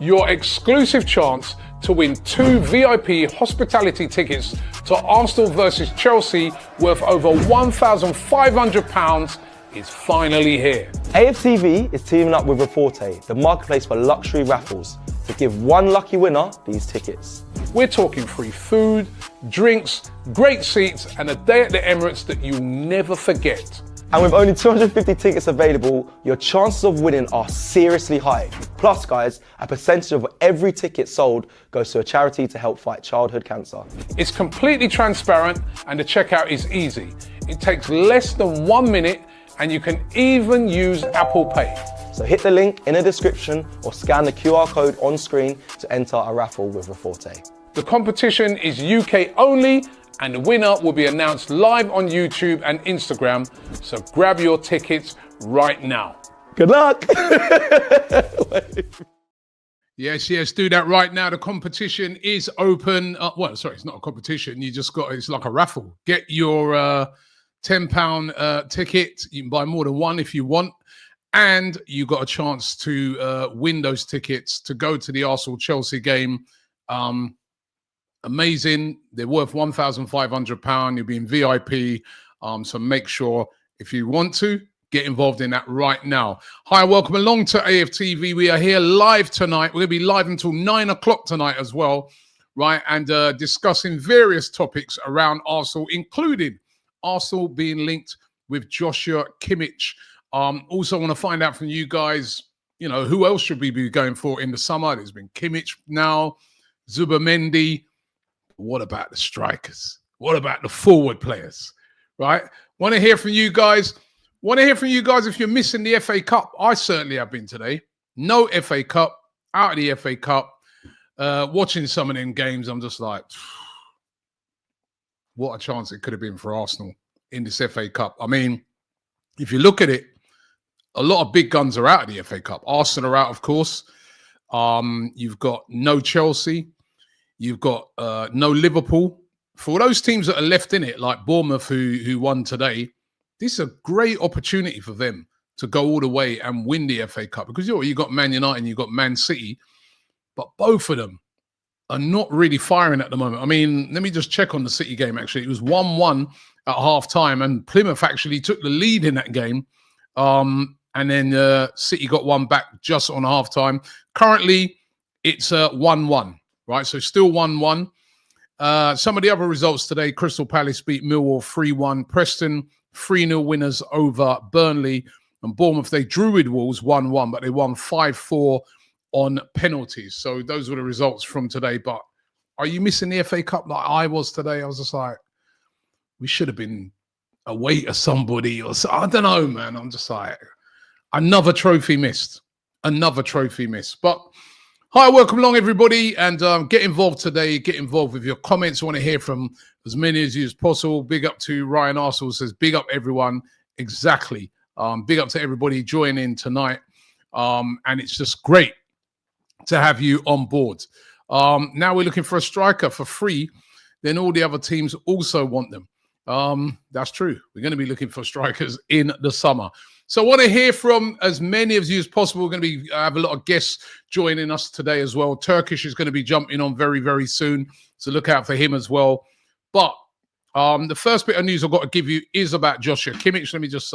your exclusive chance to win 2 VIP hospitality tickets to Arsenal versus Chelsea worth over £1,500 is finally here. AFTV is teaming up with Raffle, the marketplace for luxury raffles, to give one lucky winner these tickets. We're talking free food, drinks, great seats, and a day at the Emirates that you'll never forget. And with only 250 tickets available, your chances of winning are seriously high. Plus, guys, a percentage of every ticket sold goes to a charity to help fight childhood cancer. It's completely transparent and the checkout is easy. It takes less than 1 minute and you can even use Apple Pay. So hit the link in the description or scan the QR code on screen to enter a raffle with Raffle. The competition is UK only and the winner will be announced live on YouTube and Instagram, so grab your tickets right now. Good luck! Yes, do that right now. The competition is open. It's not a competition. It's like a raffle. Get your £10 ticket. You can buy more than one if you want. And you got a chance to win those tickets to go to the Arsenal-Chelsea game. Amazing. They're worth £1,500. You'll be in VIP. So make sure, if you want to, get involved in that right now. Hi, welcome along to AFTV. We are here live tonight. We're going to be live until 9 o'clock tonight as well, right? And discussing various topics around Arsenal, including Arsenal being linked with Joshua Kimmich. Also want to find out from you guys, who else should we be going for in the summer? There's been Kimmich now, Zubimendi. What about the strikers? What about the forward players, right? Want to hear from you guys. If you're missing the FA Cup. I certainly have been today. No FA Cup, out of the FA Cup. Watching some of them games, I'm just like, what a chance it could have been for Arsenal in this FA Cup. I mean, if you look at it, a lot of big guns are out of the FA Cup. Arsenal are out, of course. You've got no Chelsea. You've got no Liverpool. For those teams that are left in it, like Bournemouth, who won today, this is a great opportunity for them to go all the way and win the FA Cup. Because you've got Man United and you've got Man City, but both of them are not really firing at the moment. I mean, let me just check on the City game, actually. It was 1-1 at half-time, and Plymouth actually took the lead in that game. And then City got one back just on half-time. Currently, it's 1-1, right? So still 1-1. Some of the other results today, Crystal Palace beat Millwall 3-1. Preston, 3-0 winners over Burnley. And Bournemouth, they drew with Wolves 1-1, but they won 5-4 on penalties. So those were the results from today. But are you missing the FA Cup like I was today? I was just like, we should have been away to somebody or so. I don't know, man. I'm just like, another trophy missed. But hi, welcome along, everybody. And get involved today. Get involved with your comments. I want to hear from as many of you as possible. Big up to Ryan Arsenal, says, big up everyone. Exactly. Big up to everybody joining in tonight. And it's just great to have you on board. Now we're looking for a striker for free. Then all the other teams also want them. That's true. We're going to be looking for strikers in the summer. So I want to hear from as many of you as possible. We're going to have a lot of guests joining us today as well. Turkish is going to be jumping on very, very soon. So look out for him as well. But the first bit of news I've got to give you is about Joshua Kimmich. Let me just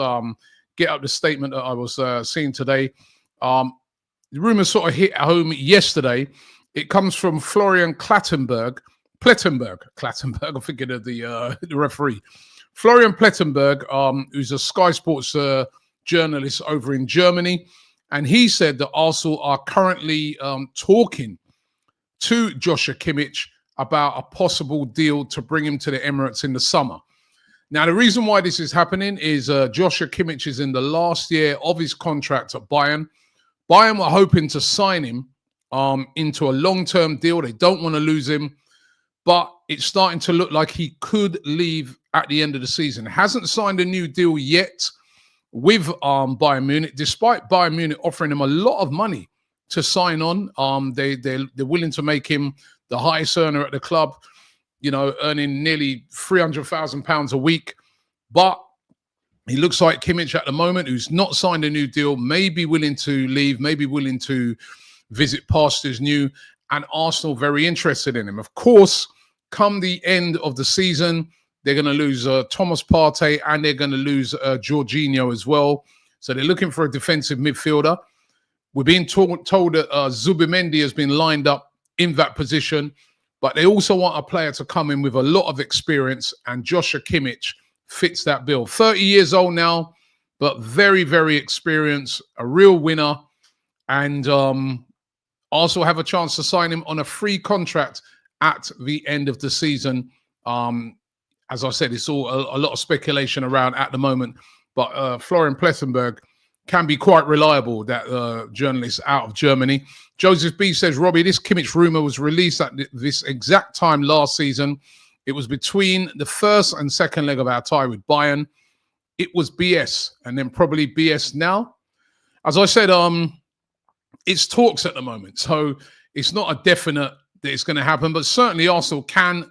get up the statement that I was seeing today. The rumours sort of hit home yesterday. It comes from Florian Plettenberg, I'm thinking of the referee. Florian Plettenberg, who's a Sky Sports journalist over in Germany. And he said that Arsenal are currently talking to Joshua Kimmich about a possible deal to bring him to the Emirates in the summer. Now, the reason why this is happening is Joshua Kimmich is in the last year of his contract at Bayern. Bayern were hoping to sign him into a long-term deal. They don't want to lose him. But it's starting to look like he could leave at the end of the season. Hasn't signed a new deal yet with Bayern Munich, despite Bayern Munich offering him a lot of money to sign on. They're willing to make him the highest earner at the club, earning nearly £300,000 a week. But he looks like Kimmich at the moment, who's not signed a new deal, may be willing to leave, maybe willing to visit pastures new, and Arsenal very interested in him. Of course, come the end of the season, they're going to lose Thomas Partey and they're going to lose Jorginho as well. So they're looking for a defensive midfielder. We're being told that Zubimendi has been lined up in that position, but they also want a player to come in with a lot of experience, and Joshua Kimmich fits that bill. 30 years old now, but very, very experienced, a real winner, and also have a chance to sign him on a free contract at the end of the season. As I said, it's all a lot of speculation around at the moment, but Florian Plettenberg can be quite reliable, that journalist out of Germany. Joseph B says, Robbie, this Kimmich rumour was released at this exact time last season. It was between the first and second leg of our tie with Bayern. It was BS, and then probably BS now. As I said, it's talks at the moment, so it's not a definite that it's going to happen, but certainly Arsenal can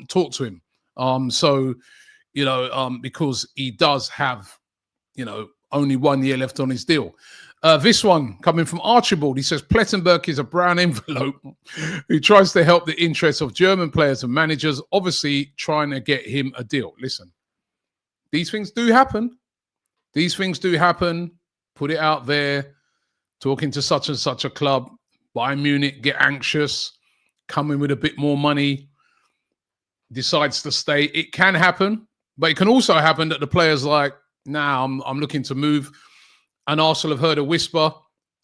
talk to him. Because he does have, only 1 year left on his deal. This one coming from Archibald. He says, Plettenberg is a brown envelope who tries to help the interests of German players and managers, obviously trying to get him a deal. Listen, these things do happen. These things do happen. Put it out there. Talking to such and such a club. Bayern Munich, get anxious. Come in with a bit more money. Decides to stay. It can happen. But it can also happen that the player's like, nah, I'm looking to move. And Arsenal have heard a whisper.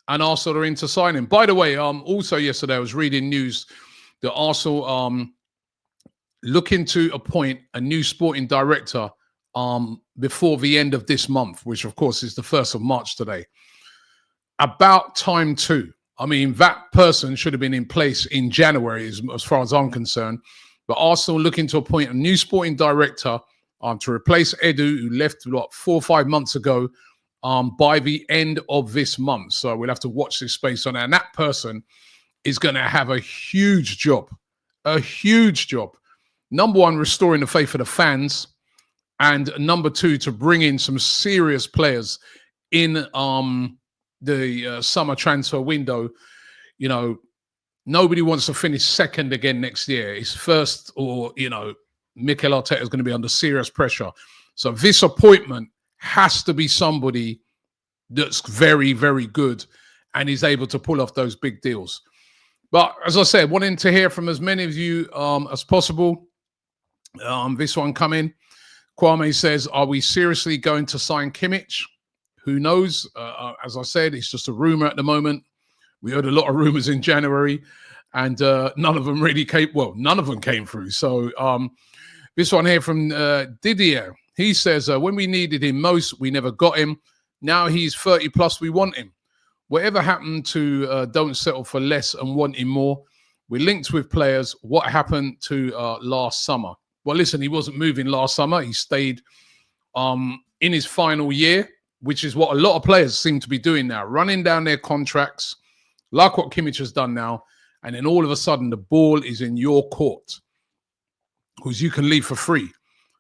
And Arsenal are into signing. By the way, also yesterday I was reading news that Arsenal looking to appoint a new sporting director before the end of this month, which of course is the 1st of March today. About time too. I mean, that person should have been in place in January as far as I'm concerned. But Arsenal looking to appoint a new sporting director to replace Edu, who left 4 or 5 months ago, by the end of this month. So we'll have to watch this space on it. And that person is going to have a huge job. A huge job. Number one, restoring the faith of the fans. And number two, to bring in some serious players in the summer transfer window. Nobody wants to finish second again next year. It's first, or, Mikel Arteta is going to be under serious pressure. So this appointment has to be somebody that's very, very good and is able to pull off those big deals. But as I said, wanting to hear from as many of you as possible. This one coming. Kwame says, are we seriously going to sign Kimmich? Who knows? As I said, it's just a rumor at the moment. We heard a lot of rumors in January, and none of them really came. Well, none of them came through. So this one here from Didier. He says, when we needed him most, we never got him. Now he's 30 plus, we want him. Whatever happened to don't settle for less and want him more? We're linked with players. What happened to last summer? Well, listen, he wasn't moving last summer. He stayed in his final year, which is what a lot of players seem to be doing now, running down their contracts, like what Kimmich has done now. And then all of a sudden, the ball is in your court, because you can leave for free.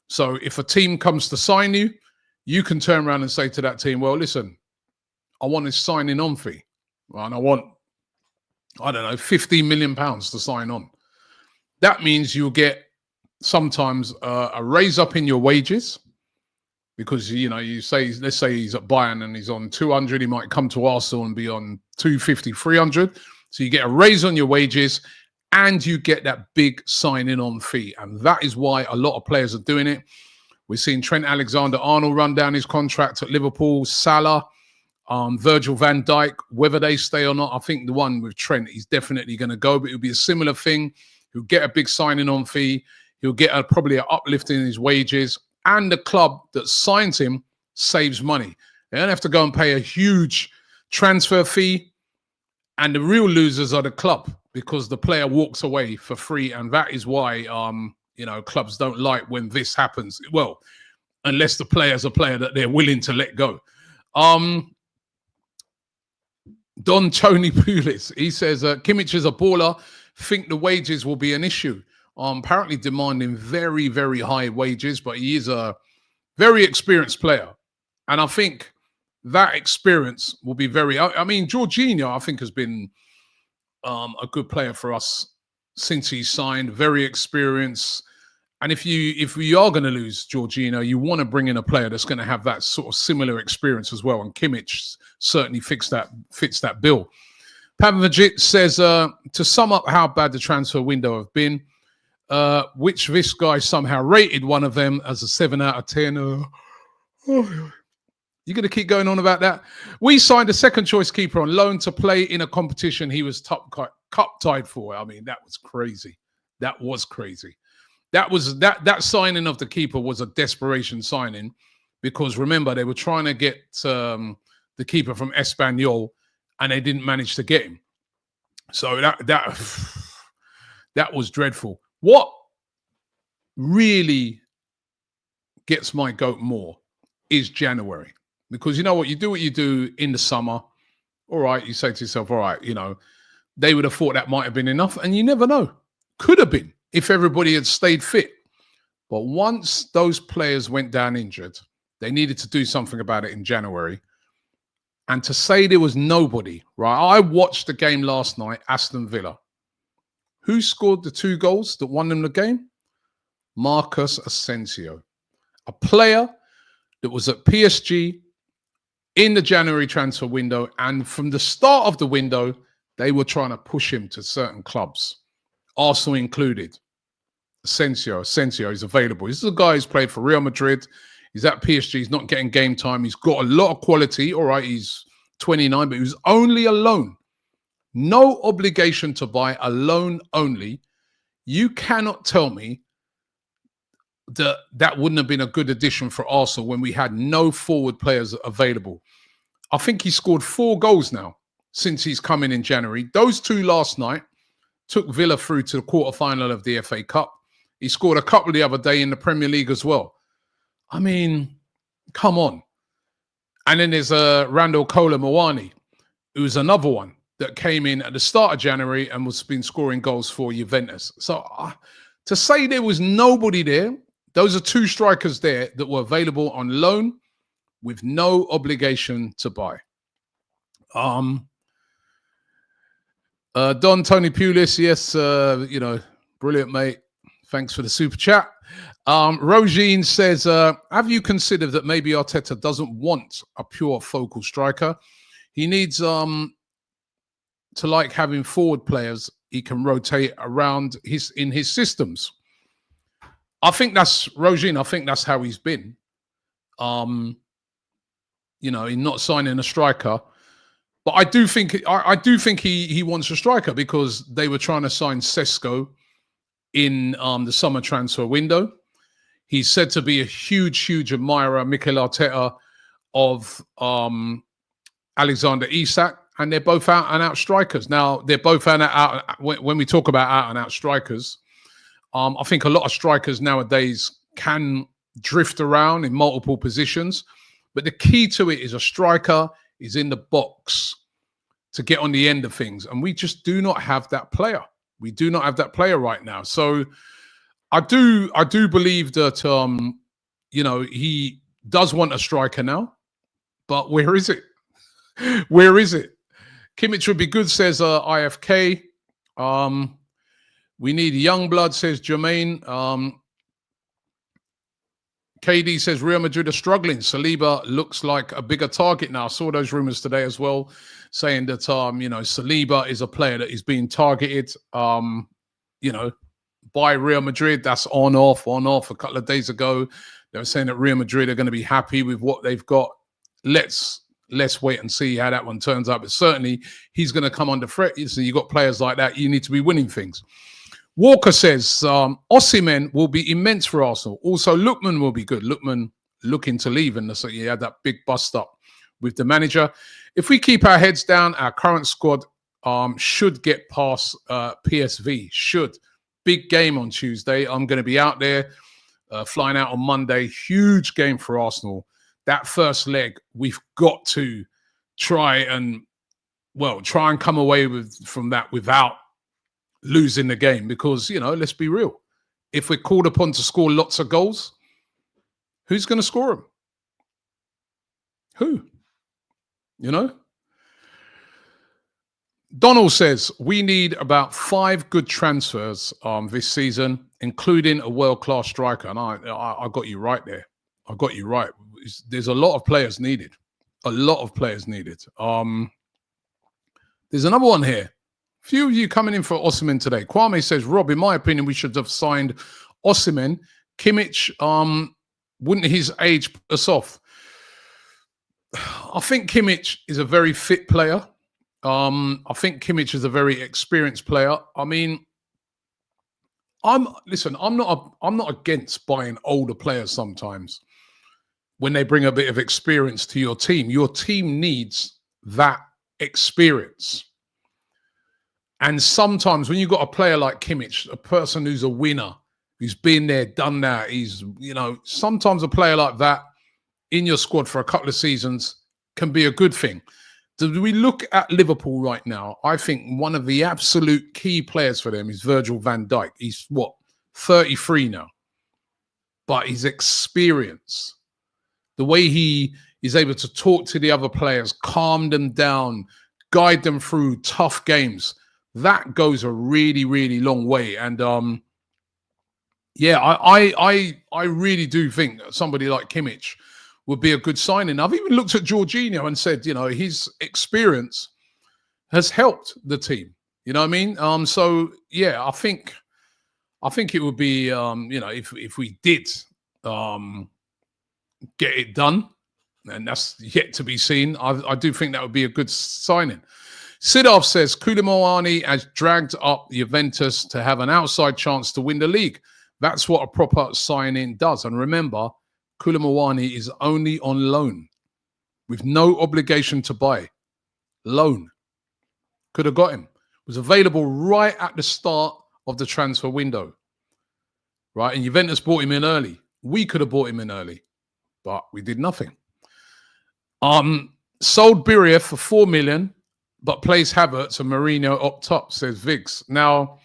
So if a team comes to sign you, you can turn around and say to that team, well, listen, I want a signing on fee. And I want, 15 million pounds to sign on. That means you'll get sometimes a raise up in your wages, because, you say, let's say he's at Bayern and he's on 200, he might come to Arsenal and be on 250, 300. So you get a raise on your wages and you get that big signing on fee. And that is why a lot of players are doing it. We're seeing Trent Alexander-Arnold run down his contract at Liverpool, Salah, Virgil van Dijk, whether they stay or not. I think the one with Trent, he's definitely going to go, but it'll be a similar thing. He'll get a big signing on fee. He'll get probably an uplift in his wages. And the club that signs him saves money. They don't have to go and pay a huge transfer fee. And the real losers are the club, because the player walks away for free. And that is why, clubs don't like when this happens. Well, unless the player's a player that they're willing to let go. Don Tony Pulis, he says, Kimmich is a baller. Think the wages will be an issue. Apparently demanding very, very high wages, but he is a very experienced player. And I think that experience will be very... I mean, Jorginho, I think, has been a good player for us since he signed, very experienced. And if we are going to lose Jorginho, you want to bring in a player that's going to have that sort of similar experience as well. And Kimmich certainly fits that bill. Pavlovich says, to sum up how bad the transfer window have been, which this guy somehow rated one of them as a 7 out of 10. You're going to keep going on about that? We signed a second choice keeper on loan to play in a competition he was cup tied for. I mean, that was crazy. That was crazy. That signing of the keeper was a desperation signing, because remember, they were trying to get the keeper from Espanyol and they didn't manage to get him. So that was dreadful. What really gets my goat more is January, because you know what? You do what you do in the summer. All right, you say to yourself, all right, they would have thought that might have been enough, and you never know. Could have been if everybody had stayed fit. But once those players went down injured, they needed to do something about it in January. And to say there was nobody, right? I watched the game last night, Aston Villa. Who scored the 2 goals that won them the game? Marcus Asensio, a player that was at PSG in the January transfer window. And from the start of the window, they were trying to push him to certain clubs, Arsenal included. Asensio is available. This is a guy who's played for Real Madrid. He's at PSG. He's not getting game time. He's got a lot of quality. All right, he's 29, but he was only a loan. No obligation to buy, a loan only. You cannot tell me that wouldn't have been a good addition for Arsenal when we had no forward players available. I think he scored 4 goals now since he's come in January. Those 2 last night took Villa through to the quarterfinal of the FA Cup. He scored a couple the other day in the Premier League as well. I mean, come on. And then there's Randall Kola Mawani, who's another one that came in at the start of January and was been scoring goals for Juventus. So to say there was nobody there, those are 2 strikers there that were available on loan with no obligation to buy. Don Tony Pulis, yes, brilliant, mate. Thanks for the super chat. Rogine says, have you considered that maybe Arteta doesn't want a pure focal striker? He needs to like having forward players he can rotate around in his systems. I think that's Rogine. I think that's how he's been. In not signing a striker. But I do think he wants a striker, because they were trying to sign Sesko in the summer transfer window. He's said to be a huge admirer, Mikel Arteta, of Alexander Isak, and they're both out-and-out strikers. Now, they're both out. When we talk about out-and-out strikers, I think a lot of strikers nowadays can drift around in multiple positions, but the key to it is a striker is in the box to get on the end of things, and we just do not have that player. We do not have that player right now. So I do believe that he does want a striker now, but where is it? Where is it? Kimmich would be good, says IFK. We need young blood, says Jermaine. KD says Real Madrid are struggling. Saliba looks like a bigger target now. I saw those rumors today as well, saying that Saliba is a player that is being targeted by Real Madrid. That's on off. A couple of days ago, they were saying that Real Madrid are going to be happy with what they've got. Let's wait and see how that one turns out. But certainly he's going to come under threat. So you got players like that. You need to be winning things. Walker says Osimhen will be immense for Arsenal. Also, Lookman will be good. Lookman looking to leave, and so he had that big bust up with the manager. If we keep our heads down, our current squad should get past PSV. Should. Big game on Tuesday. I'm going to be out there, flying out on Monday. Huge game for Arsenal. That first leg, we've got to try and come away from that without losing the game, because, let's be real. If we're called upon to score lots of goals, who's going to score them? Who? Donald says we need about 5 good transfers this season, including a world-class striker. And I got you right there. I got you right. There's a lot of players needed. A lot of players needed. There's another one here. Few of you coming in for Osimhen today. Kwame says, Rob, in my opinion, we should have signed Osimhen. Kimmich, wouldn't his age put us off? I think Kimmich is a very fit player. I think Kimmich is a very experienced player. I mean, I'm not against buying older players sometimes when they bring a bit of experience to your team. Your team needs that experience. And sometimes when you've got a player like Kimmich, a person who's a winner, who's been there, done that, sometimes a player like that in your squad for a couple of seasons can be a good thing. Do we look at Liverpool right now? I think one of the absolute key players for them is Virgil van Dijk. He's 33 now. But his experience, the way he is able to talk to the other players, calm them down, guide them through tough games, that goes a really, really long way. And I really do think that somebody like Kimmich would be a good signing. I've even looked at Jorginho and said, his experience has helped the team. You know what I mean? I think it would be, if we did get it done, and that's yet to be seen, I do think that would be a good signing. Sidorf says, Koulibaly has dragged up Juventus to have an outside chance to win the league. That's what a proper signing does. And remember, Koulibaly is only on loan with no obligation to buy. Loan. Could have got him. Was available right at the start of the transfer window. Right? And Juventus bought him in early. We could have bought him in early, but we did nothing. Sold Biriev for 4 million, but plays Havertz and Mourinho up top, says Viggs. Now,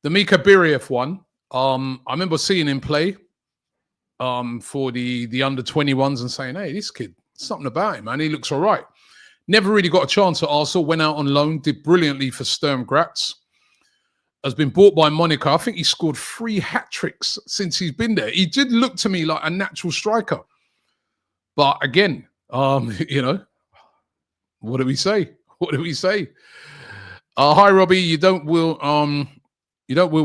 the Mika Biriev one, I remember seeing him play for the under-21s and saying, hey, this kid, something about him, man. He looks all right. Never really got a chance at Arsenal. Went out on loan, did brilliantly for Sturm Graz. Has been bought by Monaco. I think he scored 3 hat-tricks since he's been there. He did look to me like a natural striker. But again, what do we say? What do we say? Hi, Robbie. You don't will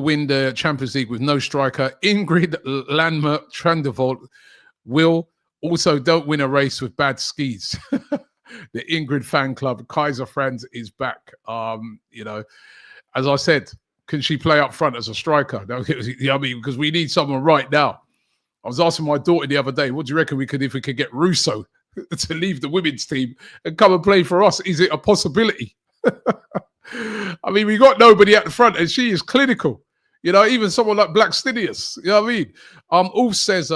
win the Champions League with no striker. Ingrid Landmer Trandevold will also don't win a race with bad skis. The Ingrid fan club, Kaiser Franz, is back. As I said, can she play up front as a striker? Because we need someone right now. I was asking my daughter the other day, what do you reckon if we could get Russo to leave the women's team and come and play for us? Is it a possibility? I mean, we got nobody at the front, and she is clinical. Even someone like Blackstenius. You know what I mean? Ulf says,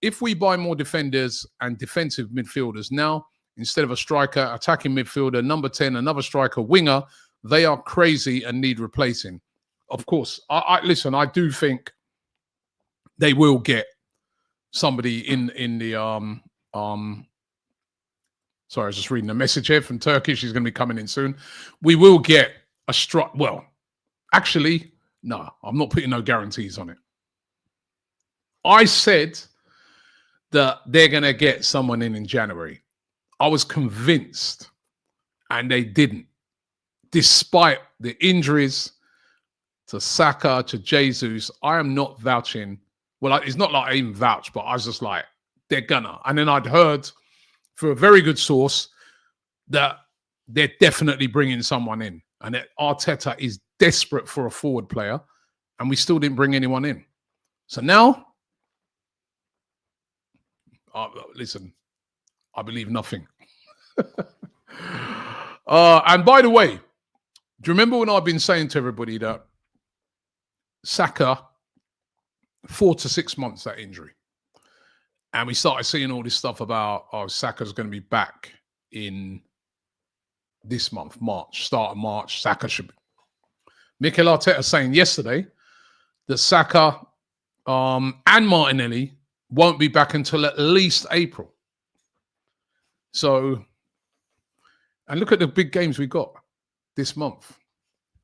if we buy more defenders and defensive midfielders now, instead of a striker, attacking midfielder, number 10, another striker, winger, they are crazy and need replacing. Of course, listen, I do think they will get somebody in the sorry, I was just reading a message here from Turkey. She's going to be coming in soon. We will get a strike. Well, actually, no, I'm not putting no guarantees on it. I said that they're going to get someone in January. I was convinced, and they didn't. Despite the injuries to Saka, to Jesus, I am not vouching. Well, it's not like I even vouched, but I was just like, they're gonna. And then I'd heard through a very good source that they're definitely bringing someone in. And that Arteta is desperate for a forward player, and we still didn't bring anyone in. So now, listen, I believe nothing. And by the way, do you remember when I've been saying to everybody that Saka, 4 to 6 months, that injury? And we started seeing all this stuff about, Saka's going to be back in this month, March, start of March. Saka should be. Mikel Arteta saying yesterday that Saka and Martinelli won't be back until at least April. So, and look at the big games we got. this month,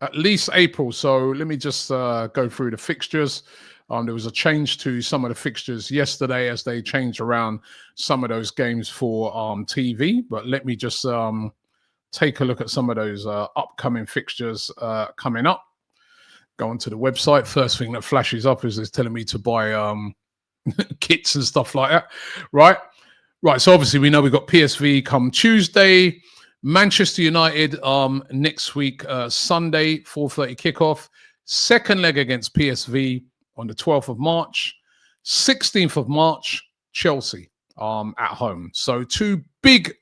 at least April. So let me just go through the fixtures. There was a change to some of the fixtures yesterday as they changed around some of those games for TV. But let me just take a look at some of those upcoming fixtures coming up. Go onto the website. First thing that flashes up is it's telling me to buy kits and stuff like that. Right. So obviously we know we've got PSV come Tuesday. Manchester United next week, Sunday, 4:30 kickoff. Second leg against PSV on the 12th of March. 16th of March, Chelsea at home. So 2 big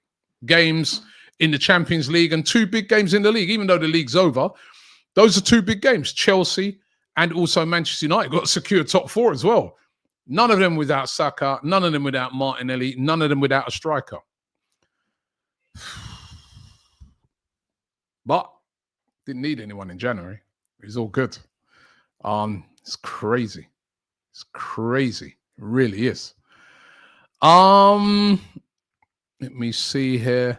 games in the Champions League and 2 big games in the league. Even though the league's over, those are 2 big games. Chelsea and also Manchester United got a secure top 4 as well. None of them without Saka, none of them without Martinelli, none of them without a striker. But didn't need anyone in January. It was all good. It's crazy. It's crazy. It really is. Let me see here.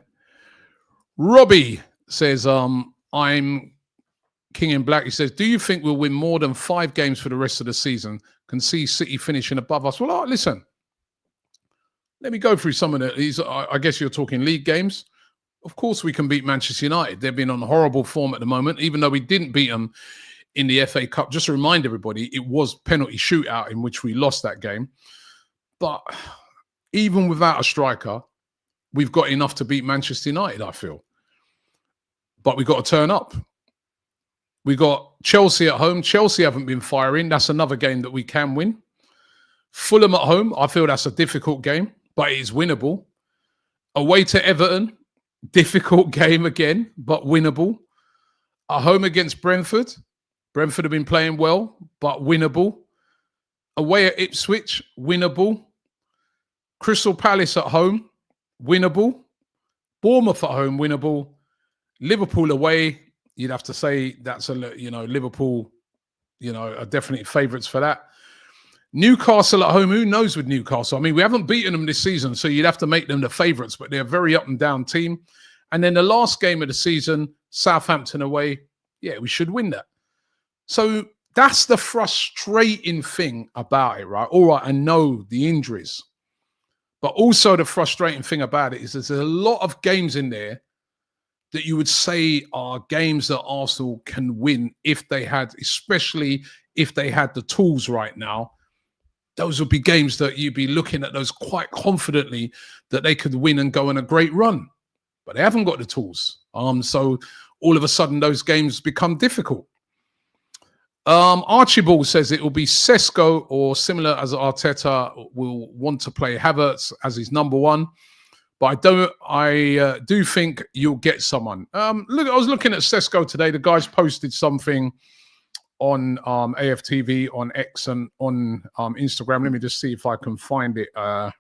Robbie says, I'm King in Black. He says, do you think we'll win more than 5 games for the rest of the season? Can see City finishing above us. Well, listen. Let me go through some of these. I guess you're talking league games. Of course we can beat Manchester United. They've been on horrible form at the moment, even though we didn't beat them in the FA Cup. Just to remind everybody, it was penalty shootout in which we lost that game. But even without a striker, we've got enough to beat Manchester United, I feel. But we've got to turn up. We got Chelsea at home. Chelsea haven't been firing. That's another game that we can win. Fulham at home, I feel that's a difficult game, but it is winnable. Away to Everton, difficult game again, but winnable. At home against Brentford. Brentford have been playing well, but winnable. Away at Ipswich, winnable. Crystal Palace at home, winnable. Bournemouth at home, winnable. Liverpool away, you'd have to say that's Liverpool, are definitely favourites for that. Newcastle at home, who knows with Newcastle? I mean, we haven't beaten them this season, so you'd have to make them the favourites, but they're a very up and down team. And then the last game of the season, Southampton away, yeah, we should win that. So that's the frustrating thing about it, right? All right, I know the injuries, but also the frustrating thing about it is there's a lot of games in there that you would say are games that Arsenal can win if they had, especially if they had the tools right now. Those would be games that you'd be looking at those quite confidently that they could win and go on a great run. But they haven't got the tools. So all of a sudden those games become difficult. Archibald says it will be Sesko or similar as Arteta will want to play Havertz as his number 1. But I do think you'll get someone. Look, I was looking at Sesko today. The guys posted something on AFTV, on X, and on Instagram. Let me just see if I can find it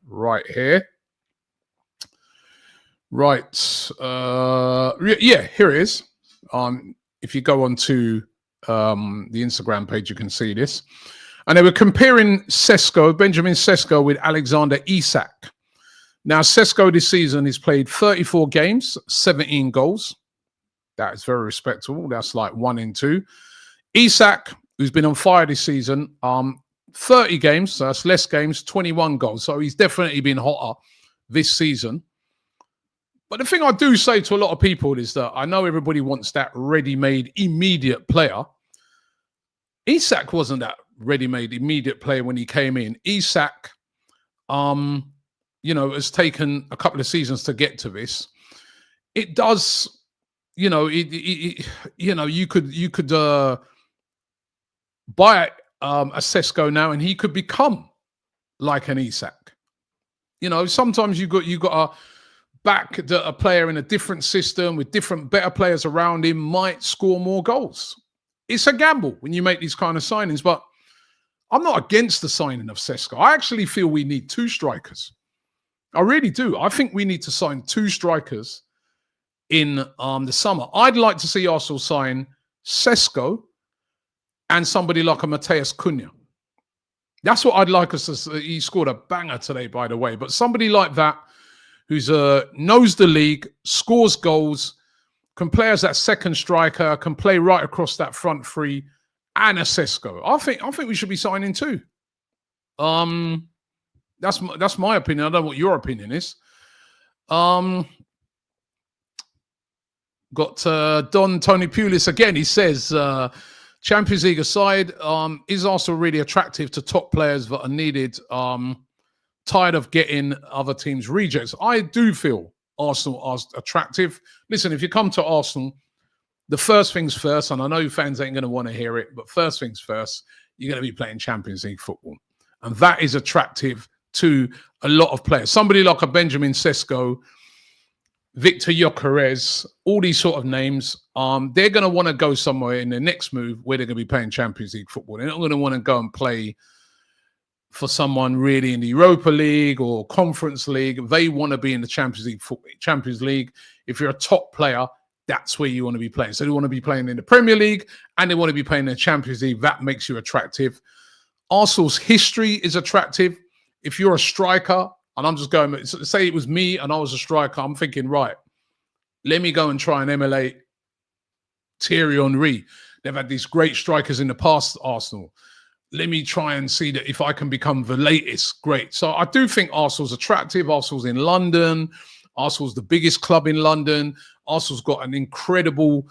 right here. Right. Yeah, here it is. If you go onto the Instagram page, you can see this. And they were comparing Benjamin Sesko with Alexander Isak. Now, Sesko this season has played 34 games, 17 goals. That is very respectable. That's like 1 in 2. Isak, who's been on fire this season, 30 games, so that's less games, 21 goals. So he's definitely been hotter this season. But the thing I do say to a lot of people is that I know everybody wants that ready-made immediate player. Isak wasn't that ready-made immediate player when he came in. Isak, has taken a couple of seasons to get to this. It does, you could buy a Sesko now and he could become like an Isak. Sometimes you got to back a player in a different system with different better players around him might score more goals. It's a gamble when you make these kind of signings, but I'm not against the signing of Sesko. I actually feel we need 2 strikers. I really do. I think we need to sign 2 strikers in the summer. I'd like to see Arsenal sign Sesko and somebody like a Mateus Cunha. That's what I'd like us to. He scored a banger today, by the way. But somebody like that who's knows the league, scores goals, can play as that second striker, can play right across that front three, and a Sesko. I think we should be signing too. That's my opinion. I don't know what your opinion is. Got Don Tony Pulis again. He says, Champions League aside, is Arsenal really attractive to top players that are needed? Tired of getting other teams' rejects. I do feel Arsenal are attractive. Listen, if you come to Arsenal, the first things first, and I know fans ain't going to want to hear it, but first things first, you're going to be playing Champions League football. And that is attractive to a lot of players. Somebody like a Benjamin Sesko, Victor Gyökeres, all these sort of names, they're going to want to go somewhere in their next move where they're going to be playing Champions League football. They're not going to want to go and play for someone really in the Europa League or Conference League. They want to be in the Champions League football. Champions League, if you're a top player, that's where you want to be playing. So they want to be playing in the Premier League and they want to be playing in the Champions League. That makes you attractive. Arsenal's history is attractive. If you're a striker, and I'm just going, say it was me and I was a striker, I'm thinking, right, let me go and try and emulate Thierry Henry. They've had these great strikers in the past, Arsenal. Let me try and see that if I can become the latest great. So I do think Arsenal's attractive. Arsenal's in London. Arsenal's the biggest club in London. Arsenal's got an incredible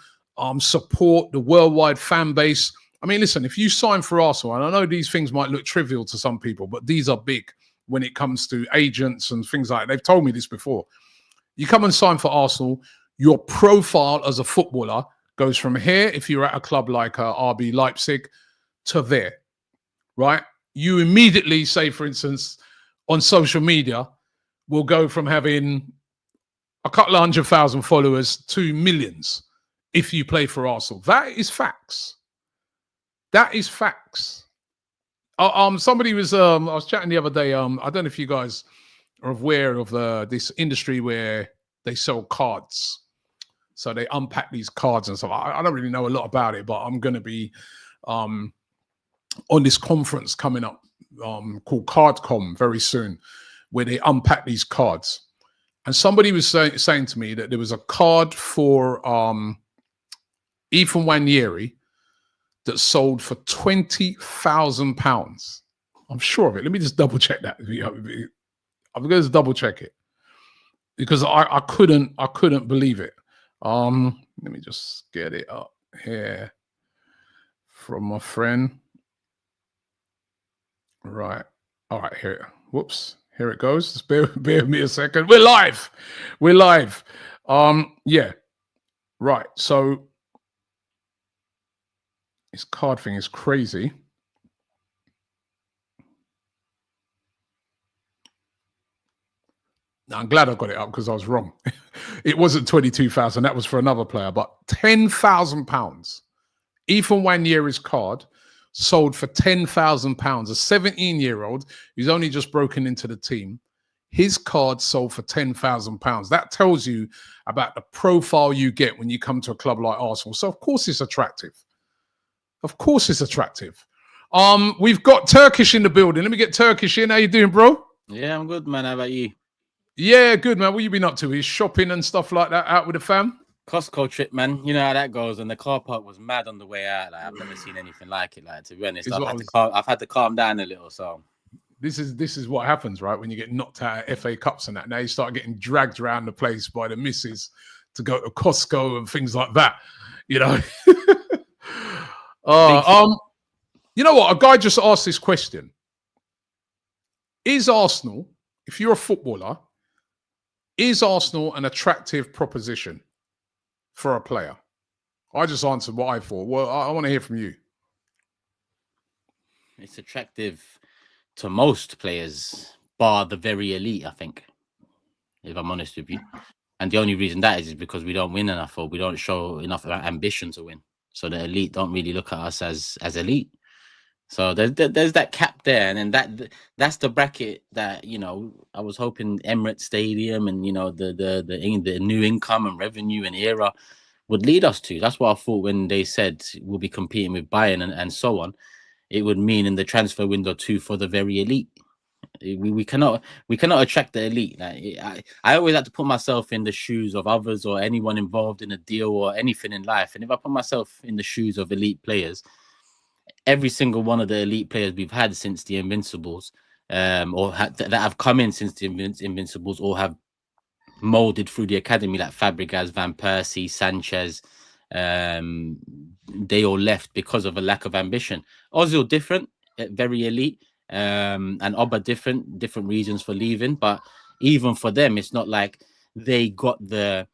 support, the worldwide fan base. I mean, listen, if you sign for Arsenal, and I know these things might look trivial to some people, but these are big when it comes to agents and things like that. They've told me this before. You come and sign for Arsenal, your profile as a footballer goes from here, if you're at a club like RB Leipzig, to there, right? You immediately, say, for instance, on social media, will go from having a couple of 100,000 followers to millions if you play for Arsenal. That is facts. That is facts. Somebody was, I was chatting the other day. I don't know if you guys are aware of this industry where they sell cards. So they unpack these cards and stuff. I don't really know a lot about it, but I'm going to be on this conference coming up called CardCom very soon, where they unpack these cards. And somebody was saying to me that there was a card for Ethan Nwaneri that sold for £20,000. I'm sure of it. Let me just double check that. I'm going to double check it because I couldn't believe it. Let me just get it up here from my friend. Right. All right. Here. Whoops. Here it goes. Just bear with me a second. We're live. We're live. Yeah. Right. So this card thing is crazy. Now, I'm glad I got it up because I was wrong. It wasn't 22,000. That was for another player, but £10,000. Ethan Nwaneri's card sold for £10,000. A 17-year-old who's only just broken into the team. His card sold for £10,000. That tells you about the profile you get when you come to a club like Arsenal. So, of course, it's attractive. Of course it's attractive. We've got Turkish in the building. Let me get Turkish in. How you doing, bro? Yeah, I'm good, man. How about you? Yeah, good, man. What you been up to? Is shopping and stuff like that out with the fam? Costco trip, man. You know how that goes. And the car park was mad on the way out. Like, I've never seen anything like it. Like, to be honest, I've had to calm down a little. So this is what happens, right? When you get knocked out of FA Cups and that. Now you start getting dragged around the place by the missus to go to Costco and things like that. You know. You know what? A guy just asked this question. Is Arsenal, if you're a footballer, is Arsenal an attractive proposition for a player? I just answered what I thought. Well, I want to hear from you. It's attractive to most players, bar the very elite, I think, if I'm honest with you. And the only reason that is because we don't win enough or we don't show enough ambition to win. So the elite don't really look at us as elite. So there's that cap there, and then that's the bracket that, you know, I was hoping Emirates Stadium and, you know, the new income and revenue and era would lead us to. That's what I thought when they said we'll be competing with Bayern and so on. It would mean in the transfer window too for the very elite. We cannot attract the elite. Like, I always like to put myself in the shoes of others or anyone involved in a deal or anything in life. And if I put myself in the shoes of elite players, every single one of the elite players we've had since the Invincibles, that have come in since the Invincibles, or have molded through the academy, like Fabregas, Van Persie, Sanchez, they all left because of a lack of ambition. Ozil different, very elite, and Oba different reasons for leaving. But even for them, it's not like they got the,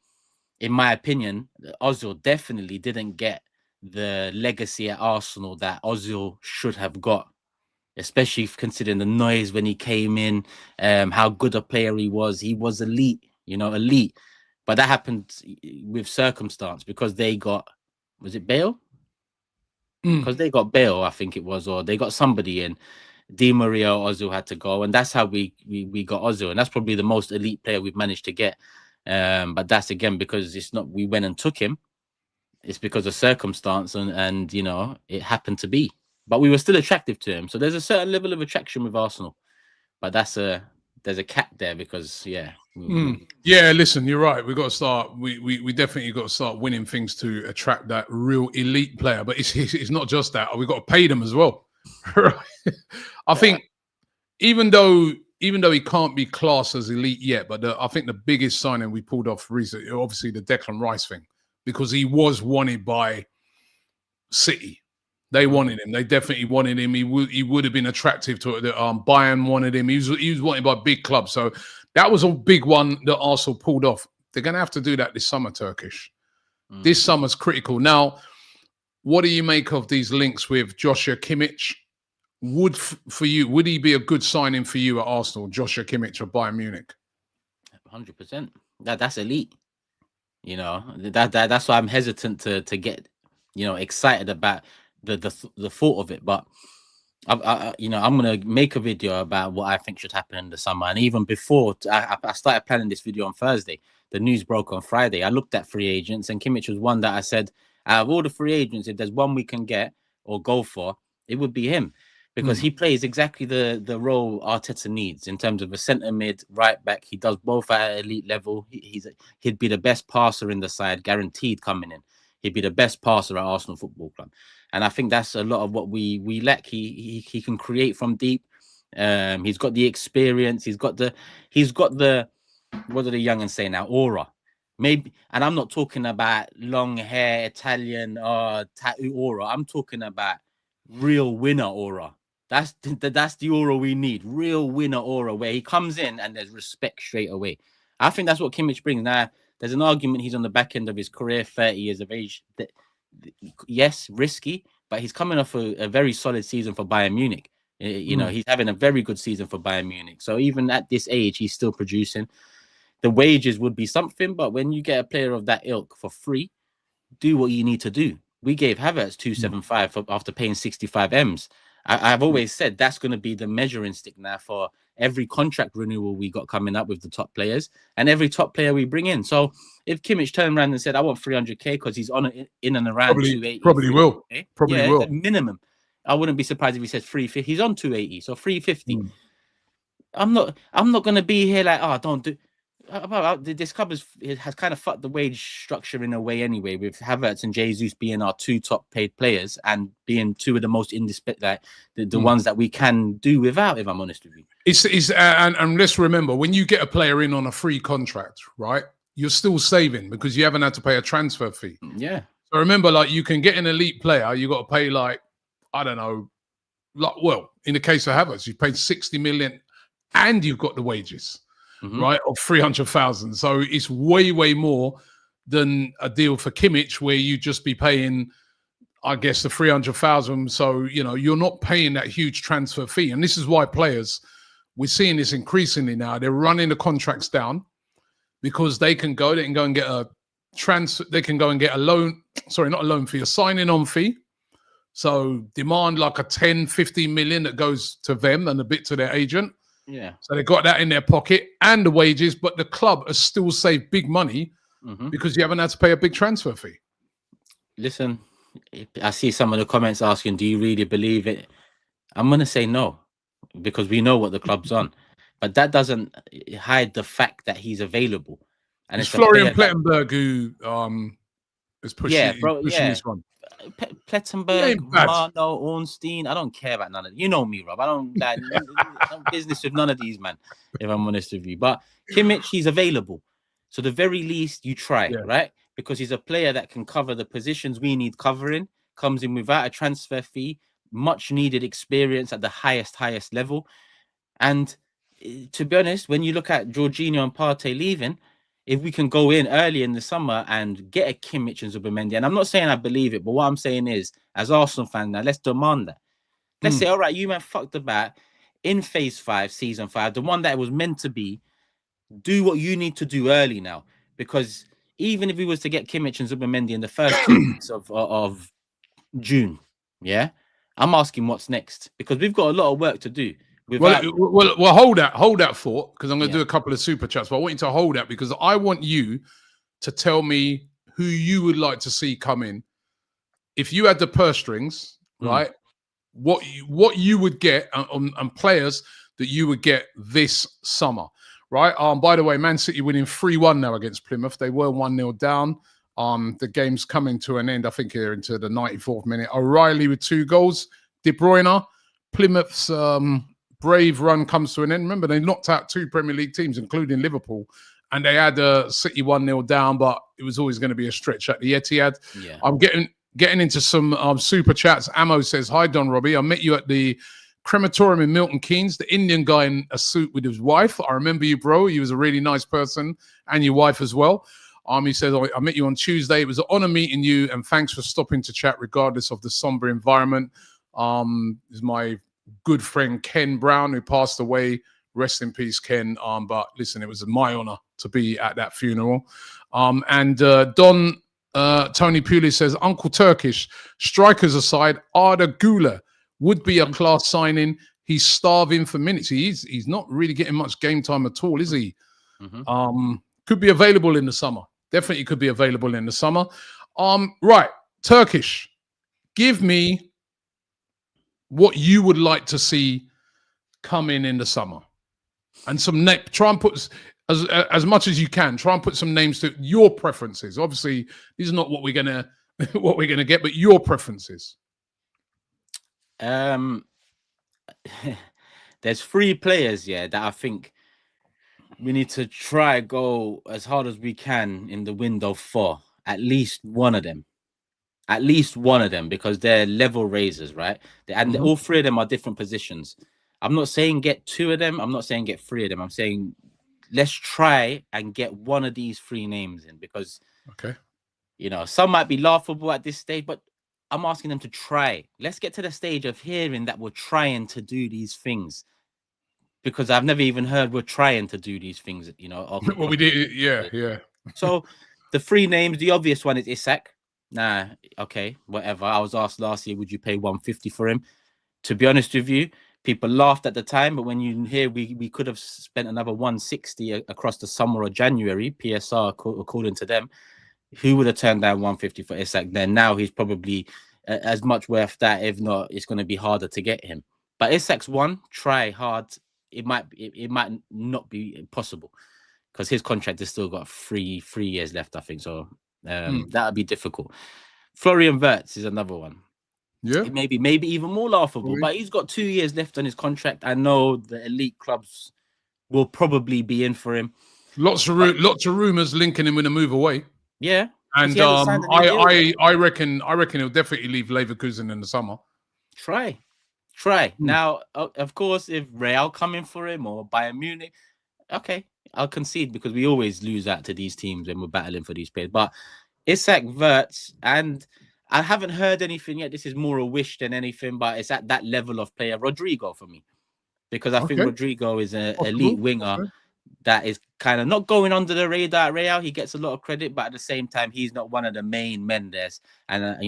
in my opinion, Ozil definitely didn't get the legacy at Arsenal that Ozil should have got, especially considering the noise when he came in, how good a player he was. He was elite, elite. But that happened with circumstance because they got, was it Bale? Because they got Bale, I think it was, or they got somebody in. Di Maria, Ozil had to go, and that's how we got Ozil, and that's probably the most elite player we've managed to get. But that's again because it's not we went and took him; it's because of circumstance, and it happened to be. But we were still attractive to him, so there's a certain level of attraction with Arsenal. But there's a cap there because yeah, listen, you're right. We got to start. We definitely got to start winning things to attract that real elite player. But it's not just that. We got to pay them as well. I think even though he can't be classed as elite yet, but I think the biggest signing we pulled off recently, obviously the Declan Rice thing, because he was wanted by City. They wanted him. They definitely wanted him. He would have been attractive to it. Bayern wanted him. He was wanted by big clubs. So that was a big one that Arsenal pulled off. They're going to have to do that this summer, Turkish. This summer's critical. Now, what do you make of these links with Joshua Kimmich? Would he be a good signing for you at Arsenal, Joshua Kimmich of Bayern Munich? 100%. That's elite. That's why I'm hesitant to get excited about the thought of it. But I'm gonna make a video about what I think should happen in the summer. And even before I started planning this video on Thursday, the news broke on Friday. I looked at free agents, and Kimmich was one that I said, out of all the free agents, if there's one we can get or go for, it would be him, because he plays exactly the role Arteta needs in terms of a centre mid, right back. He does both at an elite level. He'd be the best passer in the side, guaranteed coming in. He'd be the best passer at Arsenal Football Club. And I think that's a lot of what we lack. He can create from deep. He's got the experience. He's got the what do the youngins say now? Aura. Maybe, and I'm not talking about long hair, Italian tattoo aura. I'm talking about real winner aura. That's the aura we need. Real winner aura, where he comes in and there's respect straight away. I think that's what Kimmich brings. Now, there's an argument he's on the back end of his career, 30 years of age. Yes, risky, but he's coming off a very solid season for Bayern Munich. He's having a very good season for Bayern Munich. So even at this age, he's still producing. The wages would be something, but when you get a player of that ilk for free, do what you need to do. We gave Havertz 275 after paying 65 M's. I've always said that's going to be the measuring stick now for every contract renewal we got coming up with the top players and every top player we bring in. So if Kimmich turned around and said, I want 300k because he's on in and around 280. Probably will. Probably will. Minimum. I wouldn't be surprised if he says 350. He's on 280, so 350. I'm not going to be here like, don't do. This club has kind of fucked the wage structure in a way anyway, with Havertz and Jesus being our two top paid players and being two of the most indispensable, the ones that we can do without, if I'm honest with you. And let's remember, when you get a player in on a free contract, right, you're still saving because you haven't had to pay a transfer fee. Yeah. So remember, like, you can get an elite player, you got to pay I don't know, in the case of Havertz, you paid 60 million and you've got the wages. Right, of 300,000. So it's way, way more than a deal for Kimmich, where you just be paying, I guess, the 300,000. So, you're not paying that huge transfer fee. And this is why we're seeing this increasingly now. They're running the contracts down because they can go and get a transfer. They can go and get a loan. Sorry, not a loan fee, a signing on fee. So demand like a 10, 15 million that goes to them and a bit to their agent. Yeah. So they got that in their pocket and the wages, but the club has still saved big money because you haven't had to pay a big transfer fee. Listen, I see some of the comments asking, do you really believe it? I'm going to say no. because we know what the club's on. But that doesn't hide the fact that he's available. And it's it's Florian a player Plettenberg who is pushing, pushing this one. Plettenberg, Mano, Ornstein. I don't care about none of them. You know me, Rob. I don't like no business with none of these, man, if I'm honest with you. But Kimmich, he's available. So the very least you try, right? Because he's a player that can cover the positions we need covering, comes in without a transfer fee, much needed experience at the highest level. And to be honest, when you look at Jorginho and Partey leaving, if we can go in early in the summer and get a Kimmich and Zubimendi, and I'm not saying I believe it, but what I'm saying is, as Arsenal fans now, let's demand that. Let's say, all right, you man fucked about in phase 5, season 5, the one that was meant to be, do what you need to do early now. Because even if we was to get Kimmich and Zubimendi in the first 2 weeks of June, I'm asking what's next, because we've got a lot of work to do. Well, hold that thought, because I'm going to do a couple of super chats, but I want you to hold that because I want you to tell me who you would like to see come in. If you had the purse strings, right, what you would get and players that you would get this summer, right? By the way, Man City winning 3-1 now against Plymouth. They were 1-0 down. The game's coming to an end, I think, here into the 94th minute. O'Reilly with 2 goals. De Bruyne, Plymouth's brave run comes to an end. Remember, they knocked out 2 Premier League teams, including Liverpool, and they had City 1-0 down, but it was always going to be a stretch at the Etihad. Yeah. I'm getting into some super chats. Ammo says, "Hi, Don Robbie. I met you at the crematorium in Milton Keynes, the Indian guy in a suit with his wife. I remember you, bro. You was a really nice person, and your wife as well." He says, "I met you on Tuesday. It was an honor meeting you, and thanks for stopping to chat regardless of the somber environment." This is my good friend Ken Brown, who passed away. Rest in peace, Ken. But listen, it was my honor to be at that funeral. And Don Tony Pulis says, "Uncle Turkish, strikers aside, Arda Güler would be a class signing. He's starving for minutes. He's not really getting much game time at all, is he? Could be available in the summer. Definitely could be available in the summer. Right, Turkish, give me what you would like to see come in the summer, and try and put as much as you can. Try and put some names to your preferences. Obviously, these are not what we're gonna get, but your preferences." There's 3 players, that I think we need to try go as hard as we can in the window for at least one of them. At least one of them, because they're level raisers, right? And all 3 of them are different positions. I'm not saying get 2 of them. I'm not saying get 3 of them. I'm saying let's try and get one of these 3 names in, because, some might be laughable at this stage, but I'm asking them to try. Let's get to the stage of hearing that we're trying to do these things, because I've never even heard we're trying to do these things, Well, we did, yeah. So the 3 names, the obvious one is Isak. Nah, okay, whatever. I was asked last year, would you pay 150 for him? To be honest with you, people laughed at the time, but when you hear we could have spent another 160 across the summer or January, PSR according to them, who would have turned down 150 for Isak then? Now he's probably as much worth that. If not, it's going to be harder to get him. But Isak's one, try hard. It might not be possible, because his contract has still got 3 years left, I think. So that would be difficult. Florian Wirtz is another one. Yeah, maybe even more laughable, but he's got 2 years left on his contract. I know the elite clubs will probably be in for him. Lots of rumors linking him with a move away. Yeah, and I reckon he'll definitely leave Leverkusen in the summer. Try. Now, of course, if Real come in for him or Bayern Munich, okay, I'll concede, because we always lose out to these teams when we're battling for these players. But Isak, Wirtz, and I haven't heard anything yet. This is more a wish than anything, but it's at that level of player. Rodrigo for me, because I think Rodrigo is an elite winger that is kind of not going under the radar at Real. He gets a lot of credit, but at the same time, he's not one of the main men there. And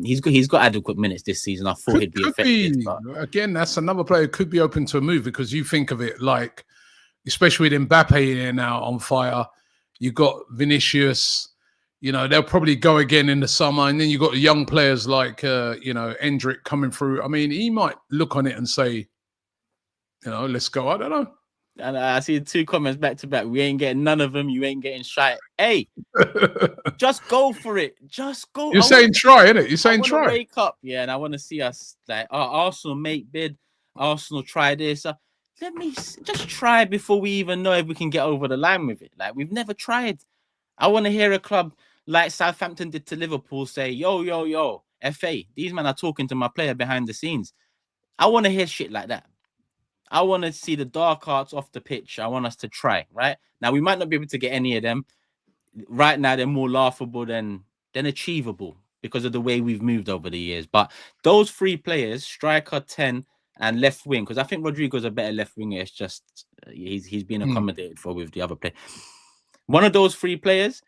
he's got adequate minutes this season. I thought he'd be effective. Again, that's another player who could be open to a move, because you think of it like, especially with Mbappe here now on fire, you got Vinicius. They'll probably go again in the summer, and then you got young players like Endrick coming through. I mean, he might look on it and say, let's go. I don't know. And I see 2 comments back to back. We ain't getting none of them. You ain't getting shy. Hey, just go for it. Just go. You're saying try, innit? You're saying try. Wake up, yeah, and I want to see us like Arsenal make bid. Arsenal try this. Let me just try before we even know if we can get over the line with it. Like, we've never tried. I want to hear a club like Southampton did to Liverpool say, yo, FA, these men are talking to my player behind the scenes. I want to hear shit like that. I want to see the dark arts off the pitch. I want us to try, right? Now, we might not be able to get any of them. Right now, they're more laughable than achievable because of the way we've moved over the years. But those 3 players, striker, 10, and left wing, because I think Rodrigo's a better left winger. It's just he's been accommodated for with the other player. One of those 3 players,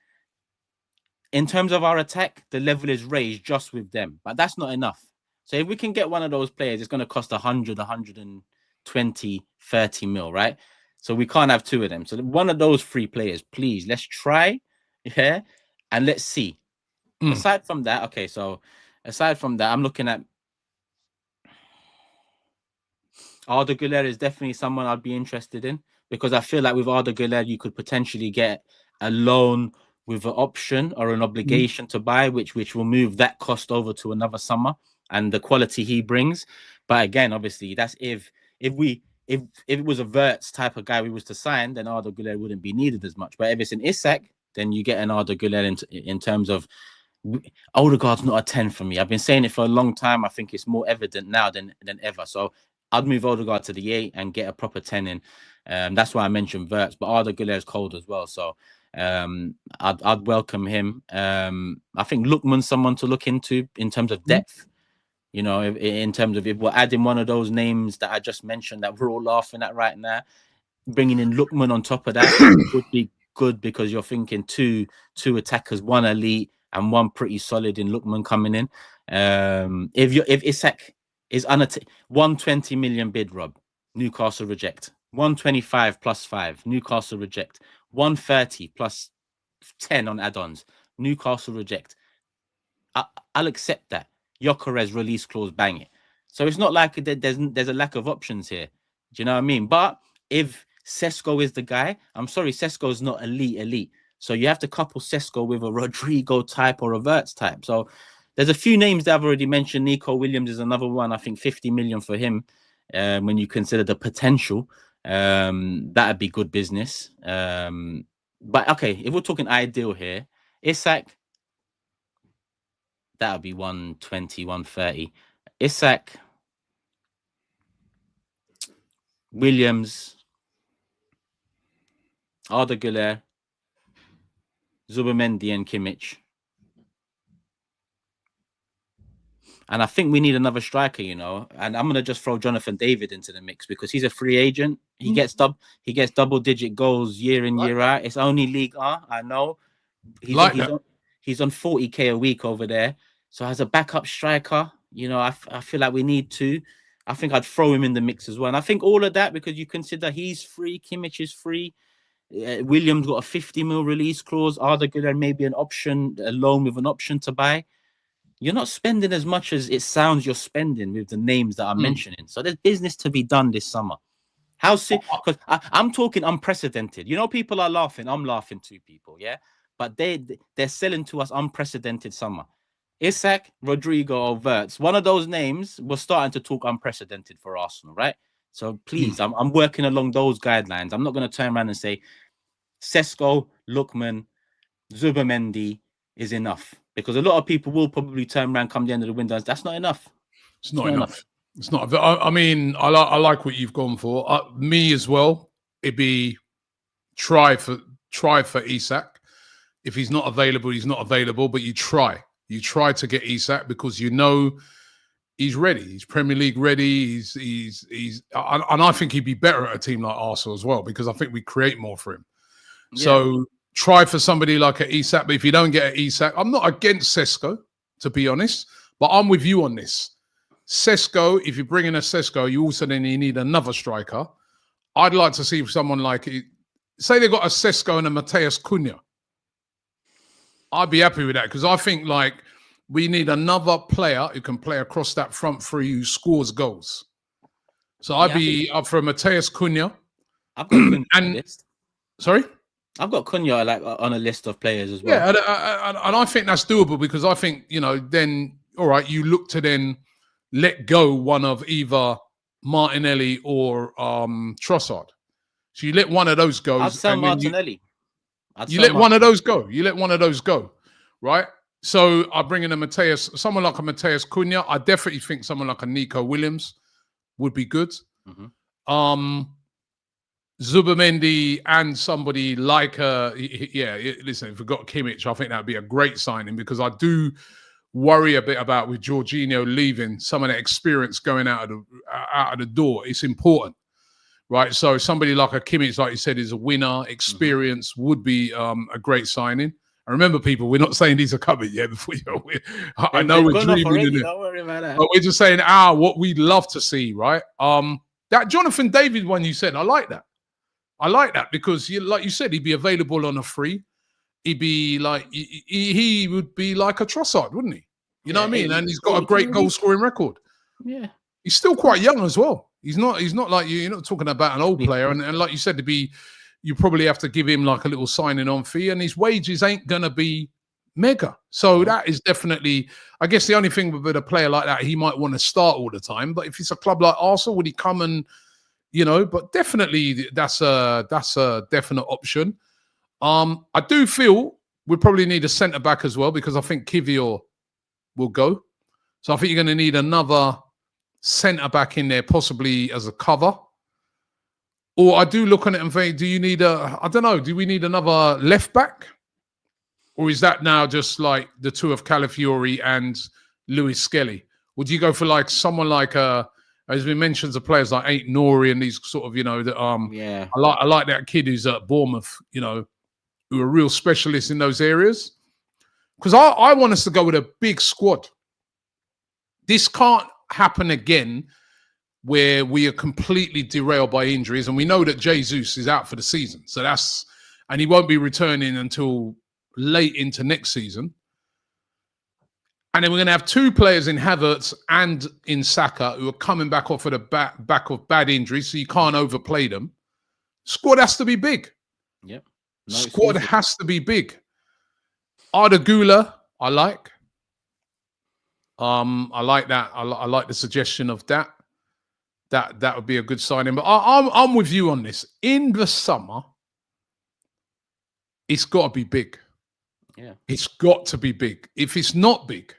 in terms of our attack, the level is raised just with them. But that's not enough. So if we can get one of those players, it's going to cost 100, 120, 30 mil, right? So we can't have 2 of them. So one of those 3 players, please, let's try, yeah, and let's see. Aside from that, okay, so aside from that, I'm looking at Arda Güler is definitely someone I'd be interested in, because I feel like with Arda Güler, you could potentially get a loan with an option or an obligation to buy, which will move that cost over to another summer and the quality he brings. But again, obviously, that's if it was a Wirtz type of guy we was to sign, then Arda Güler wouldn't be needed as much. But if it's an Isak, then you get an Arda Güler in terms of Odegaard's not a 10 for me. I've been saying it for a long time. I think it's more evident now than ever. So I'd move Odegaard to the 8 and get a proper 10 in. That's why I mentioned Wirtz, but Arda Güler is cold as well. So I'd welcome him. I think Lookman's someone to look into in terms of depth. In terms of if we're adding one of those names that I just mentioned that we're all laughing at right now, bringing in Lookman on top of that would be good, because you're thinking two attackers, 1 elite and 1 pretty solid in Lookman coming in. If Isak is 120 million bid, Rob, Newcastle reject. 125 plus 5, Newcastle reject. 130 plus 10 on add-ons, Newcastle reject. I'll accept that. Gyökeres release clause, bang it. So it's not like there's a lack of options here. Do you know what I mean? But if Sesko is the guy, I'm sorry, Sesko is not elite. So you have to couple Sesko with a Rodrigo type or a Wirtz type. So there's a few names that I've already mentioned. Nico Williams is another one. I think 50 million for him. When you consider the potential, that'd be good business. But okay, if we're talking ideal here, Isak, that would be 120, 130. Isak, Williams, Arda Güler, Zubimendi and Kimmich. And I think we need another striker, and I'm going to just throw Jonathan David into the mix because he's a free agent. He gets double-digit goals year in, year out. It's only League A, I know. He's on 40K a week over there. So as a backup striker, I feel like we need to. I think I'd throw him in the mix as well. And I think all of that, because you consider he's free, Kimmich is free, Williams got a 50 mil release clause, Arda Güler maybe an option, a loan with an option to buy. You're not spending as much as it sounds you're spending with the names that I'm mentioning. So there's business to be done this summer. How soon? Because I'm talking unprecedented. People are laughing. I'm laughing too, people, yeah? But they're selling to us unprecedented summer. Isak, Rodrigo, or Wirtz. One of those names, we're starting to talk unprecedented for Arsenal, right? So please, I'm working along those guidelines. I'm not going to turn around and say Sesko, Lookman, Zubimendi is enough. Because a lot of people will probably turn around, come the end of the window. That's not enough. It's not enough. It's not. I mean, I like what you've gone for. Me as well. It'd be try for Isak. If he's not available, he's not available. But you try. You try to get Isak because he's ready. He's Premier League ready. And I think he'd be better at a team like Arsenal as well, because I think we create more for him. Yeah. So try for somebody like an Isak. But if you don't get an Isak, I'm not against Sesko, to be honest. But I'm with you on this. Sesko, if you bring in a Sesko, you also then you need another striker. I'd like to see someone like, say they got a Sesko and a Mateus Cunha. I'd be happy with that, because I think we need another player who can play across that front three who scores goals. So I'd be up for Mateus Cunha. I've got Cunha on and the list. Sorry? I've got Cunha like on a list of players as well. Yeah, and I think that's doable because I think, then, all right, you look to then let go one of either Martinelli or Trossard. So you let one of those go. I'd sell Martinelli. You let one of those go. You let one of those go, right? So I bring in someone like a Mateus Cunha. I definitely think someone like a Nico Williams would be good. Mm-hmm. Zubimendi and somebody like listen, if we've got Kimmich, I think that'd be a great signing because I do worry a bit about with Jorginho leaving, some of that experience going out of the door. It's important, right? So somebody like a Kimmich, like you said, is a winner. Experience would be a great signing. And remember, people, we're not saying these are coming yet. Before I know we're dreaming in it. Don't worry about that. But we're just saying, what we'd love to see, right? That Jonathan David one you said, I like that. I like that because, like you said, he'd be available on a free. He'd be like, he would be like a Trossard, wouldn't he? You know what I mean? And he's got a great goal scoring record. Yeah. He's still quite young as well. He's not like you're not talking about an old player. And like you said, you probably have to give him like a little signing on fee and his wages ain't going to be mega. So that is definitely, I guess the only thing with a player like that, he might want to start all the time. But if it's a club like Arsenal, would he come and, but definitely that's a definite option. I do feel we probably need a centre-back as well because I think Kivior will go. So I think you're going to need another centre-back in there, possibly as a cover. Or I do look on it and think, do you need do we need another left-back? Or is that now just like the two of Calafiori and Lewis Skelly? Would you go for like someone like as we mentioned, the players like Ain't Nori and these sort of, I like that kid who's at Bournemouth, who are real specialists in those areas. Because I want us to go with a big squad. This can't happen again where we are completely derailed by injuries. And we know that Jesus is out for the season. And he won't be returning until late into next season. And then we're going to have two players in Havertz and in Saka who are coming back off of the back of bad injuries, so you can't overplay them. Squad has to be big. Yep. Squad has to be big. Arda Güler, I like. I like that. I like the suggestion of that. That would be a good signing. But I'm with you on this. In the summer, it's got to be big. Yeah. It's got to be big. If it's not big,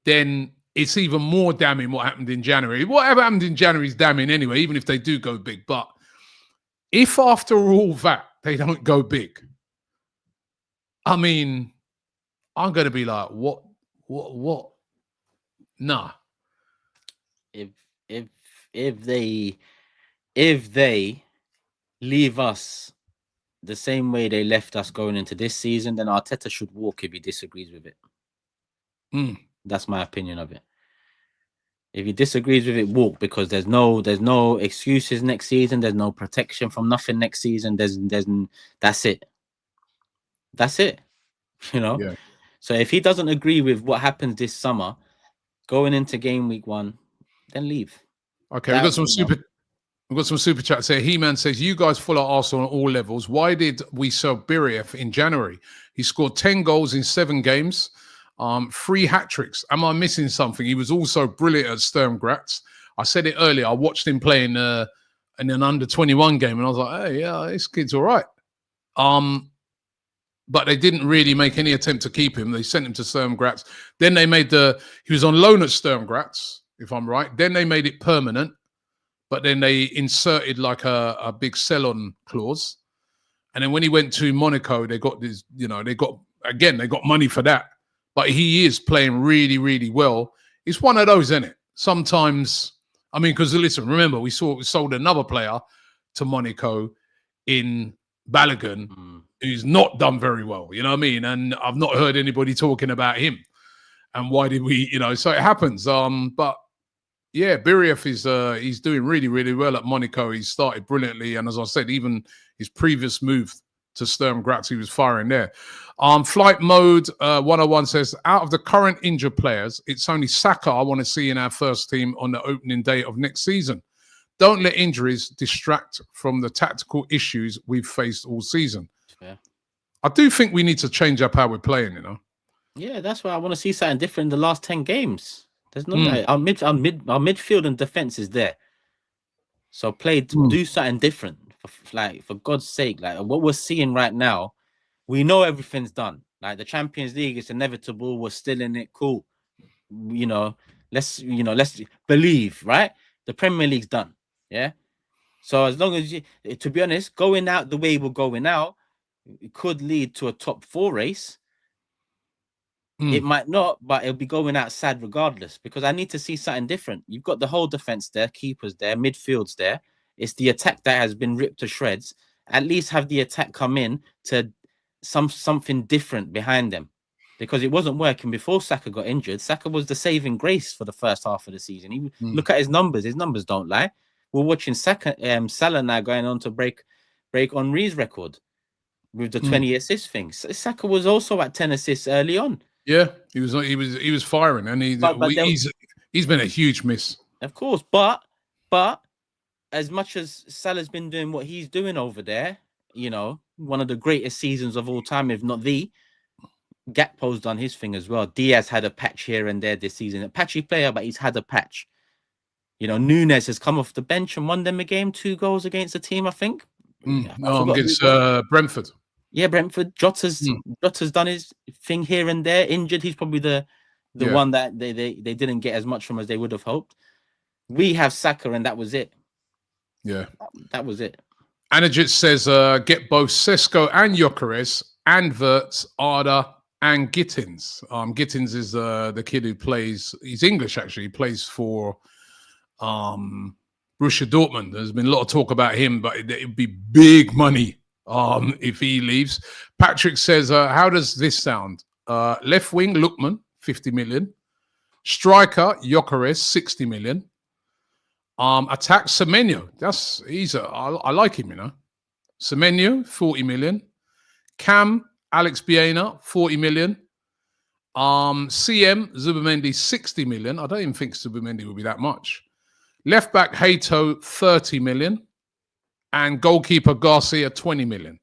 then it's even more damning what happened in January. Whatever happened in January is damning anyway, even if they do go big. But if after all that, they don't go big, I mean, I'm going to be like, what? Nah. If they leave us the same way they left us going into this season, then Arteta should walk if he disagrees with it. That's my opinion of it. If he disagrees with it, walk, because there's no excuses next season. There's no protection from nothing next season. That's it. That's it. Yeah. So if he doesn't agree with what happens this summer, going into game week 1, then leave. Okay, we've got some super chats here. He-Man says, you guys follow Arsenal on all levels. Why did we sell Biriev in January? He scored 10 goals in 7 games, 3 hat-tricks. Am I missing something? He was also brilliant at Sturm Graz. I said it earlier. I watched him play in an under-21 game, and I was like, hey, yeah, this kid's all right. But they didn't really make any attempt to keep him. They sent him to Sturm Graz. Then they made he was on loan at Sturm Graz, if I'm right. Then they made it permanent, but then they inserted like a big sell-on clause. And then when he went to Monaco, they got this, they got money for that. But he is playing really, really well. It's one of those, isn't it? Sometimes, I mean, because listen, remember, we sold another player to Monaco in Balogun, who's not done very well, you know what I mean? And I've not heard anybody talking about him. And why did we, so it happens. But yeah, Biriev is he's doing really, really well at Monaco. He started brilliantly. And as I said, even his previous move to Sturm Graz. He was firing there. Flight Mode 101 says, out of the current injured players, it's only Saka I want to see in our first team on the opening day of next season. Don't let injuries distract from the tactical issues we've faced all season. Yeah. I do think we need to change up how we're playing, you know. Yeah, that's why I want to see something different in the last 10 games. There's no our midfield and defense is there. So do something different. For God's sake, like what we're seeing right now, we know everything's done. Like the Champions League is inevitable. We're still in it. Cool. Let's believe, right? The Premier League's done. Yeah. So as long as to be honest, going out the way we're going out, it could lead to a top 4 race. It might not, but it'll be going out sad regardless, because I need to see something different. You've got the whole defense there, keepers there, midfields there. It's the attack that has been ripped to shreds. At least have the attack come in to something different behind them, because it wasn't working before Saka got injured. Saka was the saving grace for the first half of the season. Look at his numbers. His numbers don't lie. We're watching Salah now going on to break Henry's record with the 20 assist thing. Saka was also at 10 assists early on. Yeah, he was firing, and he's been a huge miss. Of course, but as much as Salah's been doing what he's doing over there, one of the greatest seasons of all time, if not the, Gakpo's done his thing as well. Diaz had a patch here and there this season. A patchy player, but he's had a patch. Nunes has come off the bench and won them a game, 2 goals against the team, I think. Against Brentford. Yeah, Brentford. Jota's done his thing here and there. Injured, he's probably the one that they didn't get as much from as they would have hoped. We have Saka, and that was it. Yeah, that was it. Anajit says, get both Sesko and Gyökeres and Wirtz, Arda and Gittins. Gittins is the kid who plays. He's English actually. He plays for Borussia Dortmund. There's been a lot of talk about him, but it'd be big money. If he leaves. Patrick says, how does this sound? Left wing Lookman, 50 million. Striker Gyökeres, 60 million. Attack Semenyo. I like him, Semenyo, 40 million. Cam, Alex Baena, 40 million. CM, Zubimendi, 60 million. I don't even think Zubimendi will be that much. Left back Hato, 30 million. And goalkeeper Garcia, 20 million.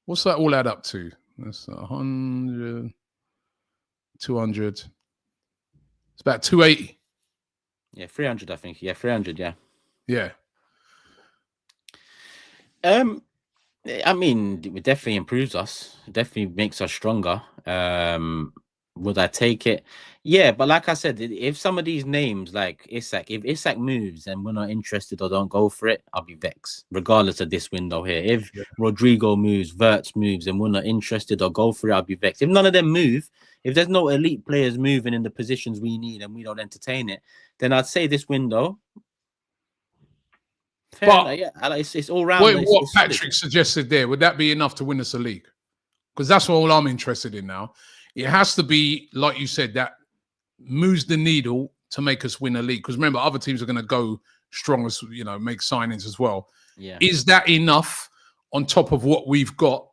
What's that all add up to? That's 100, 200. It's about 280. Yeah, 300, I think. Yeah, 300, yeah. Yeah. I mean, it definitely improves us. It definitely makes us stronger. Would I take it? Yeah, but like I said, if some of these names like Isak, if Isak moves and we're not interested or don't go for it, I'll be vexed, regardless of this window here. If Rodrigo moves, Wirtz moves, and we're not interested or go for it, I'll be vexed. If none of them move, if there's no elite players moving in the positions we need and we don't entertain it, then I'd say this window. It's all round. What Patrick suggested there, would that be enough to win us a league? Because that's all I'm interested in now. It has to be, like you said, that moves the needle to make us win a league. Because remember, other teams are going to go strong as, make signings as well. Yeah. Is that enough on top of what we've got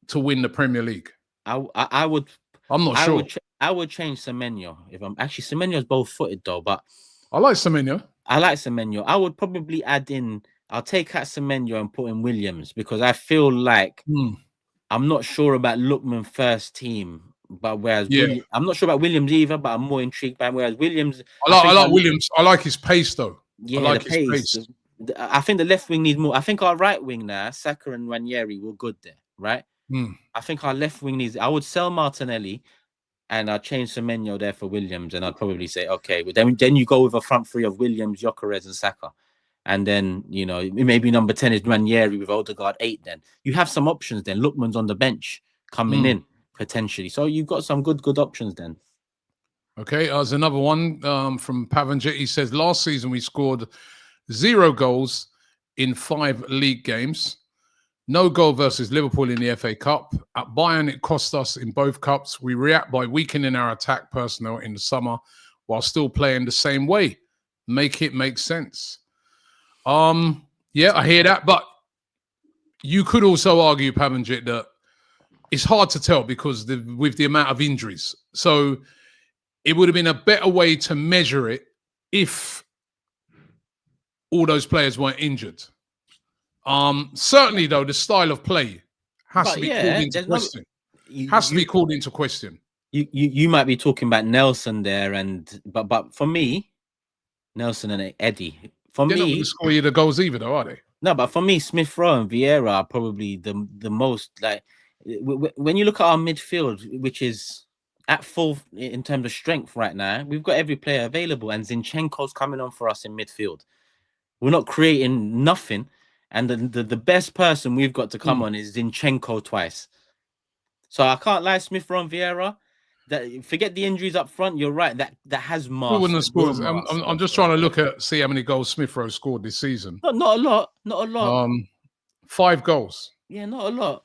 to win the Premier League? I would. I'm not sure. I would change Semenyo. Semenyo's both footed though, but I like Semenyo. I would probably add in. I'll take out Semenyo and put in Williams, because I feel like I'm not sure about Lookman first team. But whereas I'm not sure about Williams either, but I'm more intrigued by him. Whereas Williams, I like Williams. I like his pace though. Yeah, I like the his pace. I think the left wing needs more. I think our right wing now, Saka and Ranieri, were good there, right? I think our left wing needs. I would sell Martinelli, and I'd change Semenyo there for Williams, and I'd probably say, okay, but then you go with a front three of Williams, Gyökeres, and Saka, and then maybe number 10 is Ranieri with Odegaard 8. Then you have some options. Then Lookman's on the bench coming in. Potentially, so you've got some good options then. Okay, there's another one from Pavanjit. He says last season we scored 0 goals in 5 league games. No goal versus Liverpool in the FA Cup. At Bayern, it cost us in both cups. We react by weakening our attack personnel in the summer while still playing the same way. Make it make sense. Yeah, I hear that, but you could also argue, Pavanjit, that it's hard to tell because with the amount of injuries. So it would have been a better way to measure it if all those players weren't injured. Certainly, though, the style of play has to be called into question. Has to be called into question. You might be talking about Nelson there, but for me, Nelson and Eddie. They're not going to score you the goals either, though, are they? No, but for me, Smith Rowe and Vieira are probably the most, like, when you look at our midfield, which is at full in terms of strength right now, we've got every player available, and Zinchenko's coming on for us in midfield. We're not creating nothing, and the best person we've got to come on is Zinchenko twice. So I can't lie, Smith Rowe and Vieira. Forget the injuries up front. You're right. That has masked. I'm just trying to see how many goals Smith Rowe scored this season. Not a lot. Not a lot. 5 goals. Yeah, not a lot.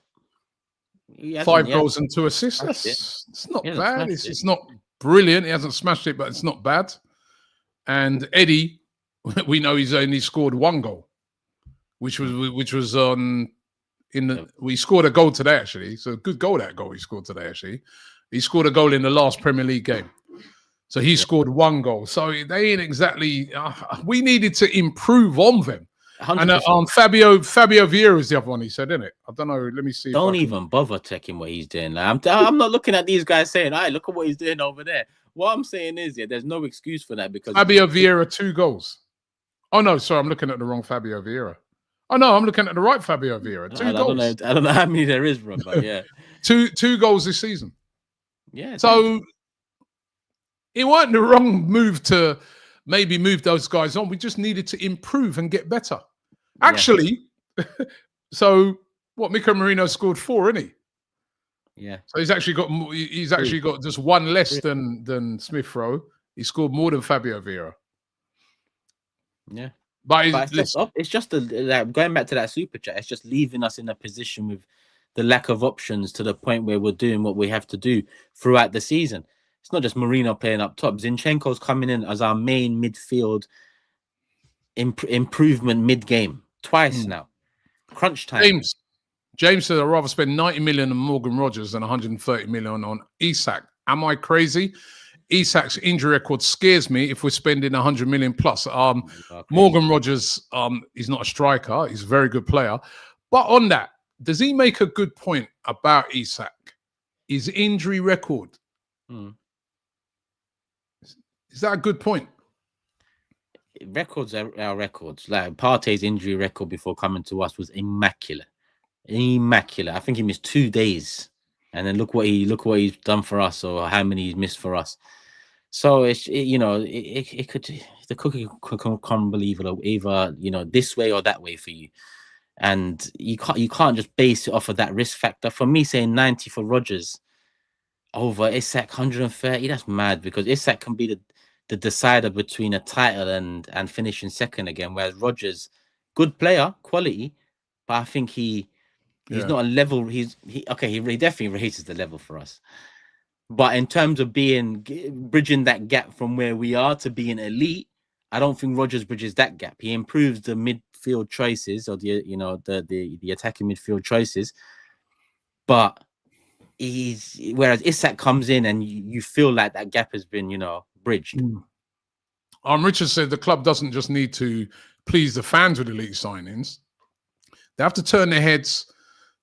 5 goals and 2 assists. It's not bad. It's not brilliant. He hasn't smashed it, but it's not bad. And Eddie, we know he's only scored 1 goal, which was on we scored a goal today actually. So a good goal, that goal he scored today actually. He scored a goal in the last Premier League game. So he scored 1 goal. So they ain't exactly. We needed to improve on them. 100%. And Fabio Vieira is the other one he said, isn't it? I don't know. Let me see. Don't even bother checking what he's doing. Like, I'm not looking at these guys saying, "Hey, look at what he's doing over there." What I'm saying is, there's no excuse for that because Fabio Vieira 2 goals. Oh no, sorry, I'm looking at the wrong Fabio Vieira. Oh no, I'm looking at the right Fabio Vieira. 2 goals. I don't know how many there is, Rob, but yeah, two goals this season. Yeah. So it wasn't the wrong move to maybe move those guys on. We just needed to improve and get better. Actually, so what? Mika Marino scored 4, isn't he? Yeah. So he's actually got just 1 less than Smith Rowe. He scored more than Fabio Vieira. Yeah. But it's just going back to that super chat. It's just leaving us in a position with the lack of options to the point where we're doing what we have to do throughout the season. It's not just Marino playing up top. Zinchenko's coming in as our main midfield improvement mid-game twice now. Crunch time. James said I'd rather spend 90 million on Morgan Rogers than 130 million on Isak. Am I crazy? Isak's injury record scares me if we're spending 100 million plus. Morgan Rogers, he's not a striker. He's a very good player. But on that, does he make a good point about Isak? His injury record. Is that a good point? Records are our records. Like Partey's injury record before coming to us was immaculate. Immaculate. I think he missed 2 days. And then look what he's done for us, or how many he's missed for us. So the cookie could crumble either this way or that way for you. And you can't just base it off of that risk factor. For me, saying 90 for Rodgers over Isak 130, that's mad, because Isak can be the decider between a title and finishing second again. Whereas Rodgers, good player, quality, but I think he's not a level. He definitely raises the level for us. But in terms of bridging that gap from where we are to being elite, I don't think Rodgers bridges that gap. He improves the midfield choices, or the attacking midfield choices, but whereas Isak comes in and you feel like that gap has been bridged. Richard said the club doesn't just need to please the fans with elite signings; they have to turn their heads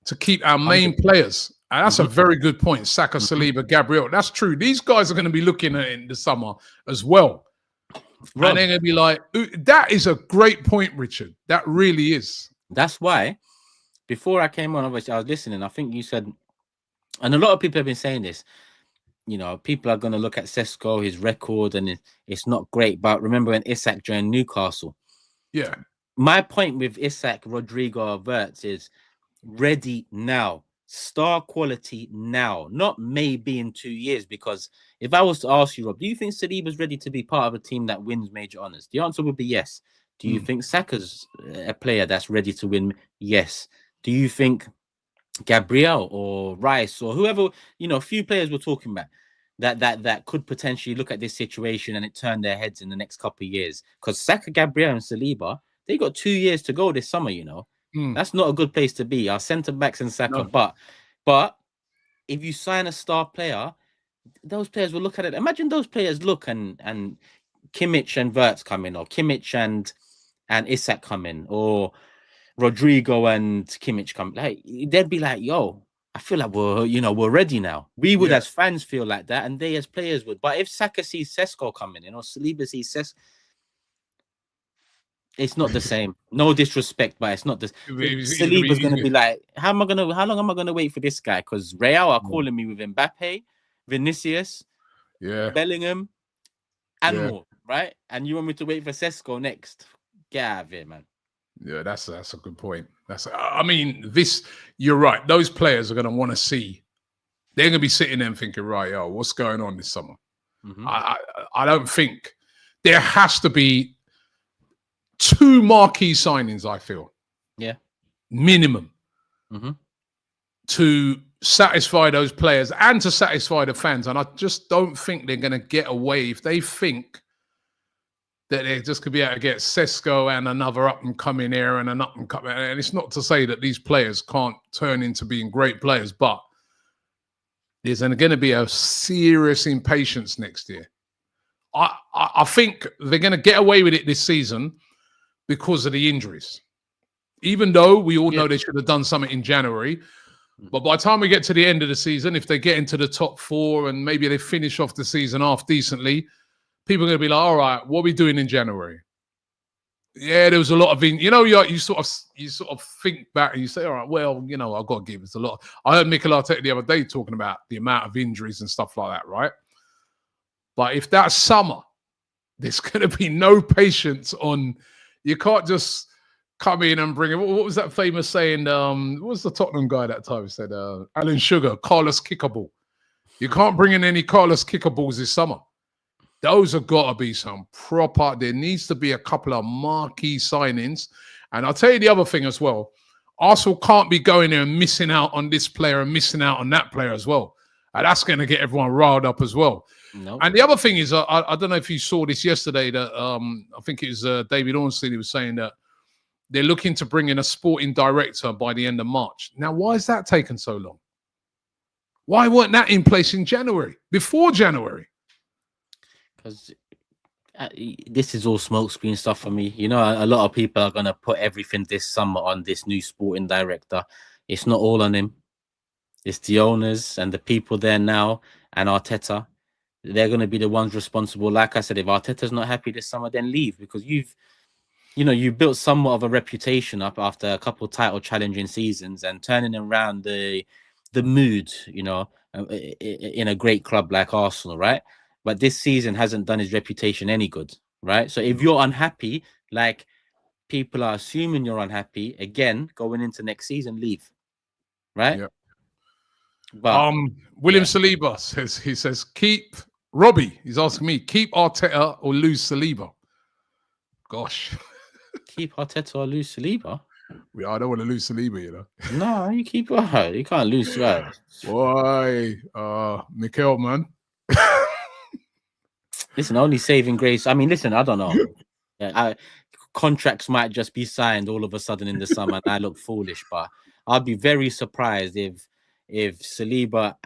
to keep our main players. And that's a very good point. Saka, Saliba, Gabriel. That's true. These guys are going to be looking at it in the summer as well. Rob, and they're going to be like, that is a great point, Richard. That really is. That's why, before I came on, obviously, I was listening. I think you said, and a lot of people have been saying this, people are going to look at Sesko, his record, and it's not great. But remember when Isak joined Newcastle? Yeah. My point with Isak, Rodrigo, Wirtz is ready now. Star quality now, not maybe in 2 years. Because if I was to ask you, Rob, do you think Saliba's ready to be part of a team that wins major honours? The answer would be yes. Do you think Saka's a player that's ready to win? Yes. Do you think Gabriel or Rice or whoever, a few players we're talking about that could potentially look at this situation and it turn their heads in the next couple of years? Because Saka, Gabriel and Saliba, they got 2 years to go this summer, That's not a good place to be. Our centre backs and Saka, No. but if you sign a star player, those players will look at it. Imagine those players look and Kimmich and Wirtz come in, or Kimmich and Isak come in, or Rodrigo and Kimmich come. Like they'd be like, "Yo, I feel like we're ready now." We would as fans feel like that, and they as players would. But if Saka sees Sesko coming in, or Saliba sees Sesko, it's not the same. No disrespect, but it's not the Saliba's going to be like, how long am I going to wait for this guy? Because Real are calling me with Mbappe, Vinicius, Bellingham, and more, right? And you want me to wait for Sesko next? Get out of here, man. Yeah, that's a good point. I mean, you're right. Those players are going to want to see. They're going to be sitting there and thinking, right, what's going on this summer? I don't think there has to be 2 marquee signings, I feel. Yeah. Minimum. To satisfy those players and to satisfy the fans. And I just don't think they're going to get away if they think that they just could be able to get Sesko and another up-and-coming here and an up-and-coming. And it's not to say that these players can't turn into being great players, but there's going to be a serious impatience next year. I think they're going to get away with it this season because of the injuries. Even though we all know they should have done something in January. But by the time we get to the end of the season, if they get into the top 4 and maybe they finish off the season half decently, people are going to be like, all right, what are we doing in January? Yeah, there was a lot of, you sort of think back and you say, all right, well, I've got to give it a lot. I heard Mikel Arteta the other day talking about the amount of injuries and stuff like that, right? But if that summer, there's going to be no patience on, you can't just come in and bring it. What was that famous saying? What was the Tottenham guy that time said? Alan Sugar, Carlos Kickerball. You can't bring in any Carlos Kickerballs this summer. Those have got to be some proper. There needs to be a couple of marquee signings. And I'll tell you the other thing as well. Arsenal can't be going there and missing out on this player and missing out on that player as well. And that's going to get everyone riled up as well. Nope. And the other thing is, I don't know if you saw this yesterday, that I think it was David Ornstein, he was saying that they're looking to bring in a sporting director by the end of March. Now, why is that taking so long? Why weren't that in place in January, before January? Because this is all smokescreen stuff for me. A lot of people are going to put everything this summer on this new sporting director. It's not all on him. It's the owners and the people there now and Arteta. They're going to be the ones responsible. Like I said, if Arteta's not happy this summer, then leave, because you built somewhat of a reputation up after a couple of title challenging seasons and turning around the mood, in a great club like Arsenal, right? But this season hasn't done his reputation any good, right? So if you're unhappy, like people are assuming you're unhappy, again, going into next season, leave, right? Yeah. But William Saliba says, keep Robbie. He's asking me, keep Arteta or lose Saliba. Gosh. Keep Arteta or lose Saliba? I don't want to lose Saliba, No, you keep her. You can't lose her. Why? Mikel, man. Listen, only saving grace. I mean, listen, I don't know. Contracts might just be signed all of a sudden in the summer, and I look foolish, but I'd be very surprised if Saliba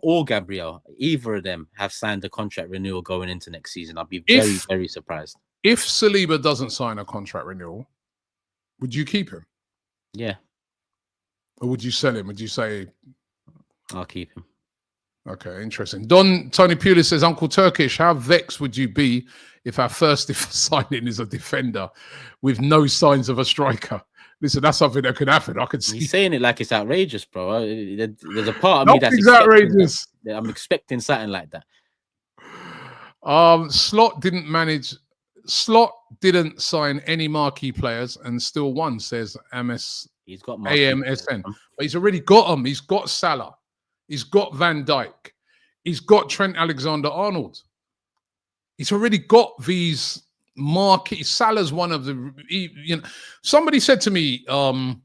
or Gabriel, either of them, have signed a contract renewal going into next season. I'd be very, very surprised. If Saliba doesn't sign a contract renewal, would you keep him? Yeah. Or would you sell him? Would you say... I'll keep him. Okay, interesting. Tony Pulis says, Uncle Turkish, how vexed would you be if our first signing is a defender with no signs of a striker? Listen, that's something that could happen. I could see. He's saying it like it's outrageous, bro. There's a part of me that's outrageous. I'm expecting something like that. Slot didn't sign any marquee players and still won, says He's got AMSN. But he's already got them. He's got Salah. He's got Van Dijk. He's got Trent Alexander-Arnold. He's already got these marquee. Salah's one of the, somebody said to me, and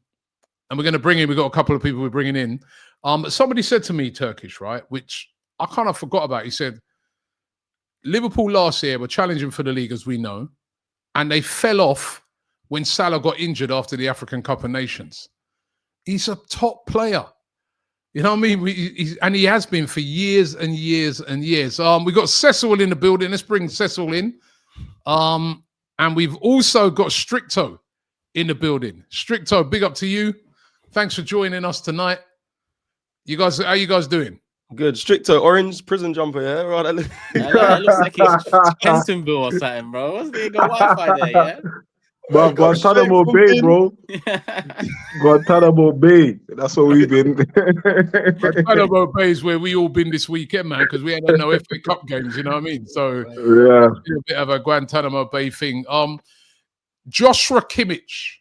we're going to bring in, we've got a couple of people we're bringing in. Somebody said to me, Turkish, right, which I kind of forgot about. He said, Liverpool last year were challenging for the league, as we know, and they fell off when Salah got injured after the African Cup of Nations. He's a top player. You know what I mean? And he has been for years and years and years. We've got Cecil in the building. Let's bring Cecil in. And we've also got Stricto in the building. Stricto, big up to you. Thanks for joining us tonight. You guys, how you guys doing? Good. Stricto, orange prison jumper, yeah? Right. It looks like it's Pentonville or something, bro. What's the Wi-Fi there, yeah? But Guantanamo Bay, bro. Guantanamo Bay. That's what we've been. Guantanamo Bay is where we all been this weekend, man, because we had no FA Cup games, you know what I mean? So yeah, a bit of a Guantanamo Bay thing. Joshua Kimmich.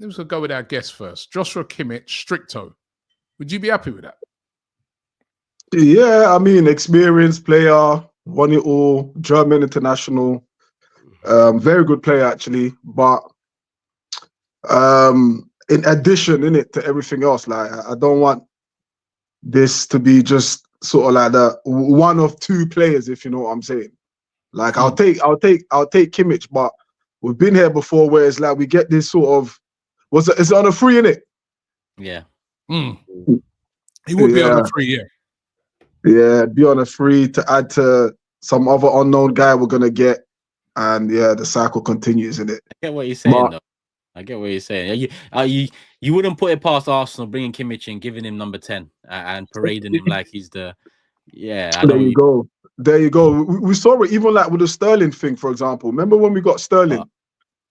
Let's go with our guest first. Joshua Kimmich, Stricto. Would you be happy with that? Yeah, I mean, experienced player, won it all, German international. Very good player, actually. But in addition, to everything else, like, I don't want this to be just sort of like the one of two players, if you know what I'm saying. Like, I'll take Kimmich, but we've been here before where it's like we get this sort of, is it on a free, innit? Yeah. He would be on a free, yeah. Yeah, be on a free to add to some other unknown guy we're gonna get. And yeah, the cycle continues, innit? I get what you're saying, though. I get what you're saying. You wouldn't put it past Arsenal bringing Kimmich in, giving him number 10 and parading him like he's the. Yeah, there you go. There you go. We saw it even like with the Sterling thing, for example. Remember when we got Sterling?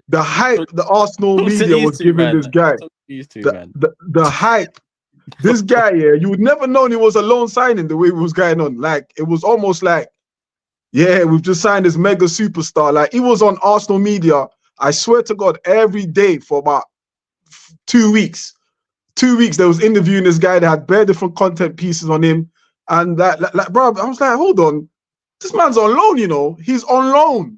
The hype the Arsenal media was giving this guy. The hype. This guy, yeah, you would never known he was a loan signing the way it was going on. Like, it was almost like, yeah, we've just signed this mega superstar. Like, he was on Arsenal media, I swear to God, every day for about 2 weeks. 2 weeks, they was interviewing this guy. They had bare different content pieces on him. And that, like, bro, I was like, hold on. This man's on loan, you know. He's on loan.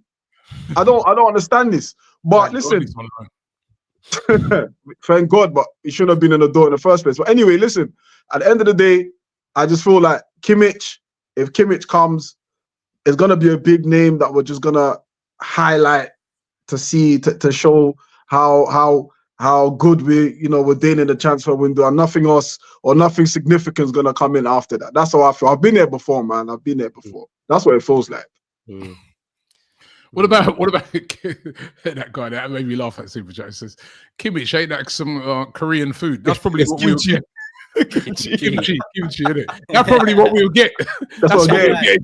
I don't understand this. But listen, thank God, but he shouldn't have been in the door in the first place. But anyway, listen, at the end of the day, I just feel like Kimmich, if Kimmich comes, it's going to be a big name that we're just going to highlight to see, to show how good we're doing in the transfer window, and nothing else or nothing significant is going to come in after that. That's how I feel. I've been there before, man. I've been there before. That's what it feels like. What about that guy that made me laugh at Super Chat? It says Kimmich ain't that some Korean food. That's probably what we'll get. Kimchi, isn't it? That's probably what we'll get. That's what we'll get.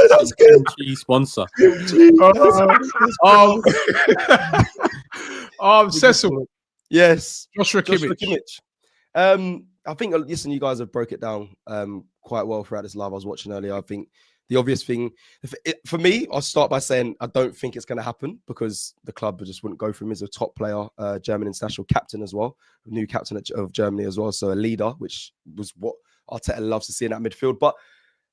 That's good. Sponsor. Cecil. Yes. Joshua Kimmich. I think, listen, you guys have broke it down quite well throughout this live I was watching earlier. I think the obvious thing, for me, I'll start by saying I don't think it's going to happen because the club just wouldn't go for him as a top player, German international captain as well, new captain of Germany as well, so a leader, which was what Arteta loves to see in that midfield. But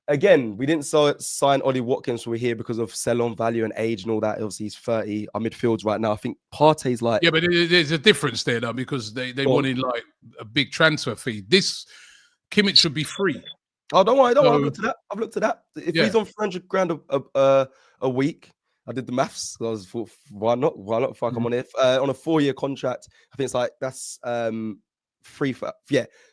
again, we didn't sign Ollie Watkins. We're here because of sell-on value and age and all that. Obviously, he's 30. Our midfields right now, I think Partey's like... Yeah, but there's a difference there, though, because they wanted like a big transfer fee. This Kimmich should be free. Oh, don't worry. I've looked at that. If he's on 300 grand a week, I did the maths. I was thought, why not? If I come on here on a 4-year contract, I think it's like that's free for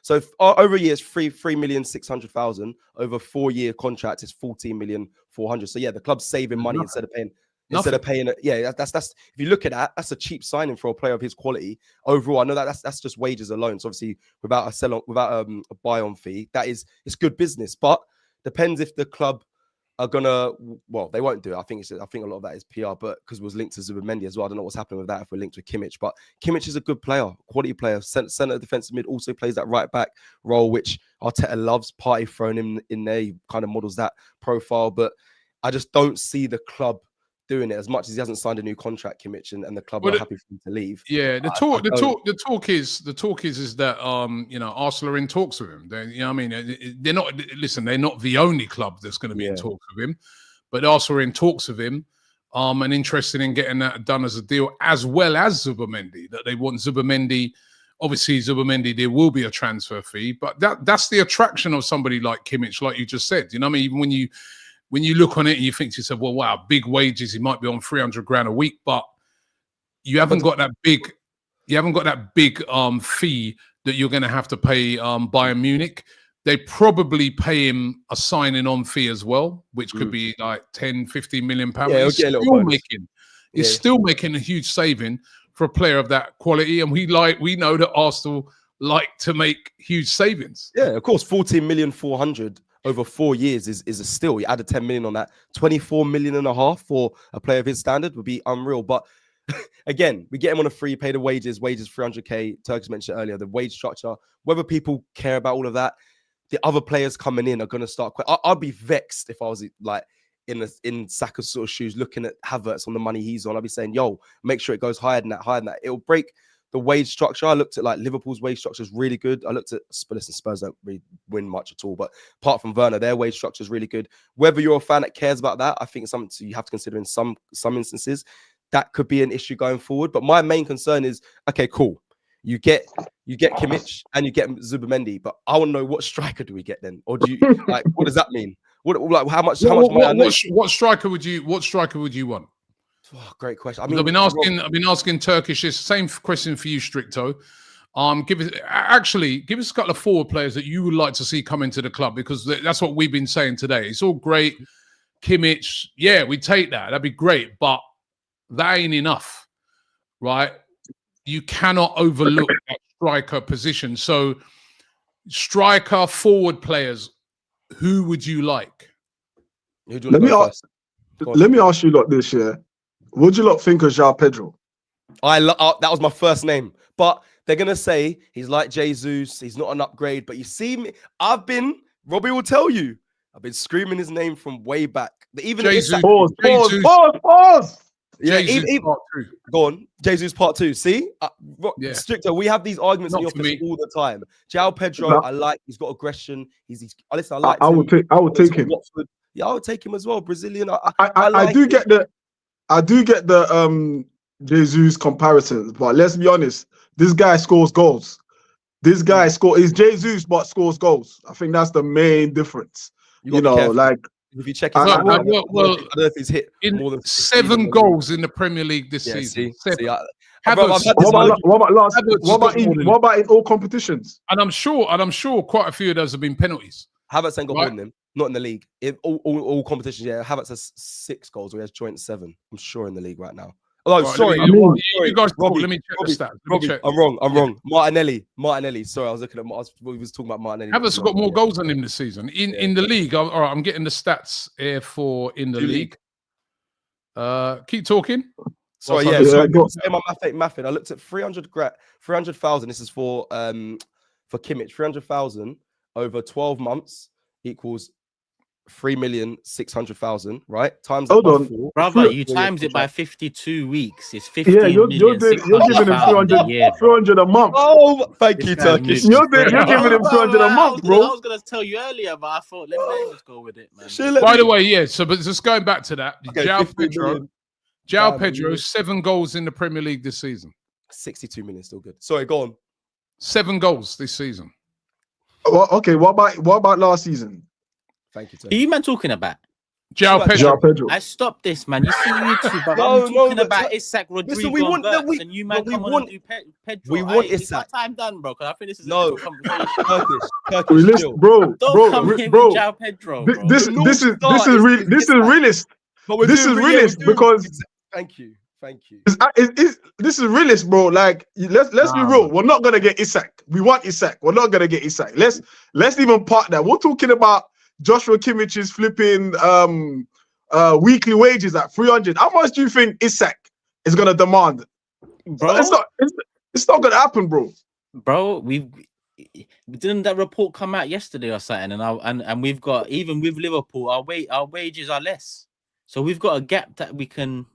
So over a year it's 3,600,000. Over a 4-year contract is 14,400,000. So yeah, the club's saving money instead of paying. Instead of paying it, that's if you look at that, that's a cheap signing for a player of his quality. Overall, I know that's just wages alone. So obviously, without a buy-on fee, it's good business. But depends if the club are gonna. Well, they won't do it. I think a lot of that is PR, but because it was linked to Zubimendi as well. I don't know what's happening with that if we're linked with Kimmich. But Kimmich is a good player, quality player. Centre defensive mid, also plays that right back role, which Arteta loves. Partey thrown him in there, he kind of models that profile. But I just don't see the club doing it as much as he hasn't signed a new contract, Kimmich, and the club are happy for him to leave. Yeah, the talk is that Arsenal are in talks with him. They're not. Listen, they're not the only club that's going to be in talks with him, but Arsenal are in talks with him, and interested in getting that done as a deal, as well as Zubimendi. That they want Zubimendi. Obviously, Zubimendi, there will be a transfer fee, but that's the attraction of somebody like Kimmich, like you just said. You know what I mean? Even when you when you look on it and you think to yourself, well, wow, big wages. He might be on 300 grand a week, but you haven't got that big fee that you're going to have to pay Bayern Munich. They probably pay him a signing on fee as well, which could be like 10, 15 million pounds. He's still making a huge saving for a player of that quality. And we know that Arsenal like to make huge savings. Yeah, of course, 14,400,000 over 4 years is a steal. You added 10 million on that. 24.5 million for a player of his standard would be unreal. But again, we get him on a free, pay the wages 300k. Turks mentioned earlier, the wage structure, whether people care about all of that. The other players coming in are going to start. I'd be vexed if I was like in Saka's sort of shoes, looking at Havertz on the money he's on. I'd be saying, yo, make sure it goes higher than that. It'll break the wage structure. I looked at like Liverpool's wage structure is really good. I looked at Spurs don't really win much at all, but apart from Werner, their wage structure is really good. Whether you're a fan that cares about that, I think it's something you have to consider in some instances. That could be an issue going forward. But my main concern is, okay, cool. You get Kimmich and you get Zubimendi, but I want to know, what striker do we get then? Or do you like, what does that mean? How much money? What striker would you want? Oh, great question. I mean, I've been asking Turkish this same question for you, Stricto. Give us a couple of forward players that you would like to see come into the club, because that's what we've been saying today. It's all great, Kimmich. Yeah, we take that. That'd be great, but that ain't enough, right? You cannot overlook that striker position. So, striker, forward players, who would you like? Let me ask you lot this year. What do you lot think of João Pedro? That was my first name, but they're gonna say he's like Jesus. He's not an upgrade. But you see me, Robbie will tell you, I've been screaming his name from way back. Even Jesus. Pause. Yeah, go on. Jesus part 2. See, Stricto, we have these arguments in the office all the time. João Pedro, I like. He's got aggression. Listen, I would take him. Yeah, I would take him as well. Brazilian. I do get the Jesus comparisons, but let's be honest. This guy scores goals. He's Jesus, but scores goals. I think that's the main difference. You know, like. If you check his I don't know if he's hit more than 7 goals in the Premier League this season. What about in all competitions? And I'm sure quite a few of those have been penalties. Havertz ain't got more than him. Not in the league. In all competitions, yeah. Havertz has 6 goals, or he has joint 7. I'm sure in the league right now. Oh, right, sorry. You guys, Robbie, let me check the stats. Robbie, I'm wrong. Martinelli. Sorry, I was looking at. We was talking about Martinelli. Havertz got more goals than him this season in the league. All right, I'm getting the stats here for in the league. Keep talking. Sorry, yeah. Sorry, my math. I looked at 300,000. This is for Kimmich. 300,000 over 12 months equals 3,600,000, right? Times hold on, 4. Brother, you times it by 52 weeks. It's 15 you're giving him 300 a month. Oh, thank you, Turkish. You're giving him 200 a month, bro. I was gonna tell you earlier, but I thought let me go with it, man. By the way, yeah. So, but just going back to that, João Pedro, 7 goals in the Premier League this season. 62 million, still good. Sorry, go on. 7 goals this season. Well, okay, what about last season? Thank you, Who you man talking about? João Pedro. I stopped this, man. You see YouTube, but I'm talking about Isak, Rodrigo, and you man come on and do Pedro. We want Isak. Time done, bro, because I think this is a different conversation. Turkish, bro. João Pedro, bro. This is realist. This is realist because thank you. This is realist, bro. Like, let's be real. We're not gonna get Isak. We want Isak. We're not gonna get Isak. Let's even park that. We're talking about Joshua Kimmich's flipping weekly wages at 300. How much do you think Isak is gonna demand? Bro, it's not gonna happen, bro. Bro, didn't that report come out yesterday or something? And we've got, even with Liverpool, our wages are less. So we've got a gap that we can,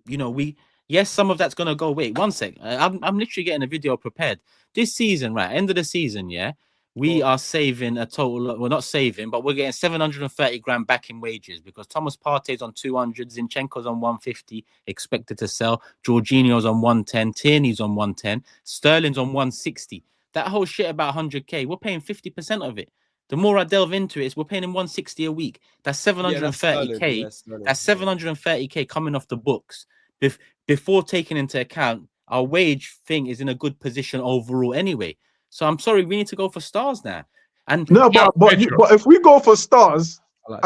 yes, some of that's gonna go. Wait, one sec. I'm literally getting a video prepared. This season, right? End of the season, yeah. We are saving a total. We're not saving, but we're getting 730 grand back in wages because Thomas Partey's on 200, Zinchenko's on 150, expected to sell. Jorginho's on 110, Tierney's on 110, Sterling's on 160. That whole shit about 100k, we're paying 50% of it. The more I delve into it, we're paying him 160 a week. That's 730k. That's 730k coming off the books. Before taking into account our wage thing is in a good position overall anyway. So I'm sorry, we need to go for stars now. And no, but if we go for stars, all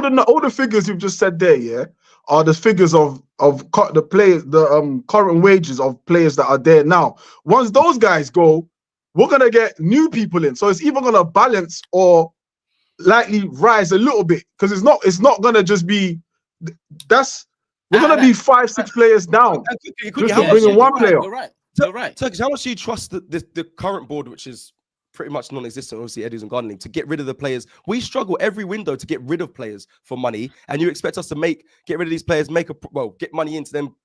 the figures you've just said there, yeah, are the figures of the players, the current wages of players that are there now. Once those guys go, we're gonna get new people in, so it's either gonna balance or likely rise a little bit, because it's not gonna just be we're gonna be 5-6 players down just to bring in one player. You're right. Turkish, how much do you trust the current board, which is pretty much non-existent, obviously Eddie's and Gardening, to get rid of the players? We struggle every window to get rid of players for money, and you expect us to get rid of these players, get money into them,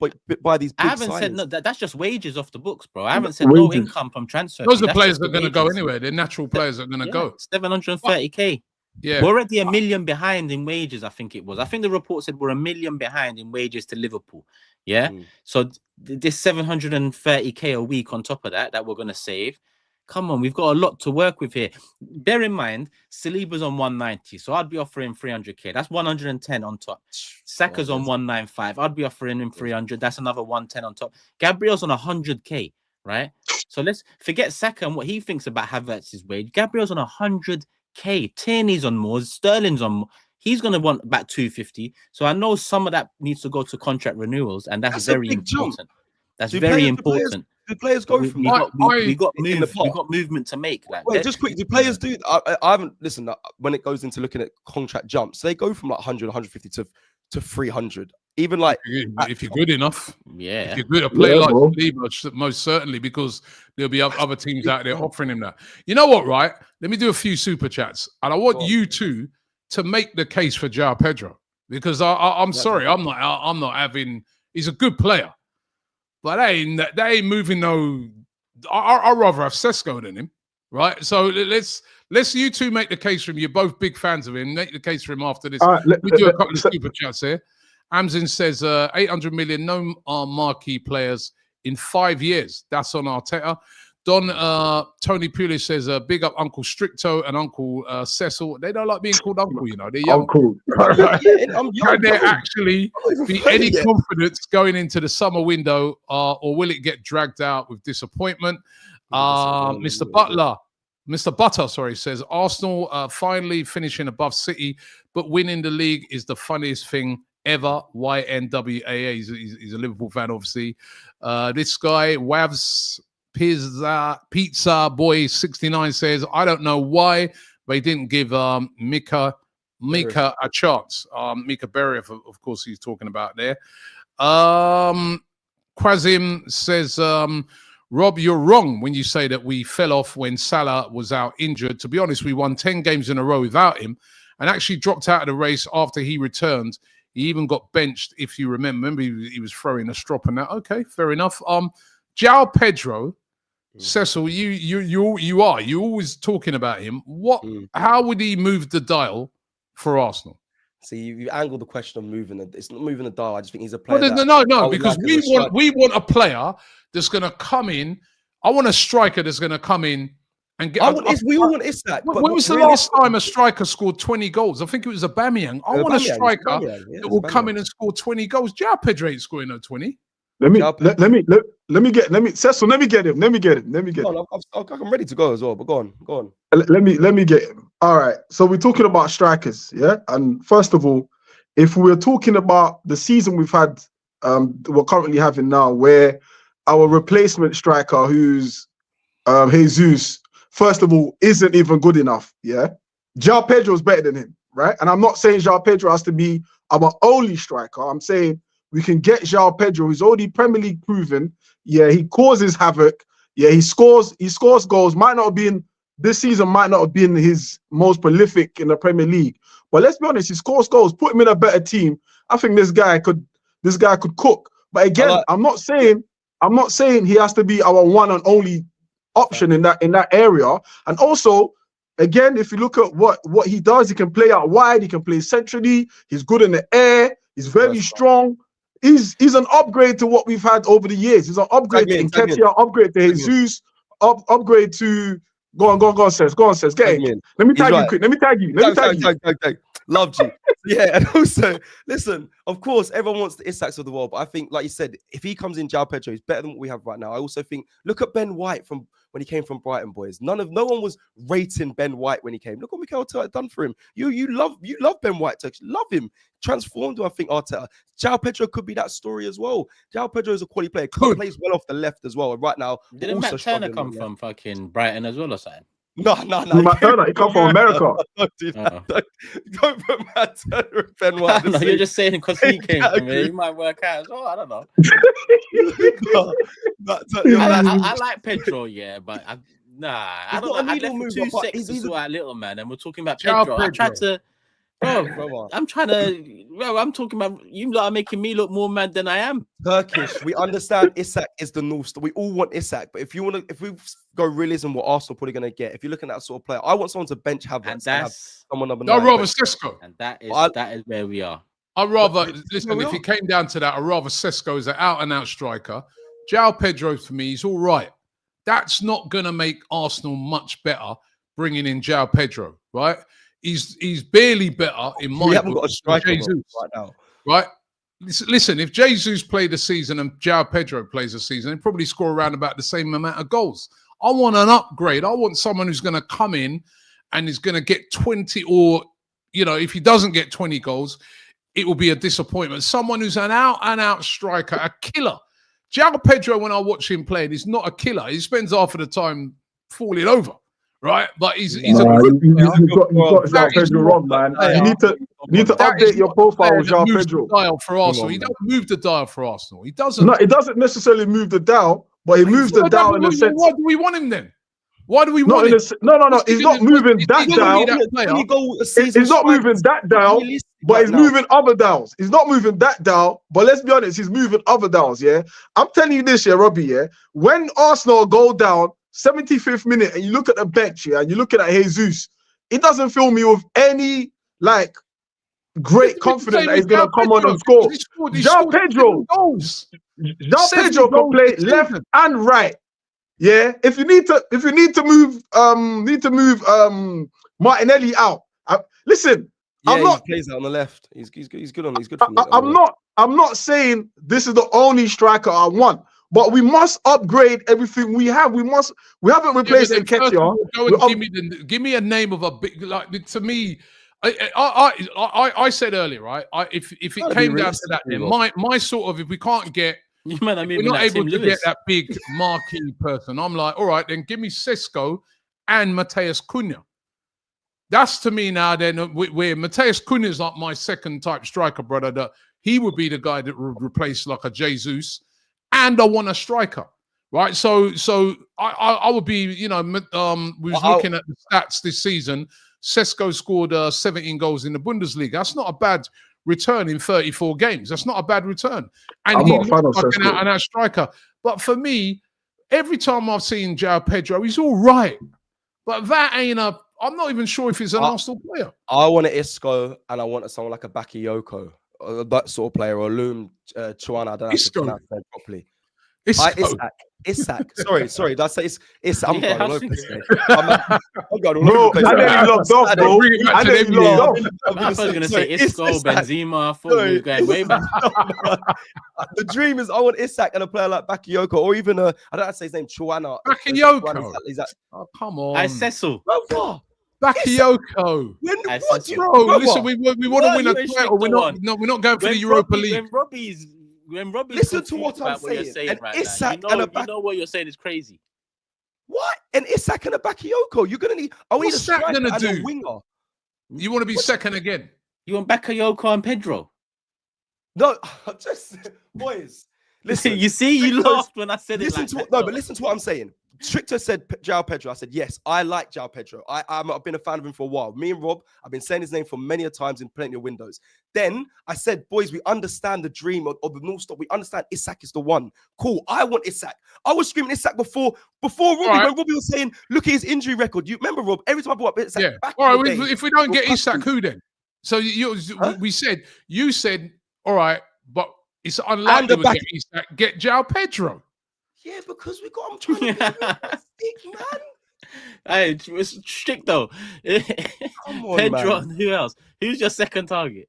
buy these big I haven't said no, that's just wages off the books, bro. I haven't said wages. No income from transfer. Those are players that are going to go anywhere. They're natural players that are going to go. 730k. Yeah, we're already $1 million behind in wages. I think it was. I think the report said we're $1 million behind in wages to Liverpool. Yeah. So this 730k a week on top of that we're going to save. Come on, we've got a lot to work with here. Bear in mind, Saliba's on 190, so I'd be offering 300k. That's 110 on top. Saka's on 195. I'd be offering him 300. That's another 110 on top. Gabriel's on 100k, right? So let's forget Saka and what he thinks about Havertz's wage. Gabriel's on 100k. Tierney's on more. Sterling's on more. He's going to want about 250. So I know some of that needs to go to contract renewals, and that's very important. Jump. That's very important. Do players go from we got movement to make. Like, wait, just quick. Do players do? I haven't listened. When it goes into looking at contract jumps, they go from like 100, 150 to 300. Even like if you're good enough, yeah. If you're good, a player like Saliba, most certainly, because there'll be other teams out there offering him that. You know what? Right? Let me do a few super chats, and I want you two to make the case for João Pedro, because I'm sorry, I'm not having. He's a good player. But they ain't moving no. I'd rather have Sesko than him, right? So let's you two make the case for him. You're both big fans of him. Make the case for him after this. We do a couple of super chats here. Amzin says 800 million, no marquee players in 5 years. That's on Arteta. Don Tony Pulis says big up Uncle Stricto and Uncle Cecil. They don't like being called uncle, you know. They're young. Uncle. Can there actually be any confidence going into the summer window, or will it get dragged out with disappointment? Mr. Butter, says Arsenal finally finishing above City, but winning the league is the funniest thing ever. YNWAA. He's a Liverpool fan, obviously. This guy, Wavs Pizza Boy 69 says, I don't know why they didn't give Mika a chance. Mika Berry, of course, he's talking about there. Quazim says, Rob, you're wrong when you say that we fell off when Salah was out injured. To be honest, we won 10 games in a row without him and actually dropped out of the race after he returned. He even got benched, if you remember. He was throwing a strop and that. Okay, fair enough. João Pedro, Cecil, you're always talking about him. How would he move the dial for Arsenal? See, you angled the question of moving it. It's not moving the dial. I just think he's a player. No, because we want a player that's going to come in. I want a striker that's going to come in and get. We all want Isak. When was the last time a striker scored 20 goals? I think it was Aubameyang. I want a striker that will come in and score 20 goals. João Pedro ain't scoring no 20. Let me get Cecil. Let me get him. I'm ready to go as well. But go on. Let me get him. All right. So we're talking about strikers, yeah. And first of all, if we're talking about the season we've had, we're currently having now, where our replacement striker, who's Jesus, first of all, isn't even good enough. Yeah, João Pedro's better than him, right? And I'm not saying João Pedro has to be our only striker. I'm saying we can get João Pedro, who's already Premier League proven. Yeah, he causes havoc. Yeah, he scores goals. This season might not have been his most prolific in the Premier League. But let's be honest, he scores goals. Put him in a better team. I think this guy could cook. But again, I'm not saying he has to be our one and only option in that area. And also, again, if you look at what he does, he can play out wide, he can play centrally, he's good in the air, he's very strong. He's an upgrade to what we've had over the years. He's an upgrade to Nketiah, upgrade to Jesus, upgrade to Go on, Says. Get in. Let me tag you quick. Let me tag you. Loved you. Yeah, and also, listen, of course, everyone wants the Isaks of the world, but I think, like you said, if he comes in, João Pedro, he's better than what we have right now. I also think, look at Ben White from when he came from Brighton, boys. No one was rating Ben White when he came. Look what Mikel Arteta done for him. You love Ben White, Turkish. Love him. Transformed him, I think, Arteta. João Pedro could be that story as well. João Pedro is a quality player. Plays well off the left as well. And right now, didn't Matt Turner come from fucking Brighton as well or something? No. Matt Turner, he come from America. Don't do that. Don't put Matt Turner and Ben White. No, you're just saying because he came from here, he might work out as well. I don't know. I like Pedro, yeah, but I don't know. I left for 2 seconds to sort out little man, and we're talking about Pedro. I tried to. Bro, I'm talking about you lot are making me look more mad than I am. Turkish, we understand Isak is the North Star. We all want Isak, but if we go realism, what Arsenal probably going to get, if you're looking at that sort of player, I want someone to bench Havertz. And that's someone number 9. I'd rather Sesko. And that is where we are. I'd rather listen. If it came down to that, I'd rather Sesko as an out-and-out striker. João Pedro for me, he's all right. That's not going to make Arsenal much better bringing in João Pedro, right? He's barely better in my. We haven't got a striker right now, right? Listen, if Jesus played a season and João Pedro plays a season, he'd probably score around about the same amount of goals. I want an upgrade. I want someone who's going to come in and is going to get 20, or if he doesn't get 20 goals, it will be a disappointment. Someone who's an out-and-out striker, a killer. João Pedro, when I watch him play, he's not a killer. He spends half of the time falling over. Right, but he's you got João Pedro wrong, man. You need to update your profile with João Pedro. Dial for Arsenal. He doesn't move the dial for Arsenal. He doesn't. No, it doesn't necessarily move the dial, but he moves the dial in the sense. Why do we want him then? Why do we want him? No. He's not moving that dial. He's not moving that dial, but he's moving other dials. He's not moving that dial, but let's be honest, he's moving other dials. Yeah, I'm telling you this, Robbie. Yeah, when Arsenal go down 75th minute and you look at the bench here and you're looking at Jesus, it doesn't fill me with any great confidence that he's going to come on and score. João Pedro can play left and right. Yeah, if you need to move Martinelli out. Listen, he plays out on the left. He's good on. He's good. I'm not saying this is the only striker I want. But we must upgrade everything we have. We haven't replaced Nketiah. Give me a name of a big, to me. I said earlier, right? If it came down to that, then my sort of, if we can't get, we're not able to get that big marquee person. I'm like, all right, then give me Sesko and Matheus Cunha. That's to me now. Then where Matheus Cunha is like my second type striker, brother. That he would be the guy that would replace like a Jesus. And I want a striker, right? So I would be, we was looking at the stats this season. Sesko scored 17 goals in the Bundesliga. That's not a bad return in 34 games. That's not a bad return. And he looks like an out-and-out striker. But for me, every time I've seen João Pedro, he's all right. But that ain't I'm not even sure if he's an Arsenal player. I want an Isco and I want someone like a Bakayoko. That sort of player, or Loom Chuana, I don't know how to pronounce that properly. Isak. Sorry. That's it's. I'm going all over the place. I'm going all over the place. I nearly logged off, bro. I nearly logged off. I was going to say Isco, Benzema. I thought we were going way back. The dream is I want Isak and a player like Bakayoko, or even I don't know how to say his name, Chuana. Bakayoko. Oh, come on. Cecil. Bakayoko. Bro, listen, we want to win a title. We're not going for the Europa League. When Robbie listen to what I'm saying. Right Isak now, you know what you're saying is crazy. What? And Isak and a Bakayoko. You're gonna need. What's that gonna do? Winger. You want to be second again? You want Bakayoko and Pedro? No, just boys. Listen, you see, you lost when I said it. But listen to what I'm saying. Strichter said João Pedro. I said, yes, I like João Pedro. I've been a fan of him for a while. Me and Rob, I've been saying his name for many a times in plenty of windows. Then I said, boys, we understand the dream of the North Star. We understand Isak is the one. Cool. I want Isak. I was screaming Isak before Robbie, when Robbie was saying, look at his injury record. You remember, Rob, every time I brought up Isak. Yeah. All right, if we don't get Isak, who then? So you said, all right, but it's unlikely we get Isak. Get João Pedro. Yeah, because we got him trying to be realistic, man. Hey, it's strict though. Come on, Pedro man. and who else? Who's your second target?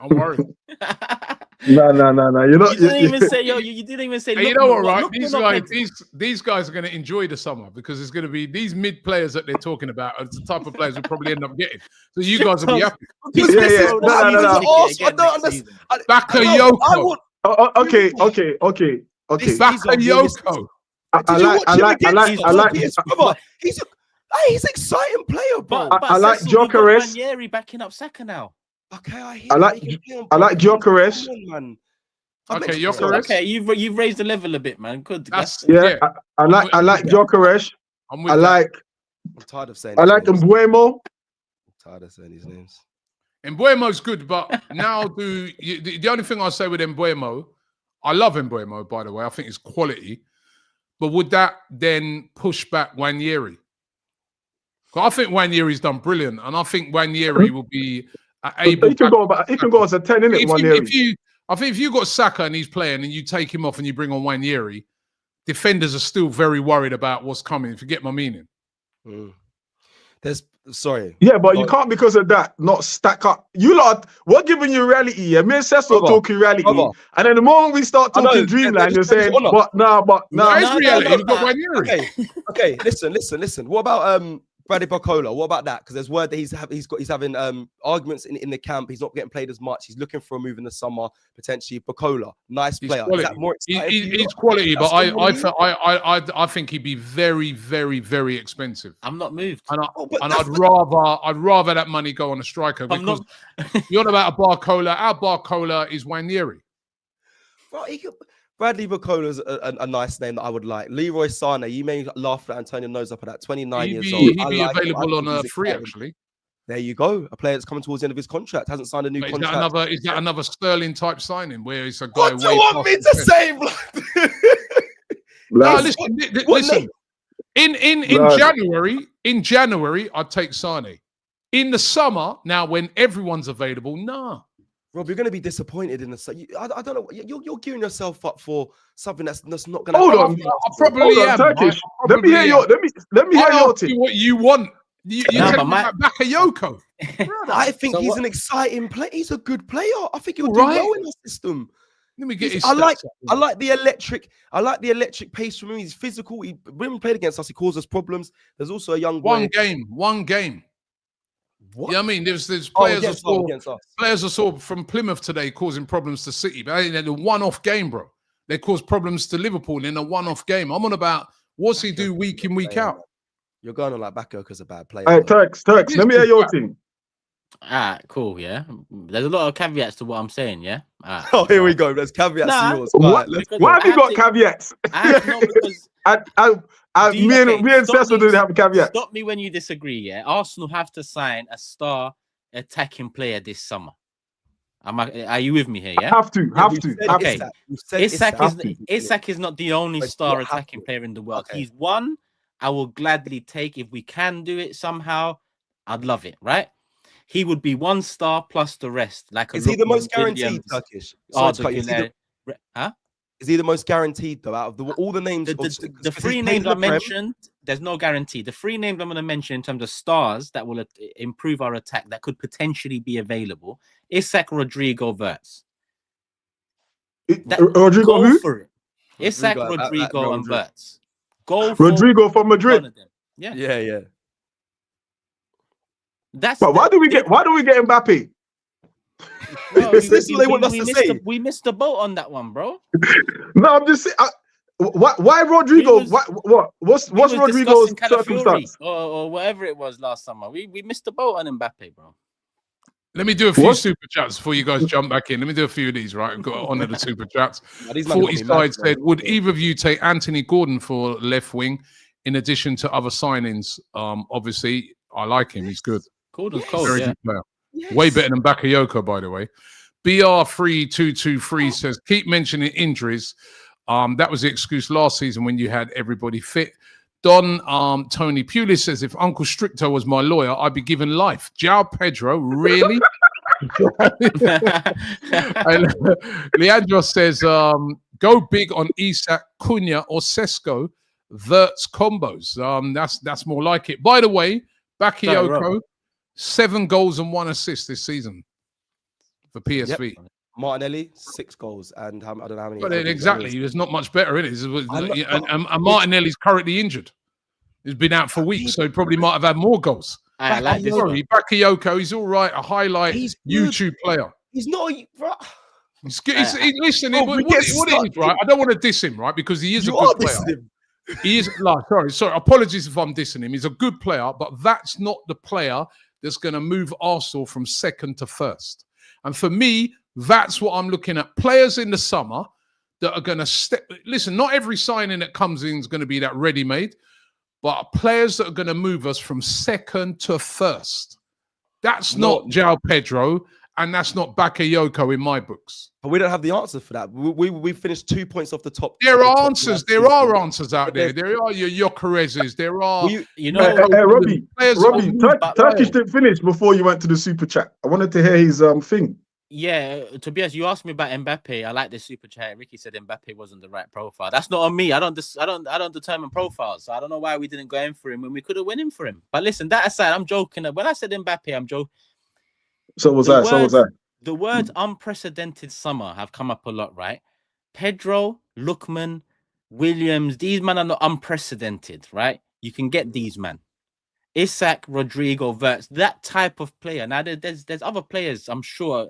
I'm worried. No. You're not. You didn't even say you didn't even say. Hey, you know what, right? Look, These guys are going to enjoy the summer because it's going to be these mid players that they're talking about are the type of players we probably end up getting. So you guys will be happy. Yeah. No. I don't understand. Bakayoko. Okay. Bakayoko. He's an exciting player, bro. But I like Gyökeres. Ranieri backing up Saka now. Okay, I like Gyökeres. Okay, Gyökeres. Okay, you've raised the level a bit, man. Good. Yeah. I like Gyökeres. I'm tired of saying. I like Mbeumo. I'm tired of saying these names. Mbeumo's good, but now the only thing I'll say with Mbeumo, I love Mbeumo, by the way. I think it's quality. But would that then push back Nwaneri? I think Nwaneri's done brilliant, and I think Nwaneri will be able. He can go as a 10, innit? Nwaneri. I think if you got Saka and he's playing, and you take him off and you bring on Nwaneri, defenders are still very worried about what's coming. If you get my meaning. Yeah, but you can't because of that not stack up. You lot, we're giving you reality. Yeah, me and Cecil are talking reality, and then the moment we start talking dreamland, you're saying, but no. It's reality. You've got Nwaneri. Okay. Listen. What about Bradley Barcola? What about that? Because there's word that he's having arguments in the camp. He's not getting played as much. He's looking for a move in the summer potentially. Barcola, nice player. Is that more exciting? He's quality, but I think he'd be very, very, very expensive. I'm not moved, and I'd rather that money go on a striker because you're on about a Barcola. Our Barcola is Nwaneri. Bradley Barcola is a nice name that I would like. Leroy Sane, you may laugh at Antonio knows up at that 29 years old. He'd be available on a free, actually. There you go. A player that's coming towards the end of his contract, hasn't signed a new contract. Is that another Sterling type signing where it's a guy? What do you want me to say, Listen. In January, I'd take Sane. In the summer, now when everyone's available, nah. Rob, you're going to be disappointed in the. I don't know. You're gearing yourself up for something that's not going to. Hold on, I probably am. Turkish. Let me hear your team. What you want? You tell me about Bakayoko. I think he's an exciting player. He's a good player. I think he'll do well in the system. Let me get his. I like the electric. I like the electric pace from him. He's physical. When he played against us, he caused us problems. There's also a young boy. One game. What? Yeah, I mean, there's players I saw from Plymouth today causing problems to City, but in a one-off game, bro. They cause problems to Liverpool in a one-off game. I'm on about what's he do week in, week out. You're going on like Bakayoko's a bad player. Hey, Turks, let me hear your team. Cool, yeah. There's a lot of caveats to what I'm saying, yeah. Here we go. There's caveats to yours. Why have you got caveats? Me and Cecil didn't have a caveat. Stop me when you disagree, yeah. Arsenal have to sign a star attacking player this summer. Are you with me here? Yeah, have to. Okay, Isak is not the only star attacking player in the world. Okay. He's one I will gladly take if we can do it somehow. I'd love it, right? He would be 1 star plus the rest. Like, is he the most guaranteed? Turkish? Is he the most guaranteed though out of all the names? The 3 names I mentioned, there's no guarantee. The 3 names I'm going to mention in terms of stars that will improve our attack that could potentially be available: Isak, Rodrigo, Wirtz. Rodrigo who? For it. Isak, Rodrigo, and Wirtz. Go for Rodrigo from Madrid. Yeah. But why do we get Mbappe? Bro, we missed the boat on that one, bro. No, I'm just saying. Why Rodrigo? What's Rodrigo's circumstance? Or whatever it was last summer. We missed the boat on Mbappe, bro. Let me do a few super chats before you guys jump back in. Let me do a few of these, right? I've got on to the super chats. 40 Side said, would either of you take Anthony Gordon for left wing in addition to other signings? Obviously, I like him. He's good. Gordon's cold, very good player. Yes. Way better than Bakayoko, by the way. BR3223 says, keep mentioning injuries. That was the excuse last season when you had everybody fit. Don Tony Pulis says, if Uncle Stricto was my lawyer, I'd be given life. João Pedro, really? Leandro says, go big on Isak, Cunha, or Sesko Wirtz combos. That's more like it. By the way, Bakayoko, 7 goals and 1 assist this season for PSV. Yep. Martinelli, 6 goals, and I don't know how many. But exactly, there's not much better in it. And Martinelli's currently injured. He's been out for weeks, so he probably might have had more goals. I like this one. Bakayoko, he's all right. A highlight YouTube player. He's not. Listen, what it is, right? I don't want to diss him, right? Because he is a good player. He is. Sorry. Apologies if I'm dissing him. He's a good player, but that's not the player that's going to move Arsenal from second to first. And for me, that's what I'm looking at. Players in the summer that are going to step. Listen, not every signing that comes in is going to be that ready-made, but players that are going to move us from second to first. That's not João Pedro, and that's not Bakayoko in my books. But we don't have the answer for that. We finished 2 points off the top. There are answers. There are answers out there. There are your Yokerezes. There are. Robbie, Turkish didn't finish before you went to the super chat. I wanted to hear his thing. Yeah, Tobias, you asked me about Mbappe. I like the super chat. Ricky said Mbappe wasn't the right profile. That's not on me. I don't determine profiles. So I don't know why we didn't go in for him when we could have went in for him. But listen, that aside, I'm joking. When I said Mbappe, I'm joking. So was that. The words unprecedented summer have come up a lot, right? Pedro, Lookman, Williams, these men are not unprecedented, right? You can get these men. Isak, Rodrigo, Wirtz, that type of player. Now, there's other players I'm sure,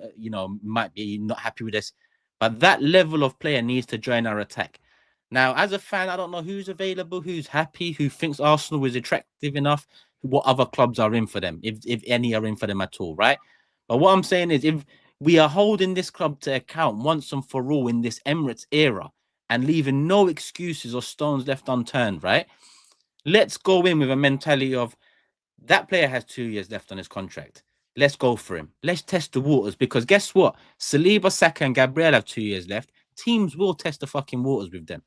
might be not happy with this, but that level of player needs to join our attack. Now, as a fan, I don't know who's available, who's happy, who thinks Arsenal is attractive enough, what other clubs are in for them, if any are in for them at all, right? But what I'm saying is, if we are holding this club to account once and for all in this Emirates era and leaving no excuses or stones left unturned, right? Let's go in with a mentality of, that player has 2 years left on his contract. Let's go for him. Let's test the waters. Because guess what? Saliba, Saka, and Gabriel have 2 years left. Teams will test the fucking waters with them.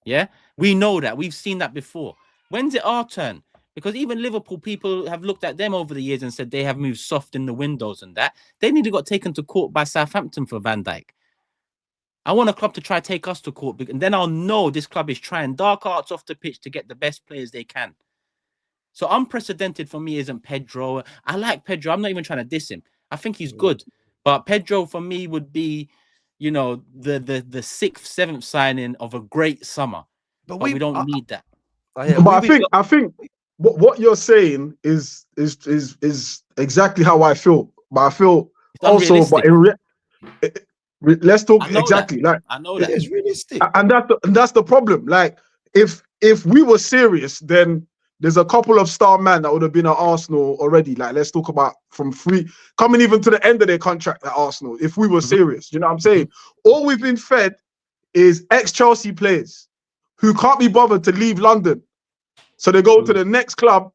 Yeah? We know that. We've seen that before. When's it our turn? Because even Liverpool, people have looked at them over the years and said they have moved soft in the windows and that. They nearly got taken to court by Southampton for Van Dijk. I want a club to try to take us to court. And then I'll know this club is trying dark arts off the pitch to get the best players they can. So unprecedented for me isn't Pedro. I like Pedro. I'm not even trying to diss him. I think he's good. But Pedro for me would be, the 6th, 7th signing of a great summer. But we don't need that. But I think what you're saying is exactly how I feel. But I feel also, let's talk exactly. That. I know that it's realistic, and that's the problem. Like if we were serious, then there's a couple of star men that would have been at Arsenal already. Like, let's talk about from free coming even to the end of their contract at Arsenal. If we were serious, you know what I'm saying? All we've been fed is ex-Chelsea players who can't be bothered to leave London. So they go to the next club,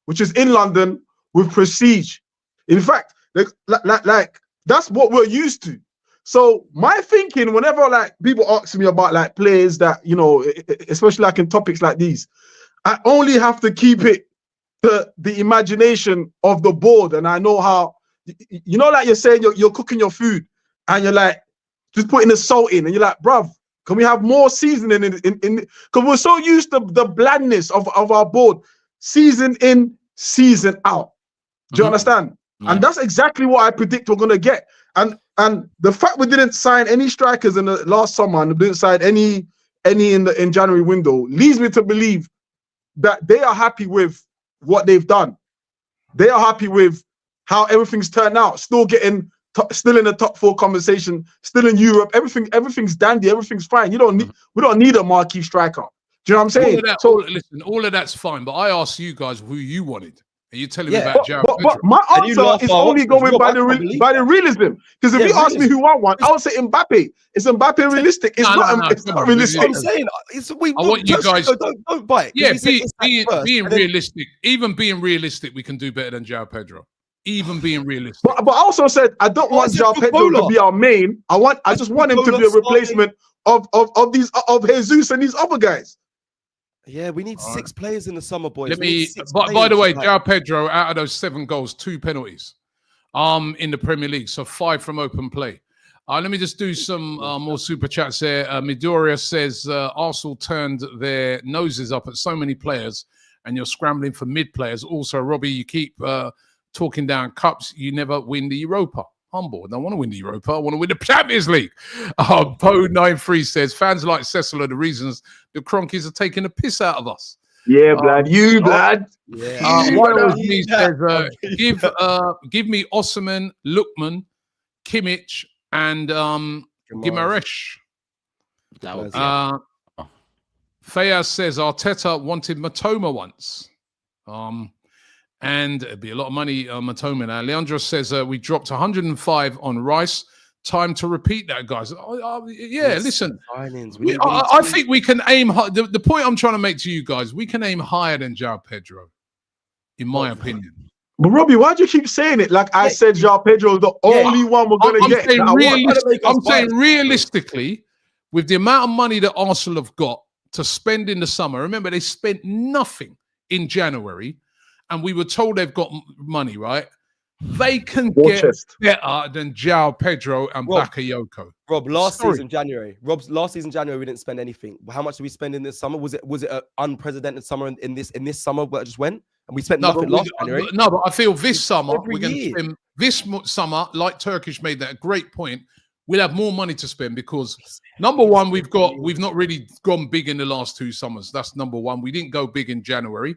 which is in London, with prestige. In fact, like that's what we're used to. So my thinking, whenever like people ask me about like players that, especially like in topics like these, I only have to keep it to the imagination of the board. And I know how, like you're saying, you're cooking your food and you're like, just putting the salt in and you're like, bruv, can we have more seasoning in? Because we're so used to the blandness of our board, season in, season out. Do you understand? Yeah. And that's exactly what I predict we're going to get. And the fact we didn't sign any strikers in the last summer and didn't sign any in January window leads me to believe that they are happy with what they've done. They are happy with how everything's turned out. Still in the top 4 conversation. Still in Europe. Everything's dandy. Everything's fine. We don't need a marquee striker. Do you know what I'm saying? All of that's fine. But I asked you guys who you wanted. Are you telling me about Jared? But my answer is only going by the realism. Because if you ask me who I want, I would say Mbappe. Is Mbappe realistic? It's not realistic. I'm saying I want you guys. Don't bite. Yeah, being realistic. Even being realistic, we can do better than João Pedro. Even being realistic. But I also said I don't want João Pedro to be our main. I just want him to be a replacement of Jesus and these other guys. Yeah, we need 6 players in the summer, boys. By the way, João Pedro, out of those 7 goals, 2 penalties in the Premier League. So 5 from open play. Let me just do some more super chats there. Midoriya says Arsenal turned their noses up at so many players, and you're scrambling for mid players. Also, Robbie, you keep talking down cups. You never win the Europa. Humble. I don't want to win the Europa. I want to win the Champions League. Poe93 says fans like Cecil are the reasons the Cronkies are taking the piss out of us. Yeah, blood. You, blood. Says, give me Osman, Lukman, Kimmich, and Gimaresh. Fayaz says Arteta wanted Matoma once. And it'd be a lot of money, Matoma now. Leandro says we dropped 105 on Rice. Time to repeat that, guys. Listen. I think we can aim high. The point I'm trying to make to you guys, we can aim higher than João Pedro, in my opinion. But Robbie, why do you keep saying it? Like I said, João Pedro is the only one we're going to get. I'm saying realistically, with the amount of money that Arsenal have got to spend in the summer, remember they spent nothing in January, and we were told they've got money, right? They can get better than João Pedro and Bakayoko. Last season January, we didn't spend anything. How much did we spend in this summer? Was it an unprecedented summer in this summer where it just went? And we spent nothing last January. No, but I feel this summer we're going to spend this summer, like Turkish made that a great point. We'll have more money to spend because number one, we've not really gone big in the last 2 summers. That's number one. We didn't go big in January.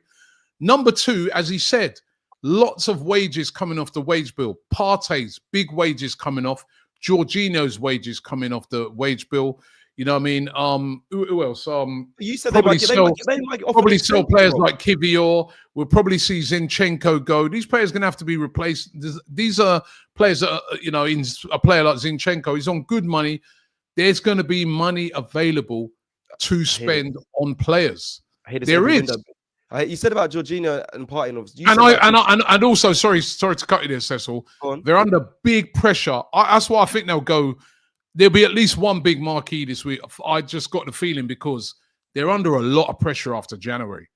Number two, as he said, lots of wages coming off the wage bill. Partey's big wages coming off. Jorginho's wages coming off the wage bill. You know what I mean? Who else? You said probably sell players like Kivior. We'll probably see Zinchenko go. These players are going to have to be replaced. These are players that are, in a player like Zinchenko, he's on good money. There's going to be money available to spend on players. There is. You said about Jorginho and partying. And also, sorry to cut you there, Cecil. They're under big pressure. That's why I think they'll go. There'll be at least one big marquee this week. I just got the feeling because they're under a lot of pressure after January.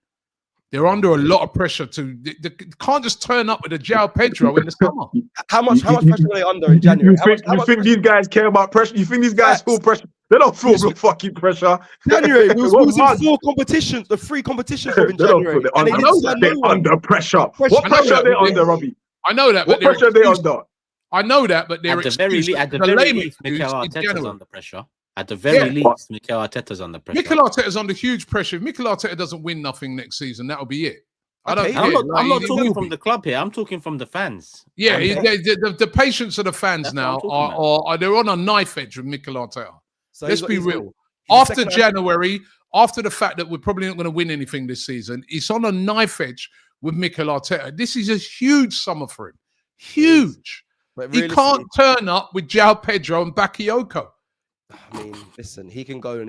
They're under a lot of pressure they can't just turn up with a João Pedro in the summer. How much pressure are they under in January? You think these guys care about pressure? You think these guys feel pressure? They don't feel the fucking pressure. January, we was in 4 competitions, the 3 competitions in January. They're under pressure. What pressure are they under, Robbie? I know that. What pressure are they under? I know that, but they're at the very least, Mikel Arteta's under pressure. At the very least, Mikel Arteta's under pressure. Mikel Arteta's under huge pressure. If Mikel Arteta doesn't win nothing next season, that'll be it. I'm not talking from the club here. I'm talking from the fans. Yeah, the patience of the fans now are they're on a knife edge with Mikel Arteta. So let's be real. After January, after the fact that we're probably not going to win anything this season, it's on a knife edge with Mikel Arteta. This is a huge summer for him. Huge. He can't turn up with João Pedro and Bakayoko. I mean, listen, he can go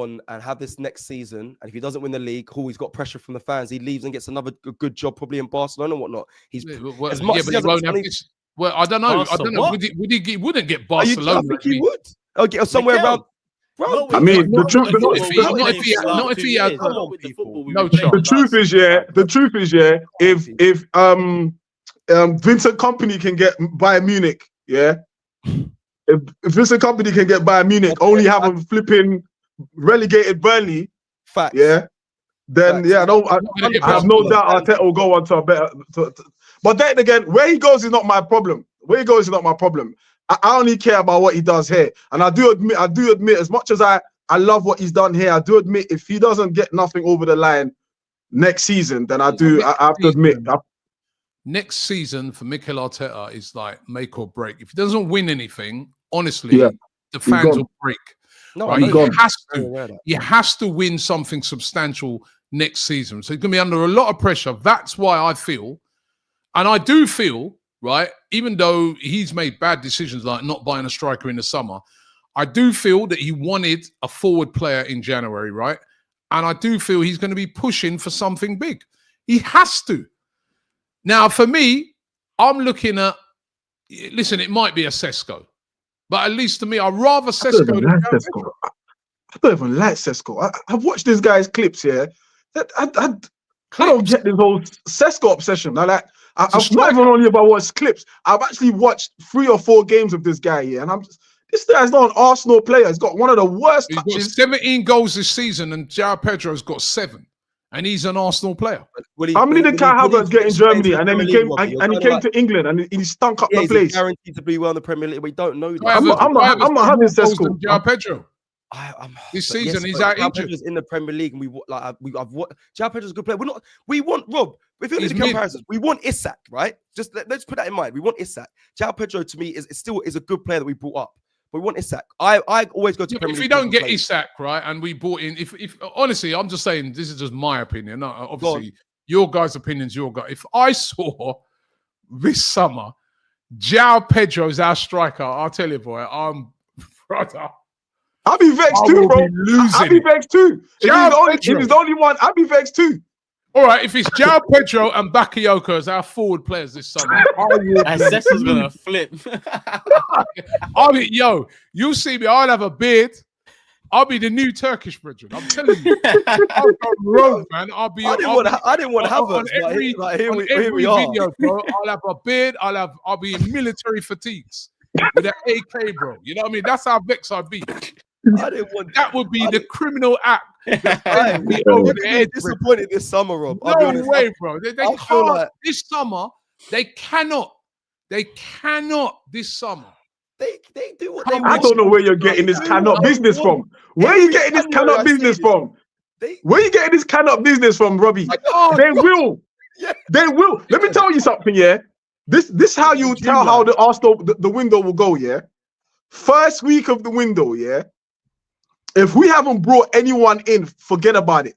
on and have this next season. And if he doesn't win the league, he's got pressure from the fans. He leaves and gets another good job, probably in Barcelona and whatnot. I don't know. He wouldn't get Barcelona. I think he would. Or somewhere around. I mean, the truth is, if Vincent Kompany can get Bayern Munich, if Vincent Kompany can get Bayern Munich, only have them flipping relegated Burnley, then I have no doubt Arteta will go on to a better. But then again, where he goes is not my problem. I only care about what he does here, and I do admit, as much as I love what he's done here, I do admit if he doesn't get nothing over the line next season, then I have to admit. Next season for Mikel Arteta is like make or break. If he doesn't win anything, honestly, the fans will break. He has to win something substantial next season. So he's going to be under a lot of pressure. That's why I feel, and I do feel, right, even though he's made bad decisions like not buying a striker in the summer, I do feel that he wanted a forward player in January, right? And I do feel he's going to be pushing for something big. He has to. Now, for me, I'm looking at, listen, it might be a Sesko, but at least to me, I'd rather Sesko than Sesko. I don't even like Sesko. I've watched this guy's clips here. I don't get this whole Sesko obsession. I'm not even only about watching clips. I've actually watched 3 or 4 games of this guy here, and This guy's not an Arsenal player. He's got one of the worst He's touches. got 17 goals this season, and João Pedro's got 7, and he's an Arsenal player. How many did Kai Havertz get in Germany, and then he came to England and he stunk up the place? He's guaranteed to be well in the Premier League. We don't know. I'm not having Sesko. João Pedro. This season he's out injured. In the Premier League, and João Pedro's a good player. We want Rob. If you look at the comparisons, we want Isak, right? Just let's put that in mind. We want Isak. João Pedro to me is still a good player that we brought up. But we want Isak. I always go to Premier League. If we don't get Isak, right, and we brought in, if honestly, I'm just saying, this is just my opinion. Obviously, your guys' opinion's your guy. If I saw this summer João Pedro's our striker, I'll tell you, boy, brother. I'll be vexed too, bro. I'll be vexed too. If he's the only one, I'll be vexed too. All right, if it's João Pedro and Bakayoko as our forward players this summer, Cesar's gonna flip. You'll see me. I'll have a beard. I'll be the new Turkish brethren. I'm telling you. I'll go rogue, man. I didn't want to have on every video, bro. I'll have a beard. I'll be in military fatigues with an AK, bro. You know what I mean? That's how vexed I'd be. That would be the criminal act. I'm disappointed this summer, Rob. No way, bro. They can't this summer. They cannot this summer. They do what they want. I don't know where you're getting this cannot business from. Where are you getting this cannot business from? Where are you getting this cannot business from, Robbie? They will. They will. Let me tell you something, yeah. This how you tell how the Arsenal the window will go, yeah. First week of the window, yeah. If we haven't brought anyone in, forget about it.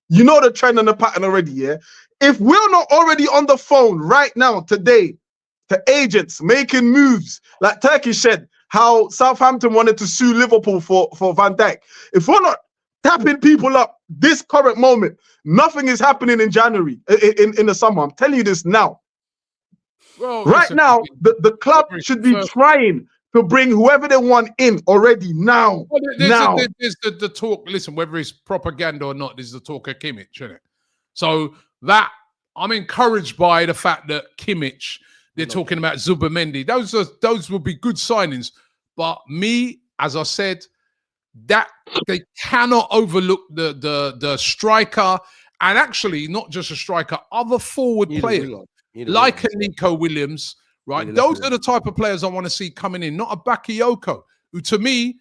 You know the trend and the pattern already, yeah? If we're not already on the phone right now, today, to agents making moves, like Turkish said, how Southampton wanted to sue Liverpool for Van Dijk. If we're not tapping people up this current moment, nothing is happening in January, in the summer. I'm telling you this now. Well, right now, the club should be trying to bring whoever they want in already now. Well, there's the talk. Listen, whether it's propaganda or not, there's the talk of Kimmich, isn't it? So that I'm encouraged by the fact that Kimmich, they're talking about Zubimendi. Those will be good signings. But me, as I said, that they cannot overlook the striker, and actually not just a striker, other forward players like a Nico Williams. Right, those are the type of players I want to see coming in, not a Bakayoko, who to me,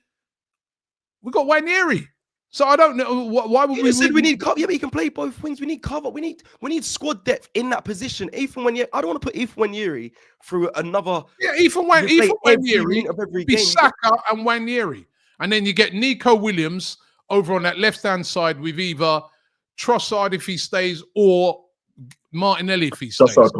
we got Wanyeri. So I don't know why would we. Said we need cover. Yeah, but he can play both wings. We need cover. We need squad depth in that position. Ethan Wanyeri. I don't want to put Ethan Wanyeri through another. Yeah, Ethan Wanyeri, be Saka and Wanyeri, and then you get Nico Williams over on that left-hand side with either Trossard if he stays or Martinelli if he stays. Fuck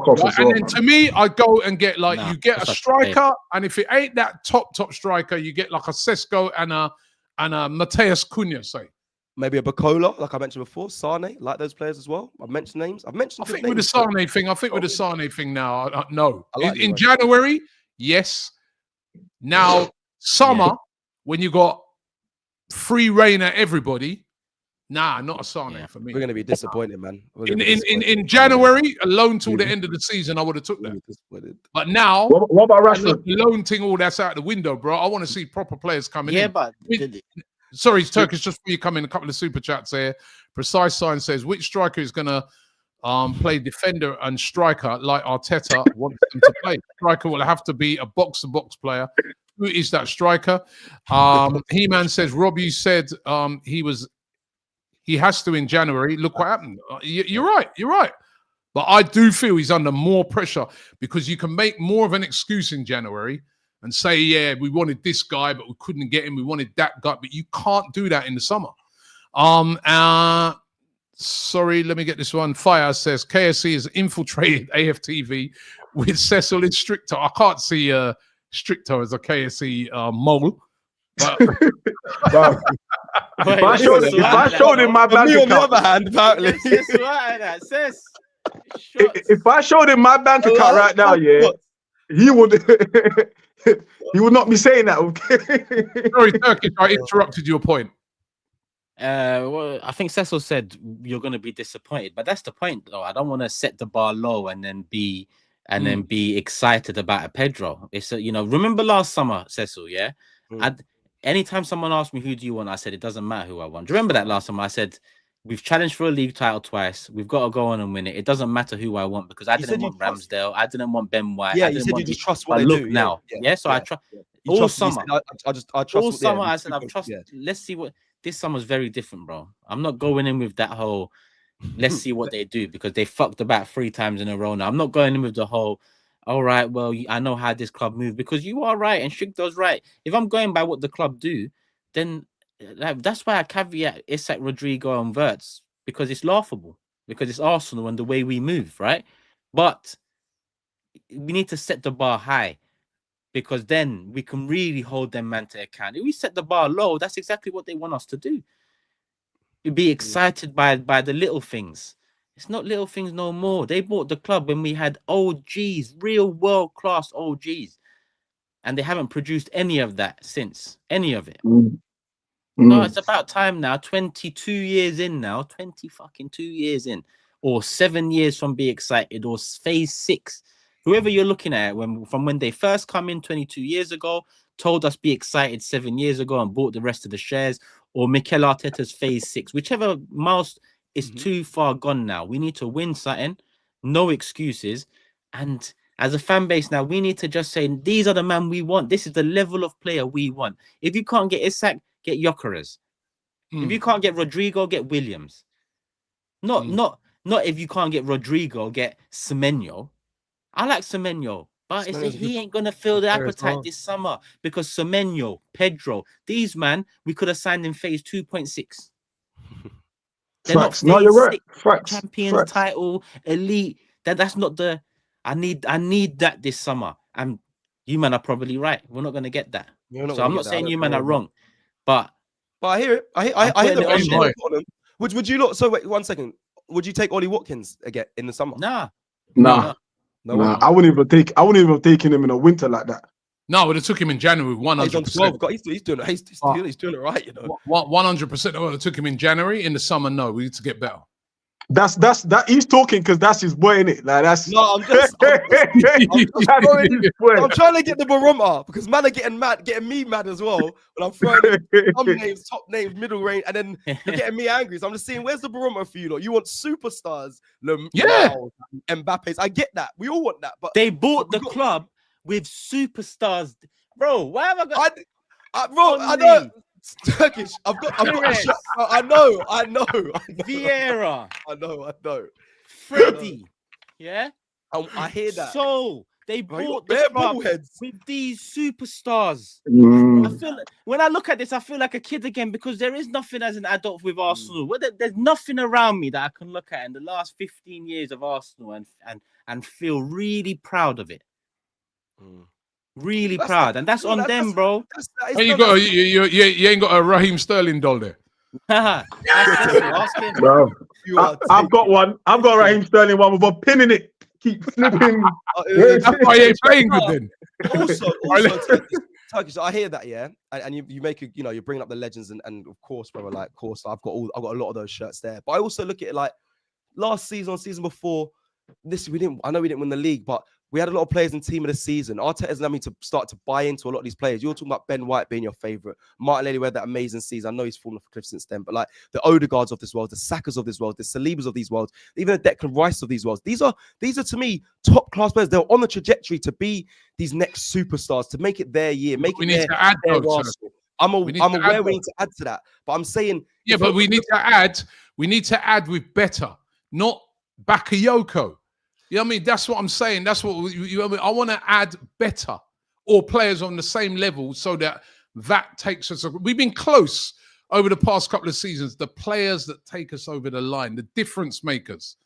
off as well, and then to me, I go and get you get a striker, and if it ain't that top striker, you get like a Sesko and a Mateus Cunha, say. Maybe a Bacola, like I mentioned before, Sane, like those players as well. I've mentioned names. I think with the Sane thing now, no. In January, yes. Now, summer, when you got free reign at everybody, nah, not a Sane for me. We're going to be disappointed, man. In January, a loan till the end of the season, I would have took that. But now, what about Rashford? The loan thing, all that's out the window, bro. I want to see proper players coming in. Yeah, but sorry, Turkish, just for you coming, a couple of super chats here. Precise Sign says, which striker is going to play defender and striker like Arteta wants them to play? Striker will have to be a box-to-box player. Who is that striker? He-Man says, Robbie said he has to in January. Look what happened. You're right. But I do feel he's under more pressure because you can make more of an excuse in January and say, yeah, we wanted this guy, but we couldn't get him. We wanted that guy, but you can't do that in the summer. Sorry, let me get this one. Fire says, KSC has infiltrated AFTV with Cecil and Stricto. I can't see Stricto as a KSC mole. But if I showed him my bank account, on the other hand, apparently, if I showed him my bank account right now, yeah, he would not be saying that. Okay. Sorry, Turkish, I interrupted your point. Well, I think Cecil said you're going to be disappointed, but that's the point, though. I don't want to set the bar low and then be and then be excited about a Pedro. It's a, remember last summer, Cecil, yeah? Anytime someone asked me, who do you want? I said, it doesn't matter who I want. Do you remember that last time I said, we've challenged for a league title twice. We've got to go on and win it. It doesn't matter who I want, because I didn't want Ramsdale. I didn't want Ben White. Yeah, I you didn't said want you just trust what they look do. now. Yeah, so I trust. All summer. I trust. All summer, I said, I've trusted. Let's see what this summer's very different, bro. I'm not going in with that whole, let's see what they do, because they fucked about 3 times in a row now. I'm not going in with the whole, all right, well, I know how this club moves, because you are right and Shigdo's right. If I'm going by what the club do, then that's why I caveat Isak, Rodrigo and Wirtz, because it's laughable, because it's Arsenal and the way we move, right? But we need to set the bar high, because then we can really hold them man to account. If we set the bar low, that's exactly what they want us to do. You'd be excited by the little things. It's not little things no more. They bought the club when we had OGs, real world-class OGs. And they haven't produced any of that since. Any of it. No, it's about time now. 22 years in now. 20 fucking 2 years in. Or 7 years from Be Excited. Or phase 6. Whoever you're looking at, from when they first come in 22 years ago, told us Be Excited 7 years ago and bought the rest of the shares. Or Mikel Arteta's phase 6. Whichever miles is too far gone now. We need to win something. No excuses. And as a fan base now, we need to just say, these are the men we want. This is the level of player we want. If you can't get Isak, get Gyökeres. If you can't get Rodrigo, get Williams. Not if you can't get Rodrigo, get Semenyo. I like Semenyo, but he ain't going to fill the appetite this summer, because Semenyo, Pedro, these man, we could have signed in phase 2.6. They're not phase you're right. 6, Champions title, elite. That's not the... I need that this summer. And you man are probably right. We're not going to get that. So I'm not saying you man are wrong. But I hear it. I hear the Would you look? So wait 1 second. Would you take Ollie Watkins again in the summer? Nah. I wouldn't even have taken him in the winter like that. No, I would have took him in January 100%. He's doing it right, 100%. I would have took him in January. In the summer, no, we need to get better. That's he's talking because that's his boy, innit? Like that's no, I'm trying to get the barometer, because man are getting me mad as well when I'm throwing some names, top names, middle range, and then you're getting me angry. So I'm just saying, where's the barometer for you? You want superstars, Mbappe's. I get that. We all want that, but they bought the club with superstars, bro. Why have I got? I know. Turkish. I've got I know. Vieira. I know. Freddie. Yeah. I hear that. So they bought the club with these superstars. I feel when I look at this, I feel like a kid again, because there is nothing as an adult with Arsenal. There's nothing around me that I can look at in the last 15 years of Arsenal and feel really proud of it. Really proud, and that's on them, bro. You ain't got a Raheem Sterling doll there. Bro, I've got one. I've got a Raheem Sterling one with a pin in it. Keep flipping. That's why you ain't playing good then. Also, Turkish, I hear that, yeah, and you make you're bringing up the legends, and of course, brother, like, of course, I've got a lot of those shirts there. But I also look at it like last season before this, I know we didn't win the league, but we had a lot of players in team of the season. Arteta's allowed me to start to buy into a lot of these players. You're talking about Ben White being your favorite. Martinelli had that amazing season. I know he's fallen off a cliff since then, but like the Odegaards of this world, the Sakas of this world, the Salibas of these worlds, even the Declan Rice of these worlds. These are to me top class players. They're on the trajectory to be these next superstars, to make it their year. We need to add those. I'm aware we need to add to that, but I'm saying but we need to add. We need to add with better, not Bakayoko. You know what I mean? That's what I'm saying. That's what you know what I mean? I want to add better, or players on the same level, so that takes us. We've been close over the past couple of seasons. The players that take us over the line, the difference makers,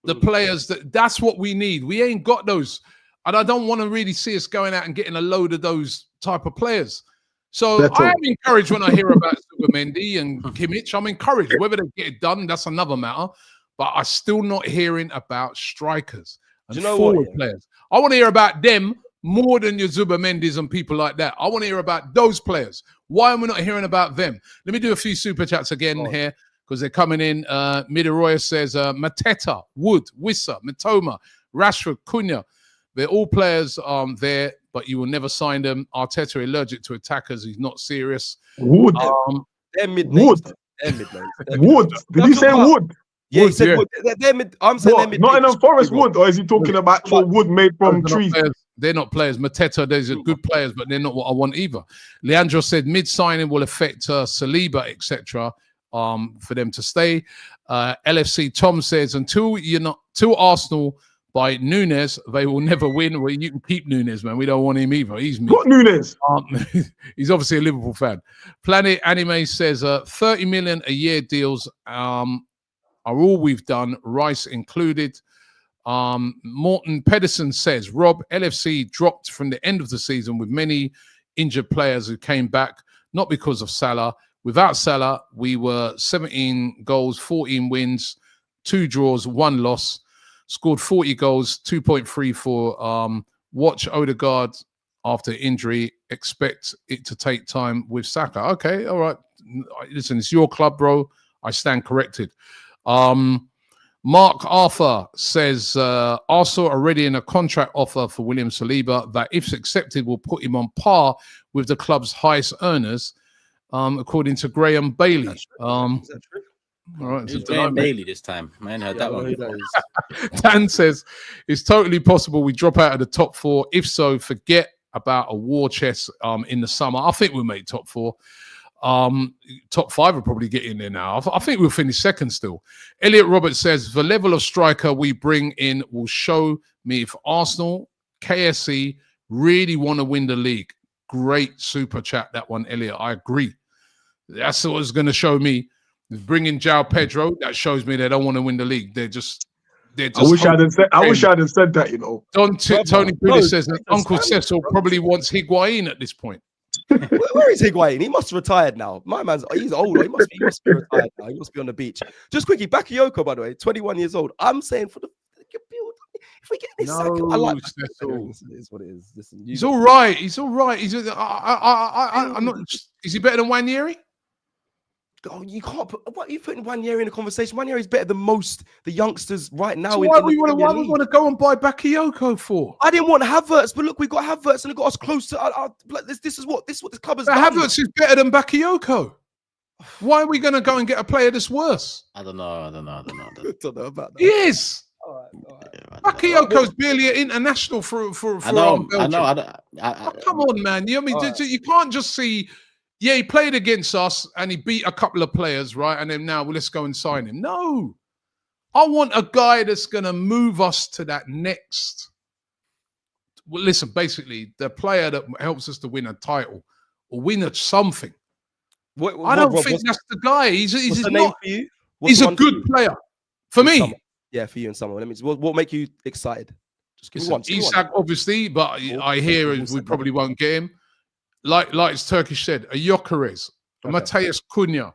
the players that's what we need. We ain't got those, and I don't want to really see us going out and getting a load of those type of players. So I am encouraged when I hear about Zubimendi and Kimmich. I'm encouraged. Whether they get it done, that's another matter. But I'm still not hearing about strikers and forward players. I want to hear about them more than your Zubimendis and people like that. I want to hear about those players. Why am I not hearing about them? Let me do a few super chats again here, because they're coming in. Midiroya says, Mateta, Wood, Wissa, Matoma, Rashford, Cunha, They're all players there, but you will never sign them. Arteta allergic to attackers. He's not serious. Wood. They're mid Wood. They're mid Wood. Did he say Wood? Yeah, he said Wood. They're mid. I'm saying they're mid. Nottingham Forest Wood, or is he talking about actual wood made from trees? They're not players. Mateta, those are good players, but they're not what I want either. Leandro said mid-signing will affect Saliba, etc. For them to stay. LFC Tom says until Arsenal by Nunes, they will never win. Well, you can keep Nunes, man. We don't want him either. He's What Nunes? He's obviously a Liverpool fan. Planet Anime says 30 million a year deals are all we've done, Rice included. Morton Pedersen says, Rob, LFC dropped from the end of the season with many injured players who came back, not because of Salah. Without Salah, we were 17 goals, 14 wins, 2 draws, 1 loss. Scored 40 goals, 2.3 for watch Odegaard after injury. Expect it to take time with Saka. Okay, all right. Listen, it's your club, bro. I stand corrected. Mark Arthur says Arsenal already in a contract offer for William Saliba that, if accepted, will put him on par with the club's highest earners, according to Graham Bailey. Is that true? All right, It's Graham Bailey this time. Man, heard that one. Dan says it's totally possible we drop out of the top 4. If so, forget about a war chest in the summer. I think we'll make top 4. Top 5 will probably get in there now. I think we'll finish second still. Elliot Roberts says the level of striker we bring in will show me if Arsenal, KSC really want to win the league. Great super chat, that one, Elliot. I agree. That's what's going to show me. Bringing João Pedro, that shows me they don't want to win the league. They're just I wish I hadn't said that, you know. Tony Pulis says that Uncle Cecil probably wants Higuain at this point. Where is Higuain? He must have retired now. My man's, he's older. He must be retired now. He must be on the beach. Just quickly, Bakayoko, by the way, 21 years old. I'm saying for the build, if we get this second, I like Cecil. It is what it is. Listen, he's all right. He's all right. I'm not. Is he better than Wanyeri? Oh, you can't put what you putting Wanyeri in a conversation. Wanyeri is better than most the youngsters right now. So why we want to go and buy Bakayoko for? I didn't want Havertz, but look, we got Havertz and it got us close to this is what this club has done. Havertz is better than Bakayoko. Why are we going to go and get a player that's worse? I don't know. I don't know about that. He is. All right. Bakayoko's barely an international for I know. Come on, man. You know what I mean? You can't just see. Yeah, he played against us and he beat a couple of players, right? And then now let's go and sign him. No, I want a guy that's going to move us to that next. Well, listen, basically, the player that helps us to win a title or win something. I don't think that's the guy. He's not. He's a good player for me. Summer. Yeah, for you and someone. What make you excited? Just give me one. Isak, obviously, but I hear we probably won't get him. Like it's Turkish said, a Gyökeres, a Mateus Cunha.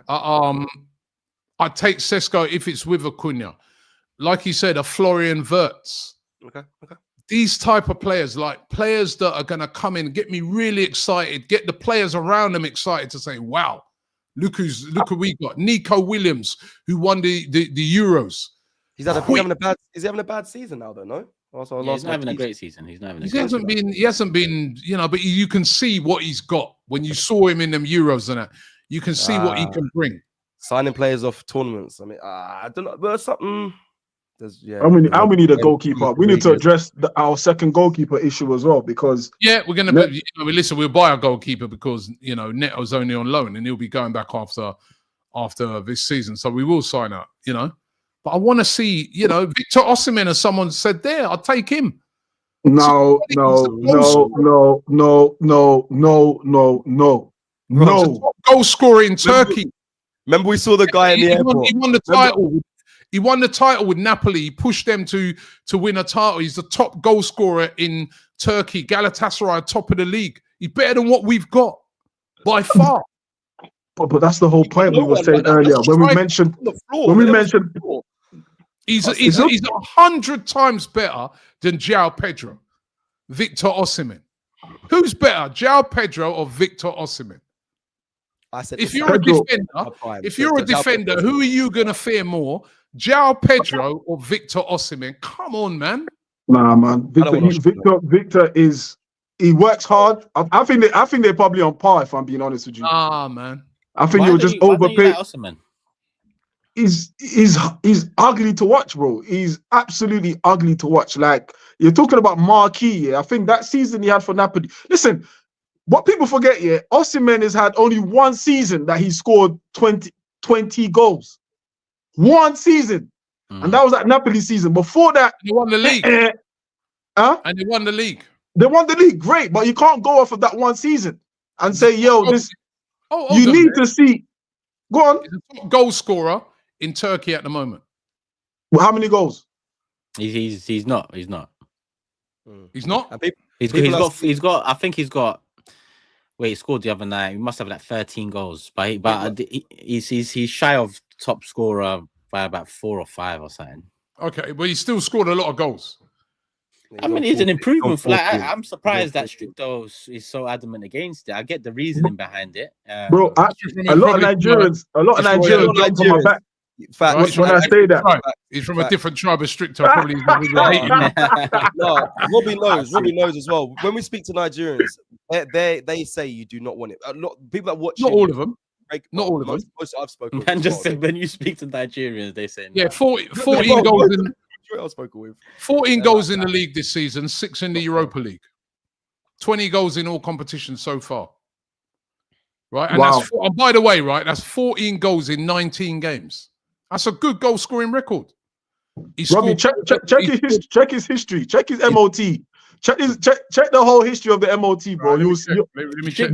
I take Sesko if it's with a Cunha. Like he said, a Florian Wirtz. Okay. These type of players, like players that are going to come in and get me really excited, get the players around them excited to say, wow, look who we got. Nico Williams, who won the Euros. He's having a bad season now, though, no? Also, he's not having a great season. He hasn't been, but you can see what he's got when you saw him in them Euros and that. You can see what he can bring. Signing players off tournaments. I mean, I don't know, but something. And we need a goalkeeper. We need to address our second goalkeeper issue as well, because we're going to listen. We'll buy a goalkeeper because Neto's only on loan and he'll be going back after this season. So we will sign up. But I want to see, Victor Osimhen, as someone said there, I'll take him. No. Goal scorer in Turkey. Remember we saw the guy in the airport. He won the title. He won the title with Napoli. He pushed them to win a title. He's the top goal scorer in Turkey. Galatasaray, top of the league. He's better than what we've got by far. But that's the whole point we were saying earlier when we mentioned. He's 100 times better than João Pedro, Victor Osimhen. Who's better, João Pedro or Victor Osimhen? I said, if you're a defender, who are you going to fear more, João Pedro or Victor Osimhen? Come on, man. Nah, man. Victor is he works hard. I think they're probably on par. If I'm being honest with you. Ah, man. I think you're just overpaid. He's ugly to watch, bro. He's absolutely ugly to watch. Like, you're talking about marquee. Yeah? I think that season he had for Napoli. Listen, what people forget, yeah, Osimhen has had only one season that he scored 20 goals. One season. And that was that Napoli season. Before that, he won the league. And they won the league. They won the league, great, but you can't go off of that one season and say, yo, this. You need to see. Go on. He's a top goal scorer in Turkey at the moment. Well, how many goals? He's not. He's not. He's got. I think he's got. Wait, he scored the other night. He must have like 13 goals, but he's shy of top scorer by about 4 or 5 or something. Okay, but he still scored a lot of goals. I mean, it's an improvement. I'm surprised that Stricto is so adamant against it. I get the reasoning behind it, bro. A lot of Nigerians jump on my back. When I say that, he's from a different tribe of Stricto. Probably no, Robbie knows as well. When we speak to Nigerians, they say you do not want it. A lot people that watch. Not all of them. Not all of them. Most I've spoken. Man just said when you speak to Nigerians, they say no. 14 goals in. I've spoken with 14 goals in the league this season, 6 in the Europa League, 20 goals in all competitions so far. Right, and that's and by the way, right, that's 14 goals in 19 games. That's a good goal scoring record. Robbie, check his history, check his MOT, check the whole history of the MOT, bro. Right, let me check.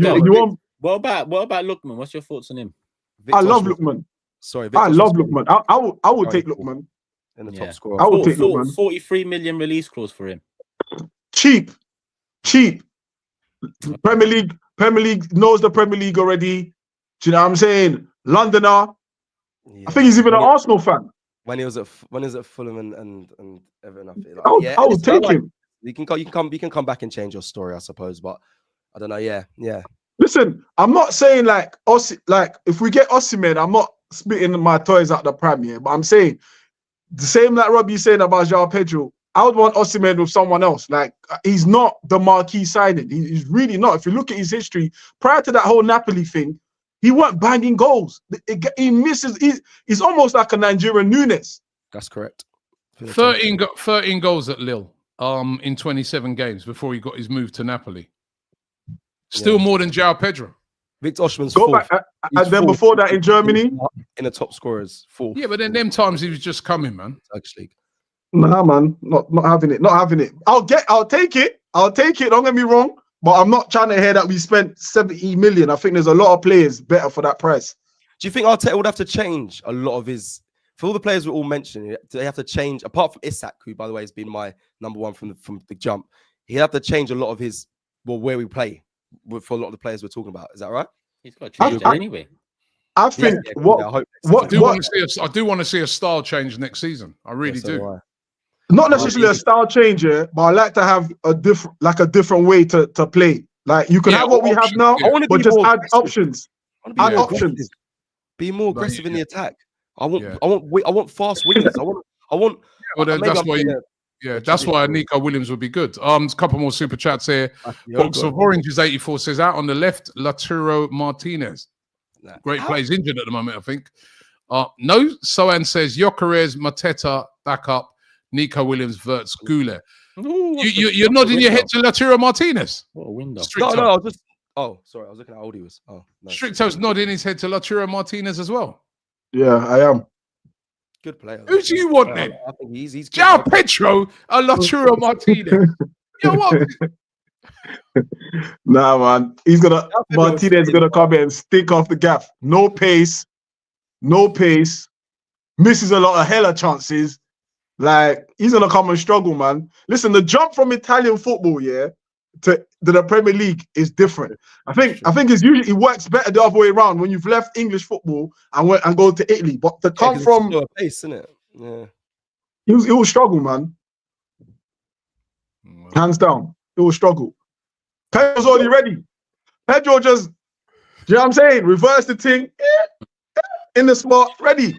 What about Lookman? What's your thoughts on him? I love Lookman. Sorry, I love Lookman. I would take Lookman. In the top scorer. I would take Lookman. 43 million release clause for him. Cheap. Premier League knows the Premier League already. Do you know what I'm saying? Londoner. Yeah. I think he's even an Arsenal fan. When he was at Fulham and Everton, I would take him. You can come back and change your story, I suppose, but I don't know. Yeah. Listen, I'm not saying like if we get Osimhen, I'm not spitting my toys out the pram here, but I'm saying the same like Robbie saying about João Pedro. I would want Osimhen with someone else. Like, he's not the marquee signing. He's really not. If you look at his history, prior to that whole Napoli thing, he weren't banging goals. He misses. He's almost like a Nigerian Nunes. That's correct. 13 goals at Lille in 27 games before he got his move to Napoli. Still more than João Pedro. Victor Osimhen's fourth. And then before that in Germany? In the top scorers, 4th. Yeah, but then them times he was just coming, man. Turkish league. Nah, man. Not having it. Not having it. I'll take it. Don't get me wrong. But I'm not trying to hear that we spent 70 million. I think there's a lot of players better for that price. Do you think Arteta would have to change a lot of his... For all the players we're all mentioning, they have to change, apart from Isak, who, by the way, has been my number one from the jump. He'd have to change a lot of his... where we play for a lot of the players we're talking about. Is that right? He's got to change it anyway. I think I do want to see a style change next season. I really do. Not necessarily a style change, but I like to have a different way to play. Like, you can have what we have now, but just add options. Add options. Be more aggressive in the attack. I want fast wingers. I want. Well, that's why Nico Williams would be good. A couple more super chats here. Box of Oranges 84 says out on the left, Lautaro Martinez. Great plays injured at the moment, I think. No, Sohan says Gyökeres, Mateta back up, Nico Williams, Wirtz, Goulet. You're nodding your head to Lautaro Martinez. What a window. No, I was just. Oh, sorry, I was looking at how old he was. Oh, no. Stricto's nodding his head to Lautaro Martinez as well. Yeah, I am. Good player. Who do you want then? I think he's João Pedro and Lautaro Martinez. You know what? Nah, man. Martinez gonna come in and stick off the gaff. No pace. Misses a lot of hella chances. Like, he's gonna come and struggle, man. Listen, the jump from Italian football, to the Premier League is different. I think it works better the other way around when you've left English football and go to Italy. But to come from a pace, isn't it? Yeah. He will struggle, man. Hands down. He will struggle. Pedro's already ready. Pedro just, you know what I'm saying? Reverse the thing in the spot, ready.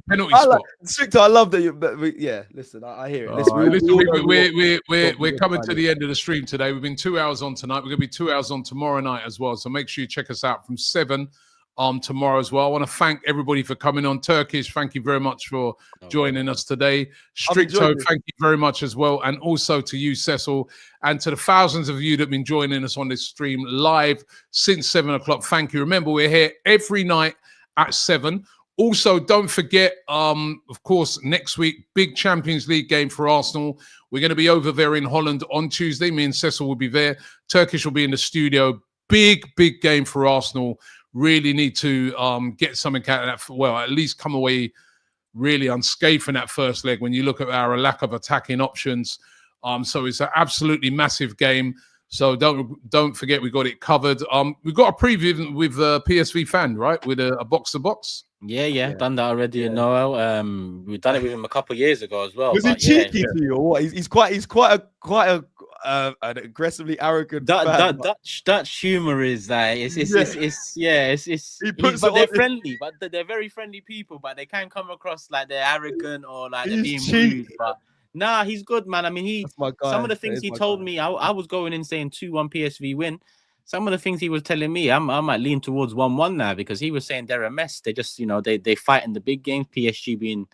penalty spot. Stricter, I love that. Listen, I hear it. We're coming to the end of the stream today. We've been 2 hours on tonight. We're going to be 2 hours on tomorrow night as well. So make sure you check us out from 7 tomorrow as well. I want to thank everybody for coming on. Turkish, thank you very much for joining us today. Stricto, thank you very much as well. And also to you, Cecil, and to the thousands of you that have been joining us on this stream live since 7 o'clock. Thank you. Remember, we're here every night at 7. Also, don't forget, of course, next week, big Champions League game for Arsenal. We're going to be over there in Holland on Tuesday. Me and Cecil will be there. Turkish will be in the studio. Big game for Arsenal. Really need to get something out of that. Well, at least come away really unscathed in that first leg when you look at our lack of attacking options. So it's an absolutely massive game. So don't forget, we got it covered. We've got a preview with PSV fan, right? With a box to box. Yeah. Done that already in Noel. We've done it with him a couple of years ago as well. Was he cheeky to you or what? He's quite an aggressively arrogant. Dutch humor is like but they're friendly, but they're very friendly people, but they can come across like they're arrogant or like they're being rude. But nah, he's good, man. I mean, some of the things he told me, I was going in saying 2-1 PSV win. Some of the things he was telling me, I might lean towards 1-1 now, because he was saying they're a mess. They just, they fight in the big games, PSG being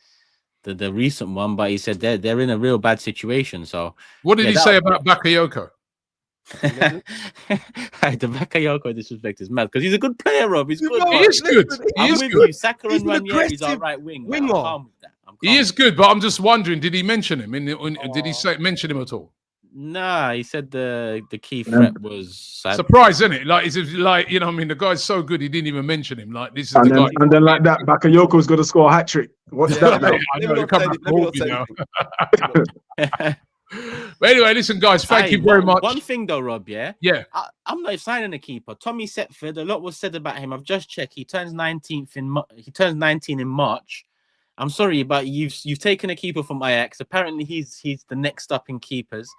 the recent one, but he said they're in a real bad situation. So what did he say about Bakayoko? The Bakayoko disrespect is mad because he's a good player, Rob. He's good. He is good. I'm with you. Saka and Ranieri's our right wing. I'm calm with that. He is good, but I'm just wondering, did he mention him? Did he mention him at all? Nah, he said the key threat was surprise, isn't it? Like, it's like, the guy's so good he didn't even mention him. Like, this is and then like that, Bakayoko's going to score a hat trick. What's that about? But anyway, listen, guys, thank you very much. One thing though, Rob, yeah, I'm not signing a keeper. Tommy Setford, a lot was said about him. I've just checked. He turns 19 in March. I'm sorry, but you've taken a keeper from Ajax. Apparently, he's the next up in keepers.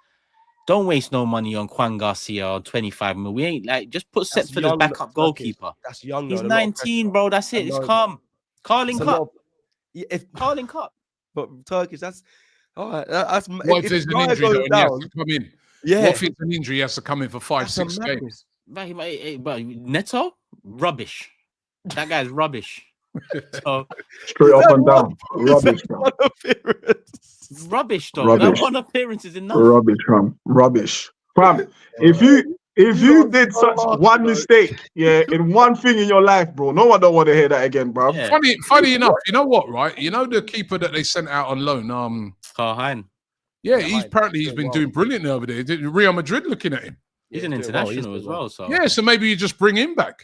Don't waste no money on Juan Garcia or 25 mil. We ain't just put Setford as backup goalkeeper. That's young. He's 19, bro. That's it. It's calm. Carling Cup. Carling Cup. But Turkish, that's all right. That's what if there's an injury that he has to come in? Yeah. What if it's an injury he has to come in for 5-6 games? But Neto, rubbish. That guy's rubbish. So, straight up and down. Rubbish, bro. Rubbish, though. That one appearance is enough. Rubbish. Fam, if you did such one mistake, in one thing in your life, bro, no one don't want to hear that again, bro. Yeah. Funny enough, you know what, right? You know the keeper that they sent out on loan, Carl Hein. Yeah, he's been doing brilliantly over there. Real Madrid looking at him. He's an international as well, so yeah. So maybe you just bring him back,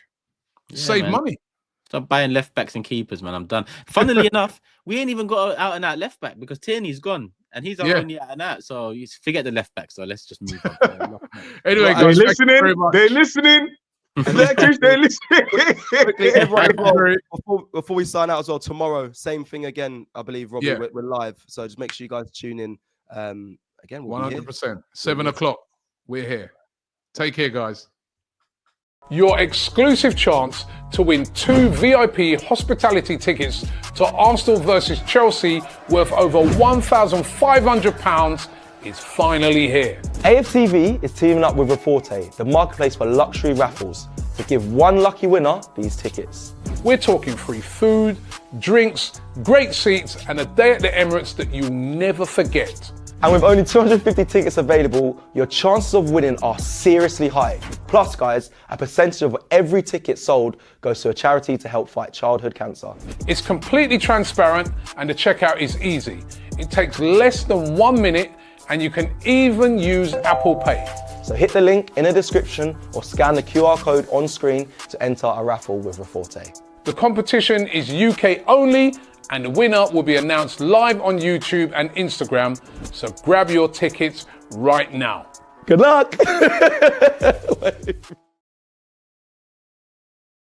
save money. Stop buying left backs and keepers, man. I'm done. Funnily enough, we ain't even got out and out left back because Tierney's gone and he's only out and out. So you forget the left back. So let's just move on. Anyway, they're listening. They're listening. They're listening. Before we sign out as well, tomorrow, same thing again. I believe, Robbie, we're live. So just make sure you guys tune in. Again, 100%. 7 o'clock. We're here. Take care, guys. Your exclusive chance to win 2 VIP hospitality tickets to Arsenal versus Chelsea worth over £1,500 is finally here. AFTV is teaming up with Raforte, the marketplace for luxury raffles, to give one lucky winner these tickets. We're talking free food, drinks, great seats, and a day at the Emirates that you'll never forget. And with only 250 tickets available, your chances of winning are seriously high. Plus, guys, a percentage of every ticket sold goes to a charity to help fight childhood cancer. It's completely transparent and the checkout is easy. It takes less than 1 minute and you can even use Apple Pay. So hit the link in the description or scan the QR code on screen to enter a raffle with Raforte. The competition is UK only and the winner will be announced live on YouTube and Instagram, so grab your tickets right now. Good luck!